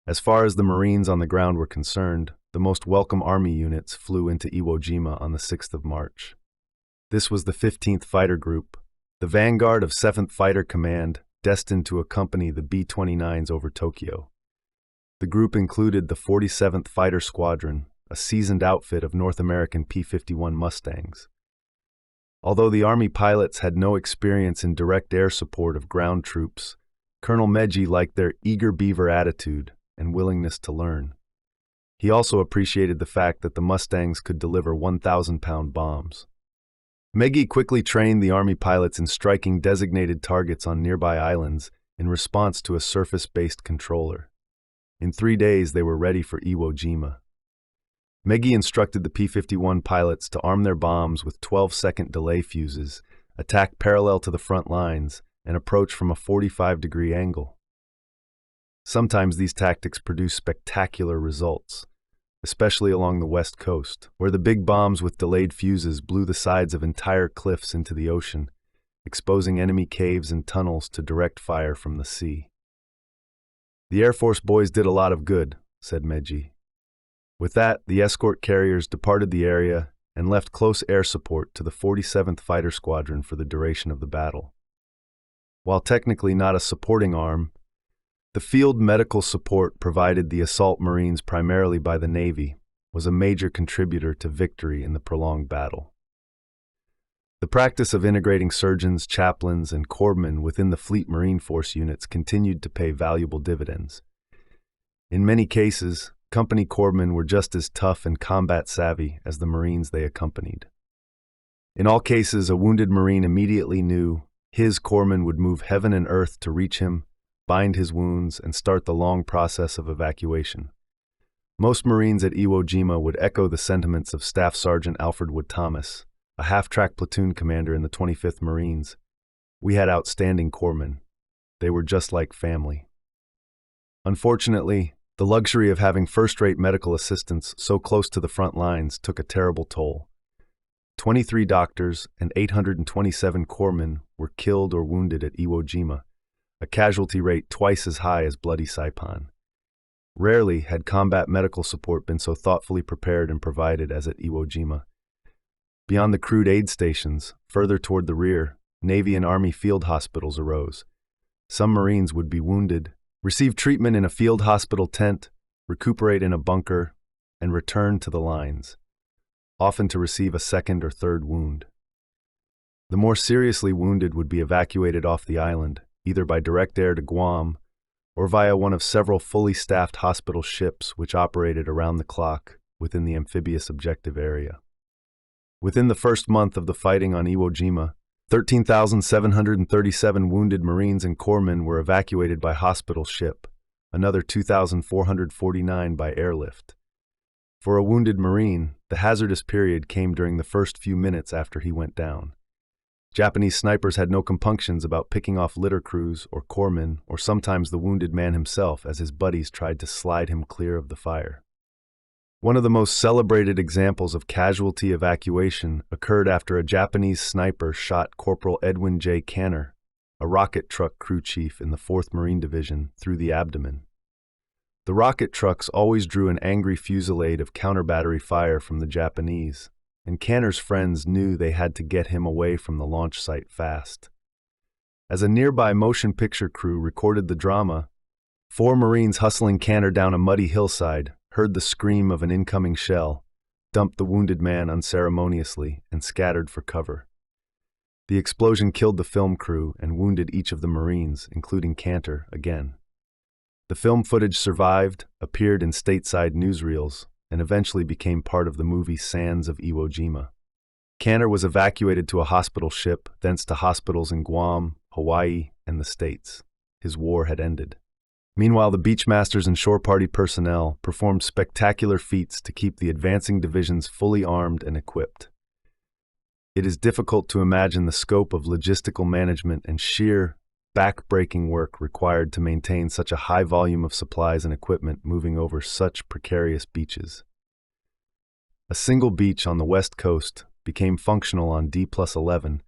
As far as the Marines on the ground were concerned, the most welcome Army units flew into Iwo Jima on the 6th of March. This was the 15th Fighter Group, the vanguard of 7th Fighter Command, destined to accompany the B-29s over Tokyo. The group included the 47th Fighter Squadron, a seasoned outfit of North American P-51 Mustangs. Although the Army pilots had no experience in direct air support of ground troops, Colonel Meiji liked their eager beaver attitude and willingness to learn. He also appreciated the fact that the Mustangs could deliver 1,000-pound bombs. Meiji quickly trained the Army pilots in striking designated targets on nearby islands in response to a surface-based controller. In 3 days, they were ready for Iwo Jima. Meiji instructed the P-51 pilots to arm their bombs with 12-second delay fuses, attack parallel to the front lines, and approach from a 45-degree angle. Sometimes these tactics produce spectacular results, especially along the west coast, where the big bombs with delayed fuses blew the sides of entire cliffs into the ocean, exposing enemy caves and tunnels to direct fire from the sea. "The Air Force boys did a lot of good," said Meiji. With that, the escort carriers departed the area and left close air support to the 47th Fighter Squadron for the duration of the battle. While technically not a supporting arm, the field medical support provided the assault Marines primarily by the Navy was a major contributor to victory in the prolonged battle. The practice of integrating surgeons, chaplains, and corpsmen within the Fleet Marine Force units continued to pay valuable dividends. In many cases, company corpsmen were just as tough and combat-savvy as the Marines they accompanied. In all cases, a wounded Marine immediately knew his corpsman would move heaven and earth to reach him, bind his wounds, and start the long process of evacuation. Most Marines at Iwo Jima would echo the sentiments of Staff Sergeant Alfred Wood Thomas, a half-track platoon commander in the 25th Marines. "We had outstanding corpsmen. They were just like family." Unfortunately, the luxury of having first-rate medical assistance so close to the front lines took a terrible toll. 23 doctors and 827 corpsmen were killed or wounded at Iwo Jima, a casualty rate twice as high as Bloody Saipan. Rarely had combat medical support been so thoughtfully prepared and provided as at Iwo Jima. Beyond the crude aid stations, further toward the rear, Navy and Army field hospitals arose. Some Marines would be wounded, receive treatment in a field hospital tent, recuperate in a bunker, and return to the lines, often to receive a second or third wound. The more seriously wounded would be evacuated off the island, either by direct air to Guam or via one of several fully staffed hospital ships which operated around the clock within the amphibious objective area. Within the first month of the fighting on Iwo Jima, 13,737 wounded Marines and corpsmen were evacuated by hospital ship, another 2,449 by airlift. For a wounded Marine, the hazardous period came during the first few minutes after he went down. Japanese snipers had no compunctions about picking off litter crews or corpsmen or sometimes the wounded man himself as his buddies tried to slide him clear of the fire. One of the most celebrated examples of casualty evacuation occurred after a Japanese sniper shot Corporal Edwin J. Canner, a rocket truck crew chief in the 4th Marine Division, through the abdomen. The rocket trucks always drew an angry fusillade of counter-battery fire from the Japanese, and Canner's friends knew they had to get him away from the launch site fast. As a nearby motion picture crew recorded the drama, 4 Marines hustling Canner down a muddy hillside heard the scream of an incoming shell, dumped the wounded man unceremoniously, and scattered for cover. The explosion killed the film crew and wounded each of the Marines, including Cantor, again. The film footage survived, appeared in stateside newsreels, and eventually became part of the movie Sands of Iwo Jima. Cantor was evacuated to a hospital ship, thence to hospitals in Guam, Hawaii, and the States. His war had ended. Meanwhile, the Beachmasters and shore party personnel performed spectacular feats to keep the advancing divisions fully armed and equipped. It is difficult to imagine the scope of logistical management and sheer, back-breaking work required to maintain such a high volume of supplies and equipment moving over such precarious beaches. A single beach on the west coast became functional on D+11,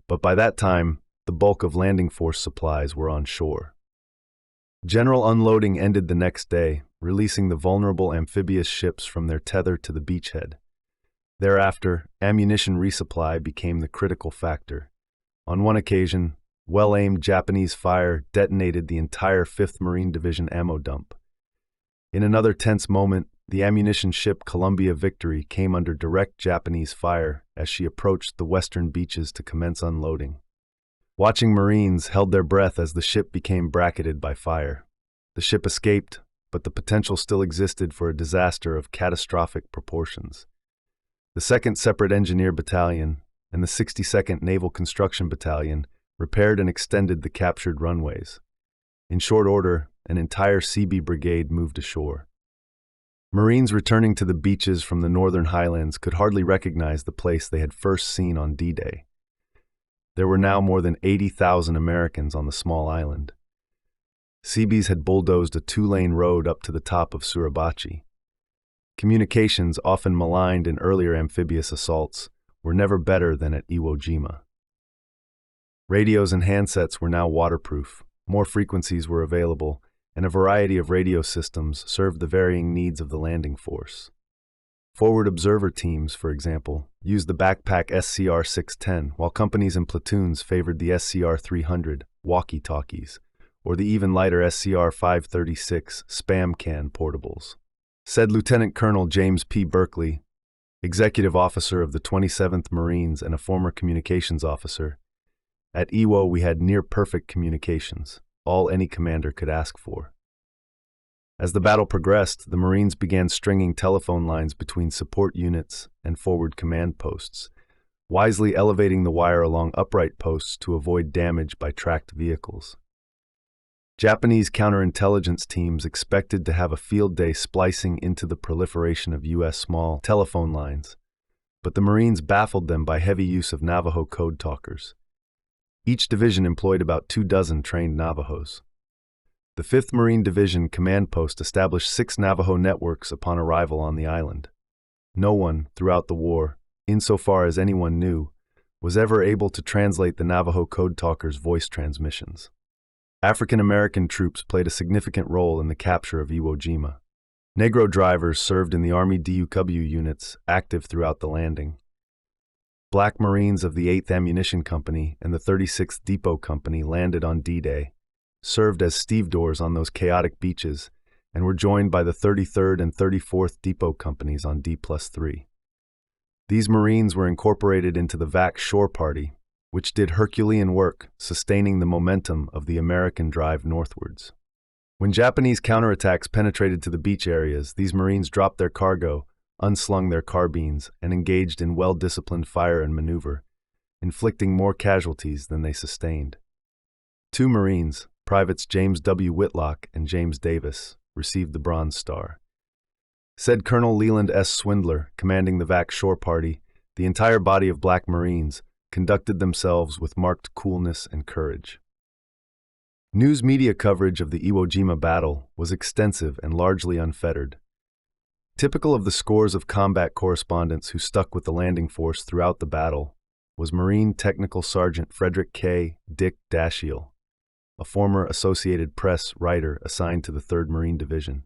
but by that time, the bulk of landing force supplies were on shore. General unloading ended the next day, releasing the vulnerable amphibious ships from their tether to the beachhead. Thereafter, ammunition resupply became the critical factor. On one occasion, well-aimed Japanese fire detonated the entire 5th Marine Division ammo dump. In another tense moment, the ammunition ship Columbia Victory came under direct Japanese fire as she approached the western beaches to commence unloading. Watching Marines held their breath as the ship became bracketed by fire. The ship escaped, but the potential still existed for a disaster of catastrophic proportions. The 2nd Separate Engineer Battalion and the 62nd Naval Construction Battalion repaired and extended the captured runways. In short order, an entire CB brigade moved ashore. Marines returning to the beaches from the northern highlands could hardly recognize the place they had first seen on D-Day. There were now more than 80,000 Americans on the small island. Seabees had bulldozed a 2-lane road up to the top of Suribachi. Communications, often maligned in earlier amphibious assaults, were never better than at Iwo Jima. Radios and handsets were now waterproof, more frequencies were available, and a variety of radio systems served the varying needs of the landing force. Forward observer teams, for example, used the backpack SCR-610, while companies and platoons favored the SCR-300 walkie-talkies, or the even lighter SCR-536 spam can portables. Said Lieutenant Colonel James P. Berkeley, executive officer of the 27th Marines and a former communications officer, "At Iwo we had near-perfect communications, all any commander could ask for." As the battle progressed, the Marines began stringing telephone lines between support units and forward command posts, wisely elevating the wire along upright posts to avoid damage by tracked vehicles. Japanese counterintelligence teams expected to have a field day splicing into the proliferation of U.S. small telephone lines, but the Marines baffled them by heavy use of Navajo code talkers. Each division employed about 24 trained Navajos. The 5th Marine Division command post established 6 Navajo networks upon arrival on the island. No one, throughout the war, insofar as anyone knew, was ever able to translate the Navajo code talkers' voice transmissions. African-American troops played a significant role in the capture of Iwo Jima. Negro drivers served in the Army DUW units, active throughout the landing. Black Marines of the 8th Ammunition Company and the 36th Depot Company landed on D-Day, served as stevedores on those chaotic beaches, and were joined by the 33rd and 34th Depot Companies on D+3. These Marines were incorporated into the VAC Shore Party, which did Herculean work, sustaining the momentum of the American drive northwards. When Japanese counterattacks penetrated to the beach areas, these Marines dropped their cargo, unslung their carbines, and engaged in well-disciplined fire and maneuver, inflicting more casualties than they sustained. 2 Marines, Privates James W. Whitlock and James Davis, received the Bronze Star. Said Colonel Leland S. Swindler, commanding the VAC Shore Party, the entire body of Black Marines conducted themselves with marked coolness and courage. News media coverage of the Iwo Jima battle was extensive and largely unfettered. Typical of the scores of combat correspondents who stuck with the landing force throughout the battle was Marine Technical Sergeant Frederick K. Dick Dashiell, a former Associated Press writer assigned to the 3rd Marine Division.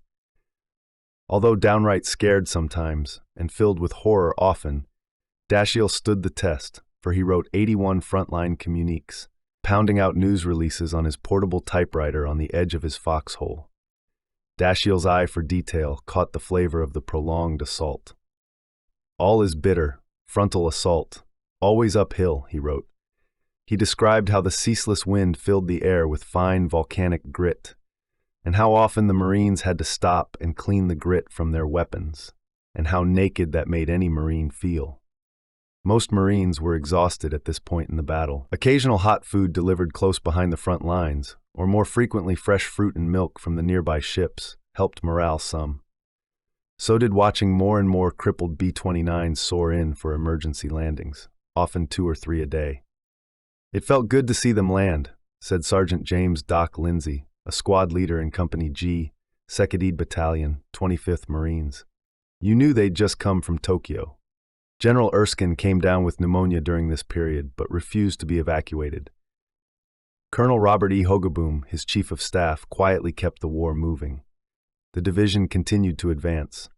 Although downright scared sometimes and filled with horror often, Dashiell stood the test, for he wrote 81 frontline communiques, pounding out news releases on his portable typewriter on the edge of his foxhole. Dashiell's eye for detail caught the flavor of the prolonged assault. "All is bitter, frontal assault, always uphill," he wrote. He described how the ceaseless wind filled the air with fine volcanic grit, and how often the Marines had to stop and clean the grit from their weapons, and how naked that made any Marine feel. Most Marines were exhausted at this point in the battle. Occasional hot food delivered close behind the front lines, or more frequently fresh fruit and milk from the nearby ships, helped morale some. So did watching more and more crippled B-29s soar in for emergency landings, often 2 or 3 a day. "It felt good to see them land," said Sergeant James Doc Lindsay, a squad leader in Company G, 2nd Battalion, 25th Marines. "You knew they'd just come from Tokyo." General Erskine came down with pneumonia during this period, but refused to be evacuated. Colonel Robert E. Hogaboom, his chief of staff, quietly kept the war moving. The division continued to advance.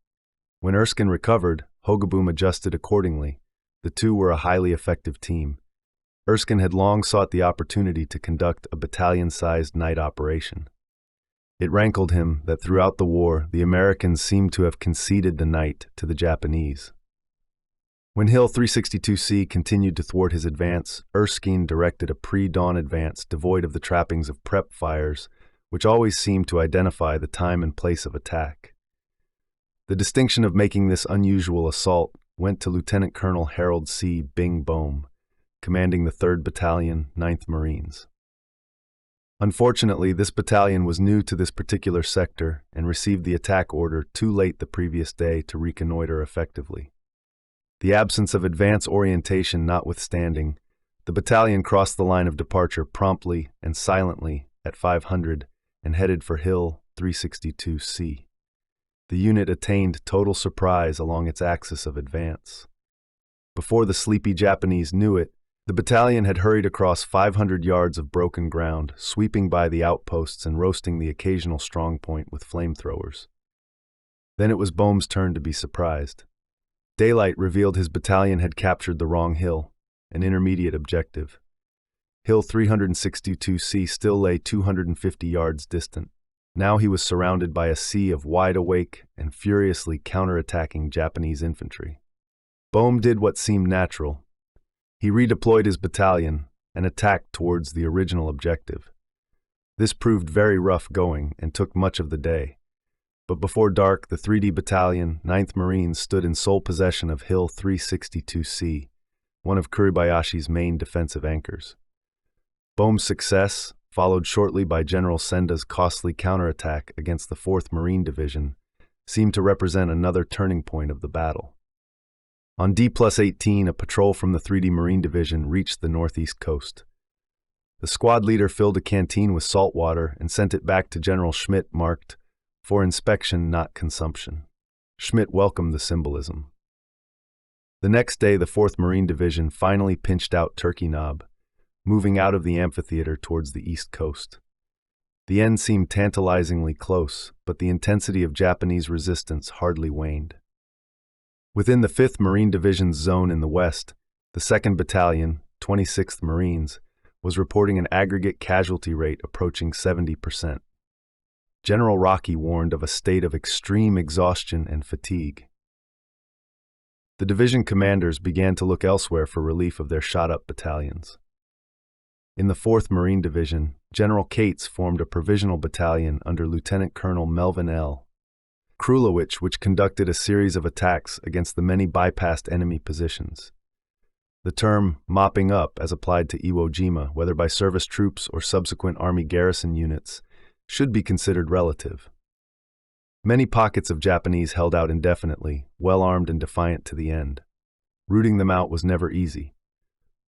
When Erskine recovered, Hogaboom adjusted accordingly. The two were a highly effective team. Erskine had long sought the opportunity to conduct a battalion-sized night operation. It rankled him that throughout the war, the Americans seemed to have conceded the night to the Japanese. When Hill 362C continued to thwart his advance, Erskine directed a pre-dawn advance devoid of the trappings of prep fires, which always seemed to identify the time and place of attack. The distinction of making this unusual assault went to Lieutenant Colonel Harold C. Bing Bohm, commanding the 3rd Battalion, 9th Marines. Unfortunately, this battalion was new to this particular sector and received the attack order too late the previous day to reconnoiter effectively. The absence of advance orientation notwithstanding, the battalion crossed the line of departure promptly and silently at 500 and headed for Hill 362C. The unit attained total surprise along its axis of advance. Before the sleepy Japanese knew it, the battalion had hurried across 500 yards of broken ground, sweeping by the outposts and roasting the occasional strongpoint with flamethrowers. Then it was Boehm's turn to be surprised. Daylight revealed his battalion had captured the wrong hill, an intermediate objective. Hill 362C still lay 250 yards distant. Now he was surrounded by a sea of wide-awake and furiously counterattacking Japanese infantry. Boehm did what seemed natural. He redeployed his battalion and attacked towards the original objective. This proved very rough going and took much of the day. But before dark, the 3D Battalion, 9th Marines, stood in sole possession of Hill 362C, one of Kuribayashi's main defensive anchors. Boehm's success, followed shortly by General Senda's costly counterattack against the 4th Marine Division, seemed to represent another turning point of the battle. On D+18, a patrol from the 3D Marine Division reached the northeast coast. The squad leader filled a canteen with salt water and sent it back to General Schmidt, marked, "For inspection, not consumption." Schmidt welcomed the symbolism. The next day, the 4th Marine Division finally pinched out Turkey Knob, moving out of the amphitheater towards the east coast. The end seemed tantalizingly close, but the intensity of Japanese resistance hardly waned. Within the 5th Marine Division's zone in the west, the 2nd Battalion, 26th Marines, was reporting an aggregate casualty rate approaching 70%. General Rocky warned of a state of extreme exhaustion and fatigue. The division commanders began to look elsewhere for relief of their shot-up battalions. In the 4th Marine Division, General Cates formed a provisional battalion under Lieutenant Colonel Melvin L. Krulowich, which conducted a series of attacks against the many bypassed enemy positions. The term mopping up, as applied to Iwo Jima, whether by service troops or subsequent Army garrison units, should be considered relative. Many pockets of Japanese held out indefinitely, well-armed and defiant to the end. Rooting them out was never easy.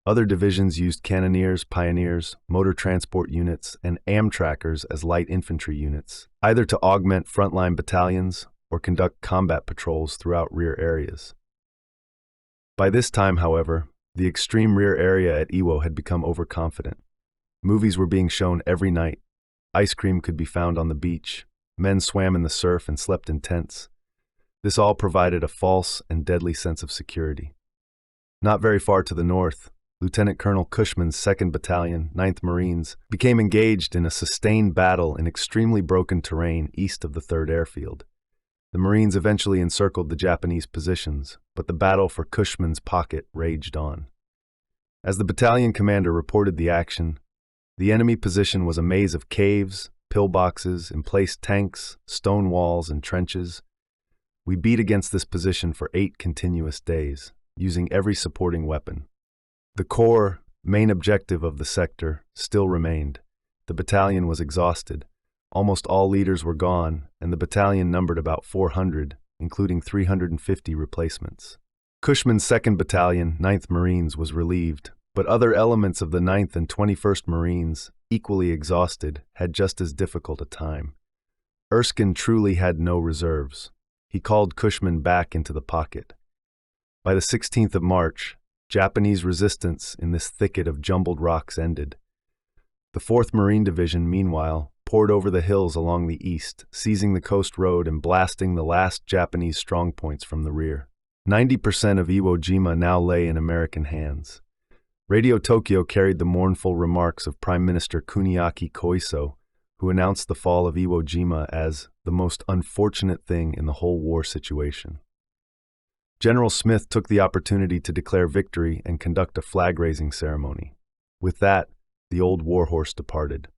Other divisions used cannoneers, pioneers, motor transport units, and Amtrackers as light infantry units, either to augment frontline battalions or conduct combat patrols throughout rear areas. By this time, however, the extreme rear area at Iwo had become overconfident. Movies were being shown every night. Ice cream could be found on the beach. Men swam in the surf and slept in tents. This all provided a false and deadly sense of security. Not very far to the north, Lieutenant Colonel Kushman's 2nd Battalion, 9th Marines, became engaged in a sustained battle in extremely broken terrain east of the 3rd Airfield. The Marines eventually encircled the Japanese positions, but the battle for Kushman's pocket raged on. As the battalion commander reported the action, the enemy position was a maze of caves, pillboxes, emplaced tanks, stone walls, and trenches. We beat against this position for 8 continuous days, using every supporting weapon. The core, main objective of the sector still remained. The battalion was exhausted. Almost all leaders were gone, and the battalion numbered about 400, including 350 replacements. Kushman's 2nd Battalion, 9th Marines, was relieved, but other elements of the 9th and 21st Marines, equally exhausted, had just as difficult a time. Erskine truly had no reserves. He called Kushman back into the pocket. By the 16th of March, Japanese resistance in this thicket of jumbled rocks ended. The 4th Marine Division, meanwhile, poured over the hills along the east, seizing the coast road and blasting the last Japanese strongpoints from the rear. 90% of Iwo Jima now lay in American hands. Radio Tokyo carried the mournful remarks of Prime Minister Kuniaki Koiso, who announced the fall of Iwo Jima as the most unfortunate thing in the whole war situation. General Smith took the opportunity to declare victory and conduct a flag-raising ceremony. With that, the old warhorse departed.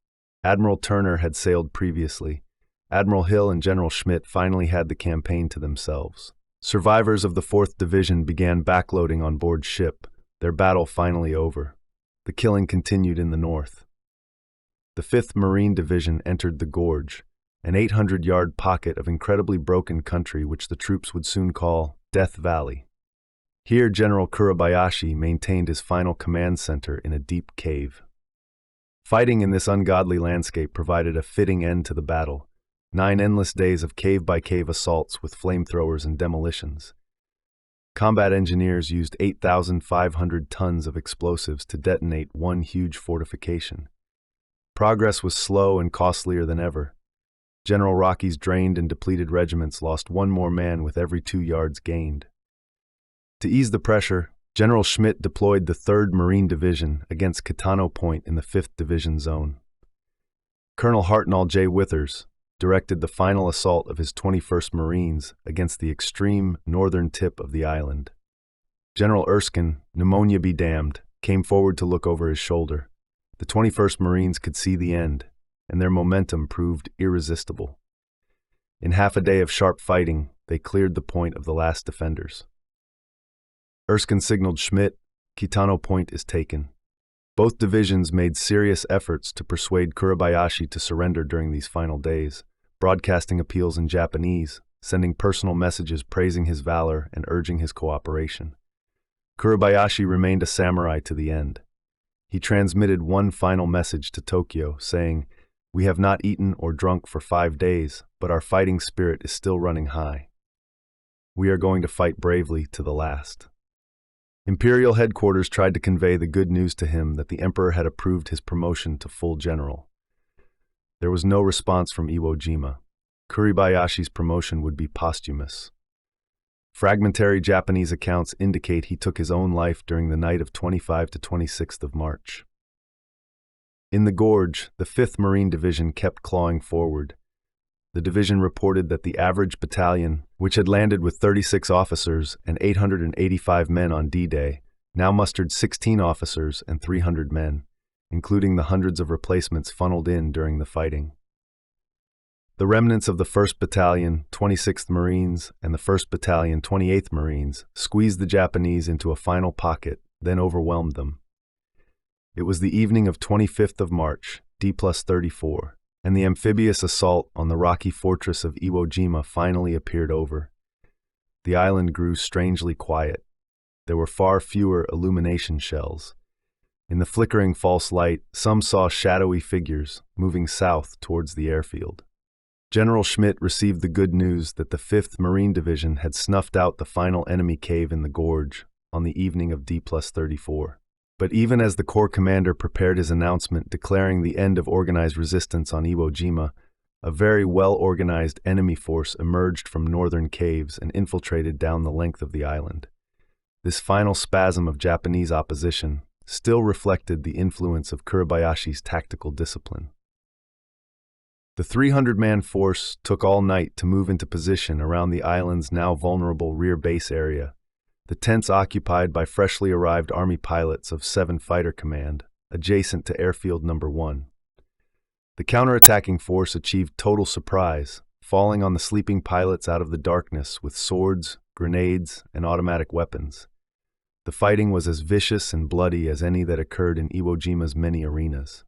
Admiral Turner had sailed previously. Admiral Hill and General Schmidt finally had the campaign to themselves. Survivors of the 4th Division began backloading on board ship, their battle finally over. The killing continued in the north. The 5th Marine Division entered the gorge, an 800-yard pocket of incredibly broken country which the troops would soon call Death Valley. Here, General Kuribayashi maintained his final command center in a deep cave. Fighting in this ungodly landscape provided a fitting end to the battle. 9 endless days of cave-by-cave assaults with flamethrowers and demolitions. Combat engineers used 8,500 tons of explosives to detonate one huge fortification. Progress was slow and costlier than ever. General Rocky's drained and depleted regiments lost one more man with every 2 yards gained. To ease the pressure, General Schmidt deployed the 3rd Marine Division against Kitano Point in the 5th Division Zone. Colonel Hartnell J. Withers directed the final assault of his 21st Marines against the extreme northern tip of the island. General Erskine, pneumonia be damned, came forward to look over his shoulder. The 21st Marines could see the end, and their momentum proved irresistible. In half a day of sharp fighting, they cleared the point of the last defenders. Erskine signaled Schmidt, "Kitano Point is taken." Both divisions made serious efforts to persuade Kuribayashi to surrender during these final days, broadcasting appeals in Japanese, sending personal messages praising his valor and urging his cooperation. Kuribayashi remained a samurai to the end. He transmitted one final message to Tokyo, saying, "We have not eaten or drunk for 5 days, but our fighting spirit is still running high. We are going to fight bravely to the last." Imperial headquarters tried to convey the good news to him that the emperor had approved his promotion to full general. There was no response from Iwo Jima. Kuribayashi's promotion would be posthumous. Fragmentary Japanese accounts indicate he took his own life during the night of 25 to 26th of March. In the gorge, the 5th Marine Division kept clawing forward. The division reported that the average battalion, which had landed with 36 officers and 885 men on D-Day, now mustered 16 officers and 300 men, including the hundreds of replacements funneled in during the fighting. The remnants of the 1st Battalion, 26th Marines, and the 1st Battalion, 28th Marines, squeezed the Japanese into a final pocket, then overwhelmed them. It was the evening of 25th of March, D+34. And the amphibious assault on the rocky fortress of Iwo Jima finally appeared over. The island grew strangely quiet. There were far fewer illumination shells. In the flickering false light, some saw shadowy figures moving south towards the airfield. General Schmidt received the good news that the 5th Marine Division had snuffed out the final enemy cave in the gorge on the evening of D+34. But even as the Corps commander prepared his announcement declaring the end of organized resistance on Iwo Jima, a very well-organized enemy force emerged from northern caves and infiltrated down the length of the island. This final spasm of Japanese opposition still reflected the influence of Kuribayashi's tactical discipline. The 300-man force took all night to move into position around the island's now vulnerable rear base area, the tents occupied by freshly arrived Army pilots of 7 Fighter Command, adjacent to Airfield No. 1. The counterattacking force achieved total surprise, falling on the sleeping pilots out of the darkness with swords, grenades, and automatic weapons. The fighting was as vicious and bloody as any that occurred in Iwo Jima's many arenas.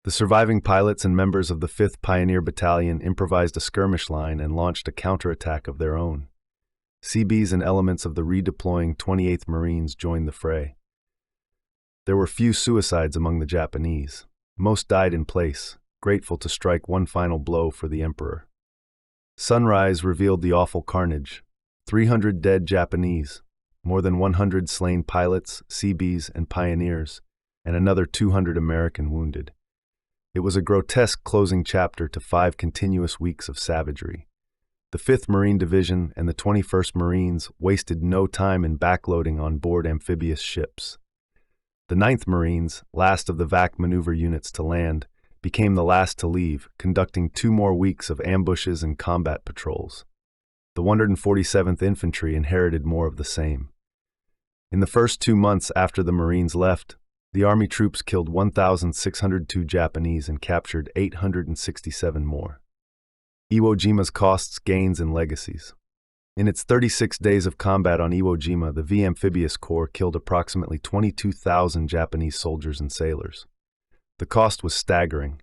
The surviving pilots and members of the 5th Pioneer Battalion improvised a skirmish line and launched a counterattack of their own. Seabees and elements of the redeploying 28th Marines joined the fray. There were few suicides among the Japanese. Most died in place, grateful to strike one final blow for the emperor. Sunrise revealed the awful carnage. 300 dead Japanese, more than 100 slain pilots, Seabees, and pioneers, and another 200 American wounded. It was a grotesque closing chapter to 5 continuous weeks of savagery. The 5th Marine Division and the 21st Marines wasted no time in backloading on board amphibious ships. The 9th Marines, last of the VAC maneuver units to land, became the last to leave, conducting 2 more weeks of ambushes and combat patrols. The 147th Infantry inherited more of the same. In the first 2 months after the Marines left, the Army troops killed 1,602 Japanese and captured 867 more. Iwo Jima's costs, gains, and legacies. In its 36 days of combat on Iwo Jima, the V Amphibious Corps killed approximately 22,000 Japanese soldiers and sailors. The cost was staggering.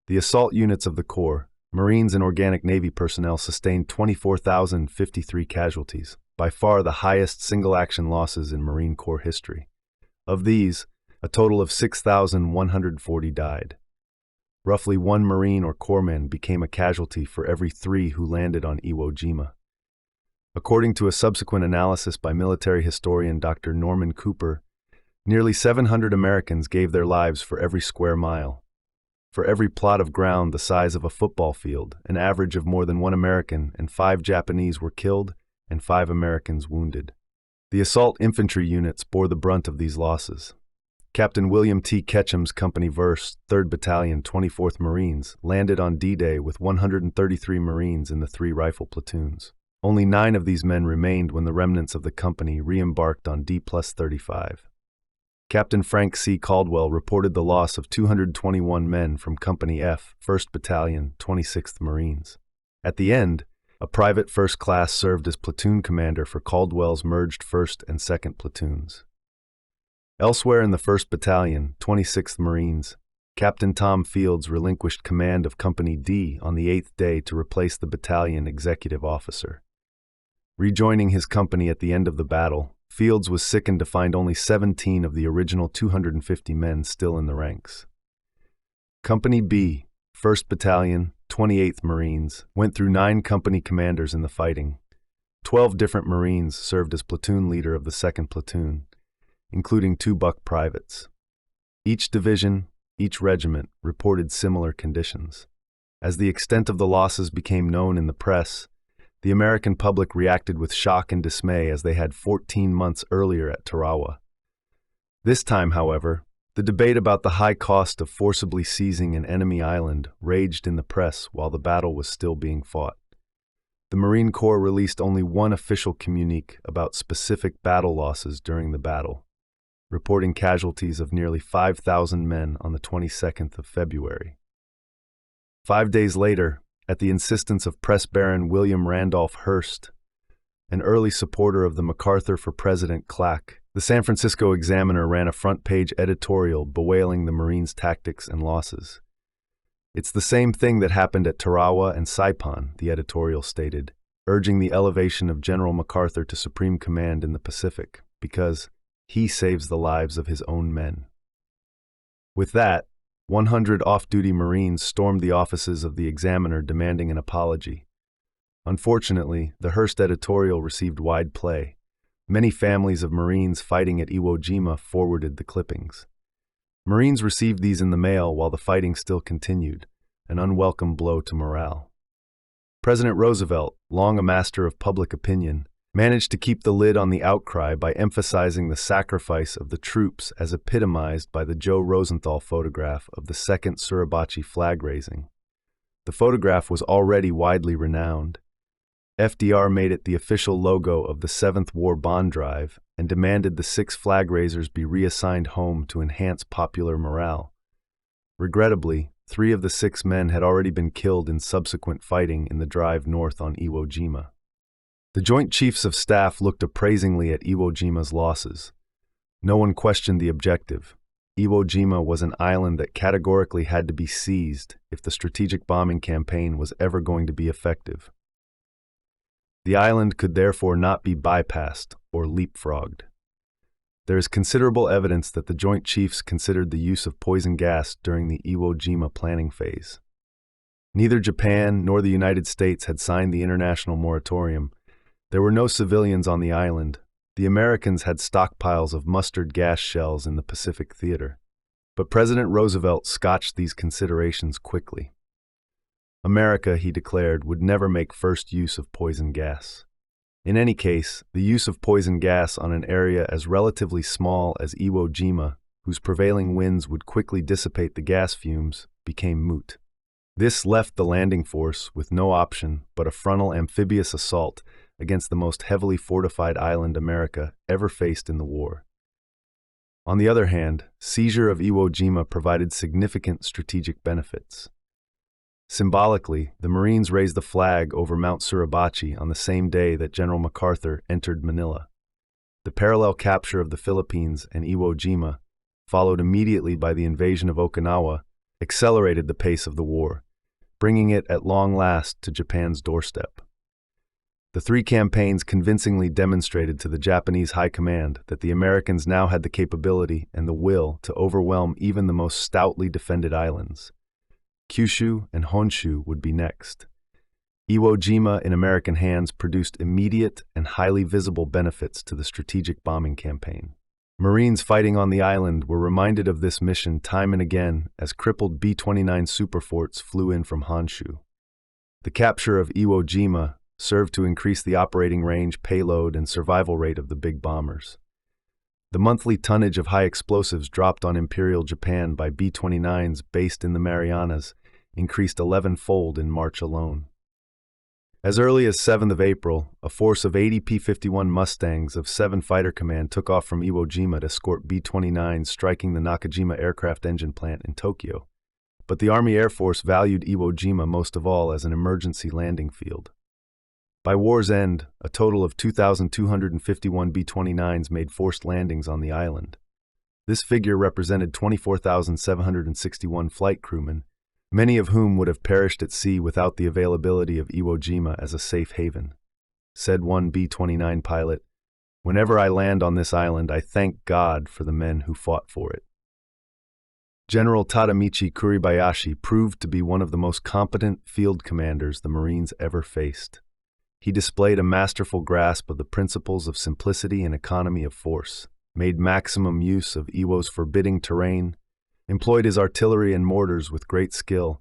The assault units of the Corps, Marines and Organic Navy personnel sustained 24,053 casualties, by far the highest single-action losses in Marine Corps history. Of these, A total of 6,140 died. Roughly 1 Marine or corpsman became a casualty for every 3 who landed on Iwo Jima. According to a subsequent analysis by military historian Dr. Norman Cooper, nearly 700 Americans gave their lives for every square mile. For every plot of ground the size of a football field, an average of more than 1 American and 5 Japanese were killed and 5 Americans wounded. The assault infantry units bore the brunt of these losses. Captain William T. Ketchum's Company Verse, 3rd Battalion, 24th Marines, landed on D-Day with 133 Marines in the 3 rifle platoons. Only 9 of these men remained when the remnants of the company re-embarked on D+35. Captain Frank C. Caldwell reported the loss of 221 men from Company F, 1st Battalion, 26th Marines. At the end, a private first class served as platoon commander for Caldwell's merged 1st and 2nd platoons. Elsewhere in the 1st Battalion, 26th Marines, Captain Tom Fields relinquished command of Company D on the 8th day to replace the battalion executive officer. Rejoining his company at the end of the battle, Fields was sickened to find only 17 of the original 250 men still in the ranks. Company B, 1st Battalion, 28th Marines, went through 9 company commanders in the fighting. 12 different Marines served as platoon leader of the 2nd platoon, including 2 buck privates. Each division, each regiment reported similar conditions. As the extent of the losses became known in the press, the American public reacted with shock and dismay as they had 14 months earlier at Tarawa. This time, however, the debate about the high cost of forcibly seizing an enemy island raged in the press while the battle was still being fought. The Marine Corps released only one official communique about specific battle losses during the battle, reporting casualties of nearly 5,000 men on the 22nd of February. 5 days later, at the insistence of Press Baron William Randolph Hearst, an early supporter of the MacArthur for President claque, the San Francisco Examiner ran a front-page editorial bewailing the Marines' tactics and losses. "It's the same thing that happened at Tarawa and Saipan," the editorial stated, urging the elevation of General MacArthur to supreme command in the Pacific, because he saves the lives of his own men. With that, 100 off-duty Marines stormed the offices of the Examiner demanding an apology. Unfortunately, the Hearst editorial received wide play. Many families of Marines fighting at Iwo Jima forwarded the clippings. Marines received these in the mail while the fighting still continued, an unwelcome blow to morale. President Roosevelt, long a master of public opinion, managed to keep the lid on the outcry by emphasizing the sacrifice of the troops as epitomized by the Joe Rosenthal photograph of the second Suribachi flag raising. The photograph was already widely renowned. FDR made it the official logo of the 7th War Bond Drive and demanded the 6 flag raisers be reassigned home to enhance popular morale. Regrettably, 3 of the 6 men had already been killed in subsequent fighting in the drive north on Iwo Jima. The Joint Chiefs of Staff looked appraisingly at Iwo Jima's losses. No one questioned the objective. Iwo Jima was an island that categorically had to be seized if the strategic bombing campaign was ever going to be effective. The island could therefore not be bypassed or leapfrogged. There is considerable evidence that the Joint Chiefs considered the use of poison gas during the Iwo Jima planning phase. Neither Japan nor the United States had signed the international moratorium. There were no civilians on the island. The Americans had stockpiles of mustard gas shells in the Pacific Theater. But President Roosevelt scotched these considerations quickly. America, he declared, would never make first use of poison gas. In any case, the use of poison gas on an area as relatively small as Iwo Jima, whose prevailing winds would quickly dissipate the gas fumes, became moot. This left the landing force with no option but a frontal amphibious assault against the most heavily fortified island America ever faced in the war. On the other hand, seizure of Iwo Jima provided significant strategic benefits. Symbolically, the Marines raised the flag over Mount Suribachi on the same day that General MacArthur entered Manila. The parallel capture of the Philippines and Iwo Jima, followed immediately by the invasion of Okinawa, accelerated the pace of the war, bringing it at long last to Japan's doorstep. The three campaigns convincingly demonstrated to the Japanese high command that the Americans now had the capability and the will to overwhelm even the most stoutly defended islands. Kyushu and Honshu would be next. Iwo Jima in American hands produced immediate and highly visible benefits to the strategic bombing campaign. Marines fighting on the island were reminded of this mission time and again as crippled B-29 superforts flew in from Honshu. The capture of Iwo Jima served to increase the operating range, payload, and survival rate of the big bombers. The monthly tonnage of high explosives dropped on Imperial Japan by B-29s based in the Marianas increased 11-fold in March alone. As early as 7th of April, a force of 80 P-51 Mustangs of 7 Fighter Command took off from Iwo Jima to escort B-29s striking the Nakajima aircraft engine plant in Tokyo. But the Army Air Force valued Iwo Jima most of all as an emergency landing field. By war's end, a total of 2,251 B-29s made forced landings on the island. This figure represented 24,761 flight crewmen, many of whom would have perished at sea without the availability of Iwo Jima as a safe haven. Said one B-29 pilot, "Whenever I land on this island, I thank God for the men who fought for it." General Tadamichi Kuribayashi proved to be one of the most competent field commanders the Marines ever faced. He displayed a masterful grasp of the principles of simplicity and economy of force, made maximum use of Iwo's forbidding terrain, employed his artillery and mortars with great skill,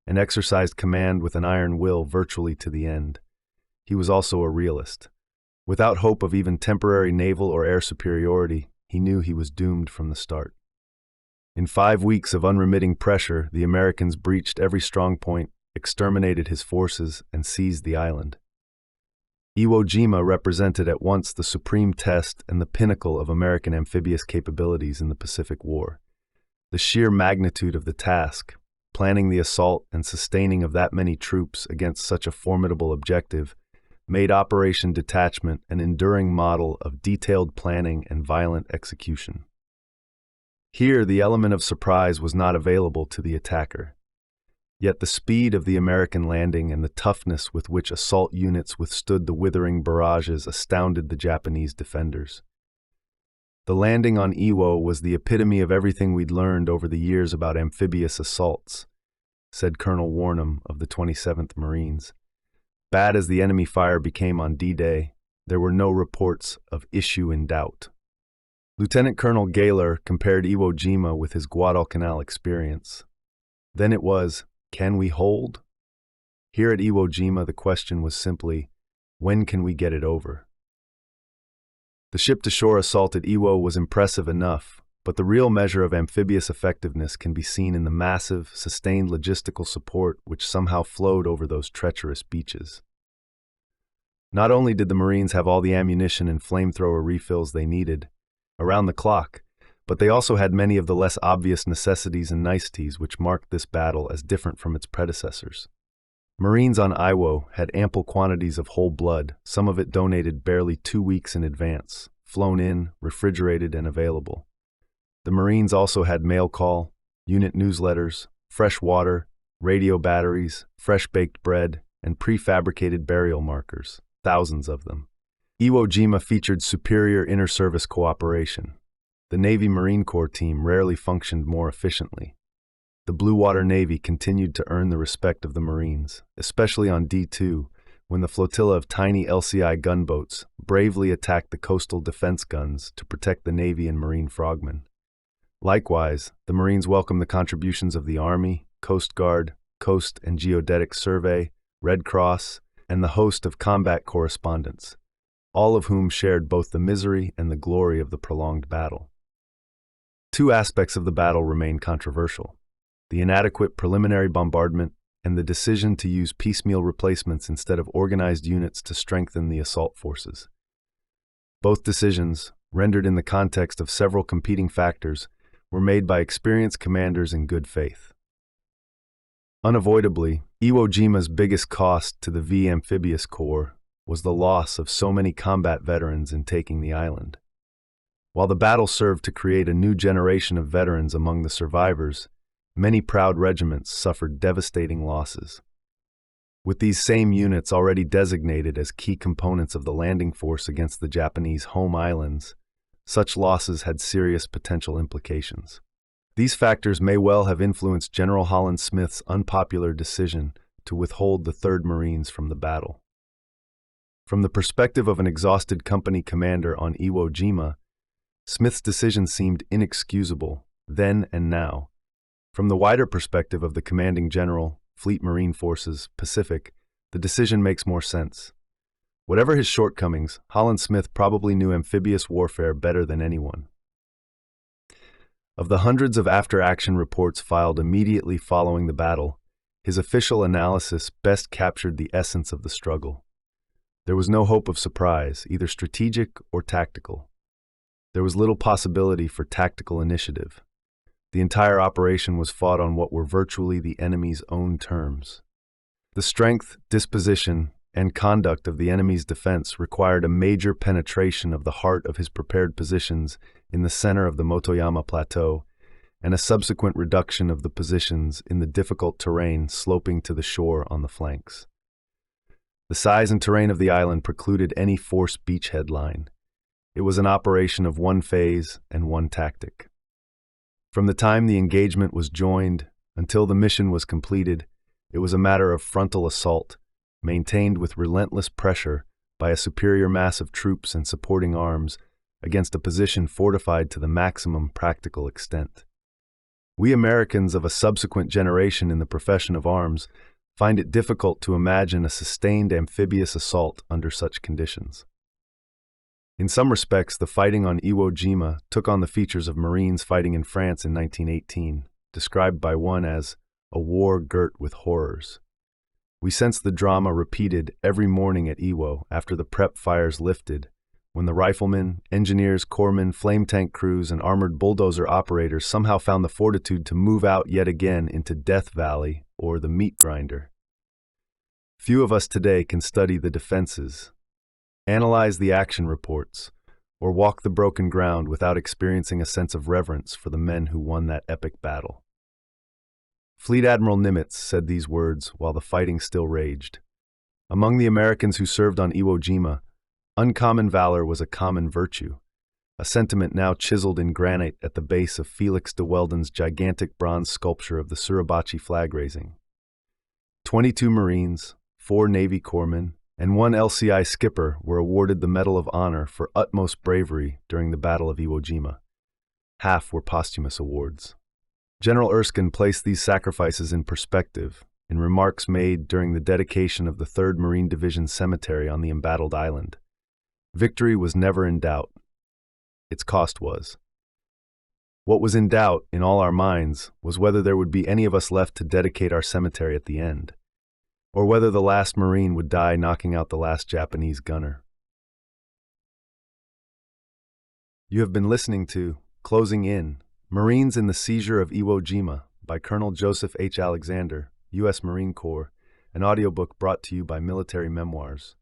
and exercised command with an iron will virtually to the end. He was also a realist. Without hope of even temporary naval or air superiority, he knew he was doomed from the start. In 5 weeks of unremitting pressure, the Americans breached every strong point, exterminated his forces, and seized the island. Iwo Jima represented at once the supreme test and the pinnacle of American amphibious capabilities in the Pacific War. The sheer magnitude of the task, planning the assault and sustaining of that many troops against such a formidable objective, made Operation Detachment an enduring model of detailed planning and violent execution. Here, the element of surprise was not available to the attacker. Yet the speed of the American landing and the toughness with which assault units withstood the withering barrages astounded the Japanese defenders. The landing on Iwo was the epitome of everything we'd learned over the years about amphibious assaults, said Colonel Warnham of the 27th Marines. Bad as the enemy fire became on D-Day, there were no reports of issue in doubt. Lieutenant Colonel Gaylor compared Iwo Jima with his Guadalcanal experience. Then it was, can we hold? Here at Iwo Jima, the question was simply, when can we get it over? The ship-to-shore assault at Iwo was impressive enough, but the real measure of amphibious effectiveness can be seen in the massive, sustained logistical support which somehow flowed over those treacherous beaches. Not only did the Marines have all the ammunition and flamethrower refills they needed, around the clock, but they also had many of the less obvious necessities and niceties which marked this battle as different from its predecessors. Marines on Iwo had ample quantities of whole blood, some of it donated barely 2 weeks in advance, flown in, refrigerated, and available. The Marines also had mail call, unit newsletters, fresh water, radio batteries, fresh-baked bread, and prefabricated burial markers, thousands of them. Iwo Jima featured superior inter-service cooperation. The Navy Marine Corps team rarely functioned more efficiently. The Blue Water Navy continued to earn the respect of the Marines, especially on D2, when the flotilla of tiny LCI gunboats bravely attacked the coastal defense guns to protect the Navy and Marine frogmen. Likewise, the Marines welcomed the contributions of the Army, Coast Guard, Coast and Geodetic Survey, Red Cross, and the host of combat correspondents, all of whom shared both the misery and the glory of the prolonged battle. 2 aspects of the battle remain controversial: the inadequate preliminary bombardment and the decision to use piecemeal replacements instead of organized units to strengthen the assault forces. Both decisions, rendered in the context of several competing factors, were made by experienced commanders in good faith. Unavoidably, Iwo Jima's biggest cost to the V Amphibious Corps was the loss of so many combat veterans in taking the island. While the battle served to create a new generation of veterans among the survivors, many proud regiments suffered devastating losses. With these same units already designated as key components of the landing force against the Japanese home islands, such losses had serious potential implications. These factors may well have influenced General Holland Smith's unpopular decision to withhold the 3rd Marines from the battle. From the perspective of an exhausted company commander on Iwo Jima, Smith's decision seemed inexcusable then and now. From the wider perspective of the commanding general, Fleet Marine Forces, Pacific, the decision makes more sense. Whatever his shortcomings, Holland Smith probably knew amphibious warfare better than anyone. Of the hundreds of after-action reports filed immediately following the battle, his official analysis best captured the essence of the struggle. There was no hope of surprise, either strategic or tactical. There was little possibility for tactical initiative. The entire operation was fought on what were virtually the enemy's own terms. The strength, disposition, and conduct of the enemy's defense required a major penetration of the heart of his prepared positions in the center of the Motoyama Plateau, and a subsequent reduction of the positions in the difficult terrain sloping to the shore on the flanks. The size and terrain of the island precluded any forced beachhead line. It was an operation of one phase and one tactic. From the time the engagement was joined until the mission was completed, it was a matter of frontal assault, maintained with relentless pressure by a superior mass of troops and supporting arms against a position fortified to the maximum practical extent. We Americans of a subsequent generation in the profession of arms find it difficult to imagine a sustained amphibious assault under such conditions. In some respects, the fighting on Iwo Jima took on the features of Marines fighting in France in 1918, described by one as a war girt with horrors. We sensed the drama repeated every morning at Iwo after the prep fires lifted, when the riflemen, engineers, corpsmen, flame tank crews, and armored bulldozer operators somehow found the fortitude to move out yet again into Death Valley or the meat grinder. Few of us today can study the defenses, analyze the action reports, or walk the broken ground without experiencing a sense of reverence for the men who won that epic battle. Fleet Admiral Nimitz said these words while the fighting still raged. Among the Americans who served on Iwo Jima, uncommon valor was a common virtue, a sentiment now chiseled in granite at the base of Felix de Weldon's gigantic bronze sculpture of the Suribachi flag raising. 22 Marines, 4 Navy corpsmen, and 1 LCI skipper were awarded the Medal of Honor for utmost bravery during the Battle of Iwo Jima. Half were posthumous awards. General Erskine placed these sacrifices in perspective in remarks made during the dedication of the 3rd Marine Division Cemetery on the embattled island. Victory was never in doubt. Its cost was. What was in doubt in all our minds was whether there would be any of us left to dedicate our cemetery at the end, or whether the last Marine would die knocking out the last Japanese gunner. You have been listening to Closing In, Marines in the Seizure of Iwo Jima by Colonel Joseph H. Alexander, U.S. Marine Corps, an audiobook brought to you by Military Memoirs.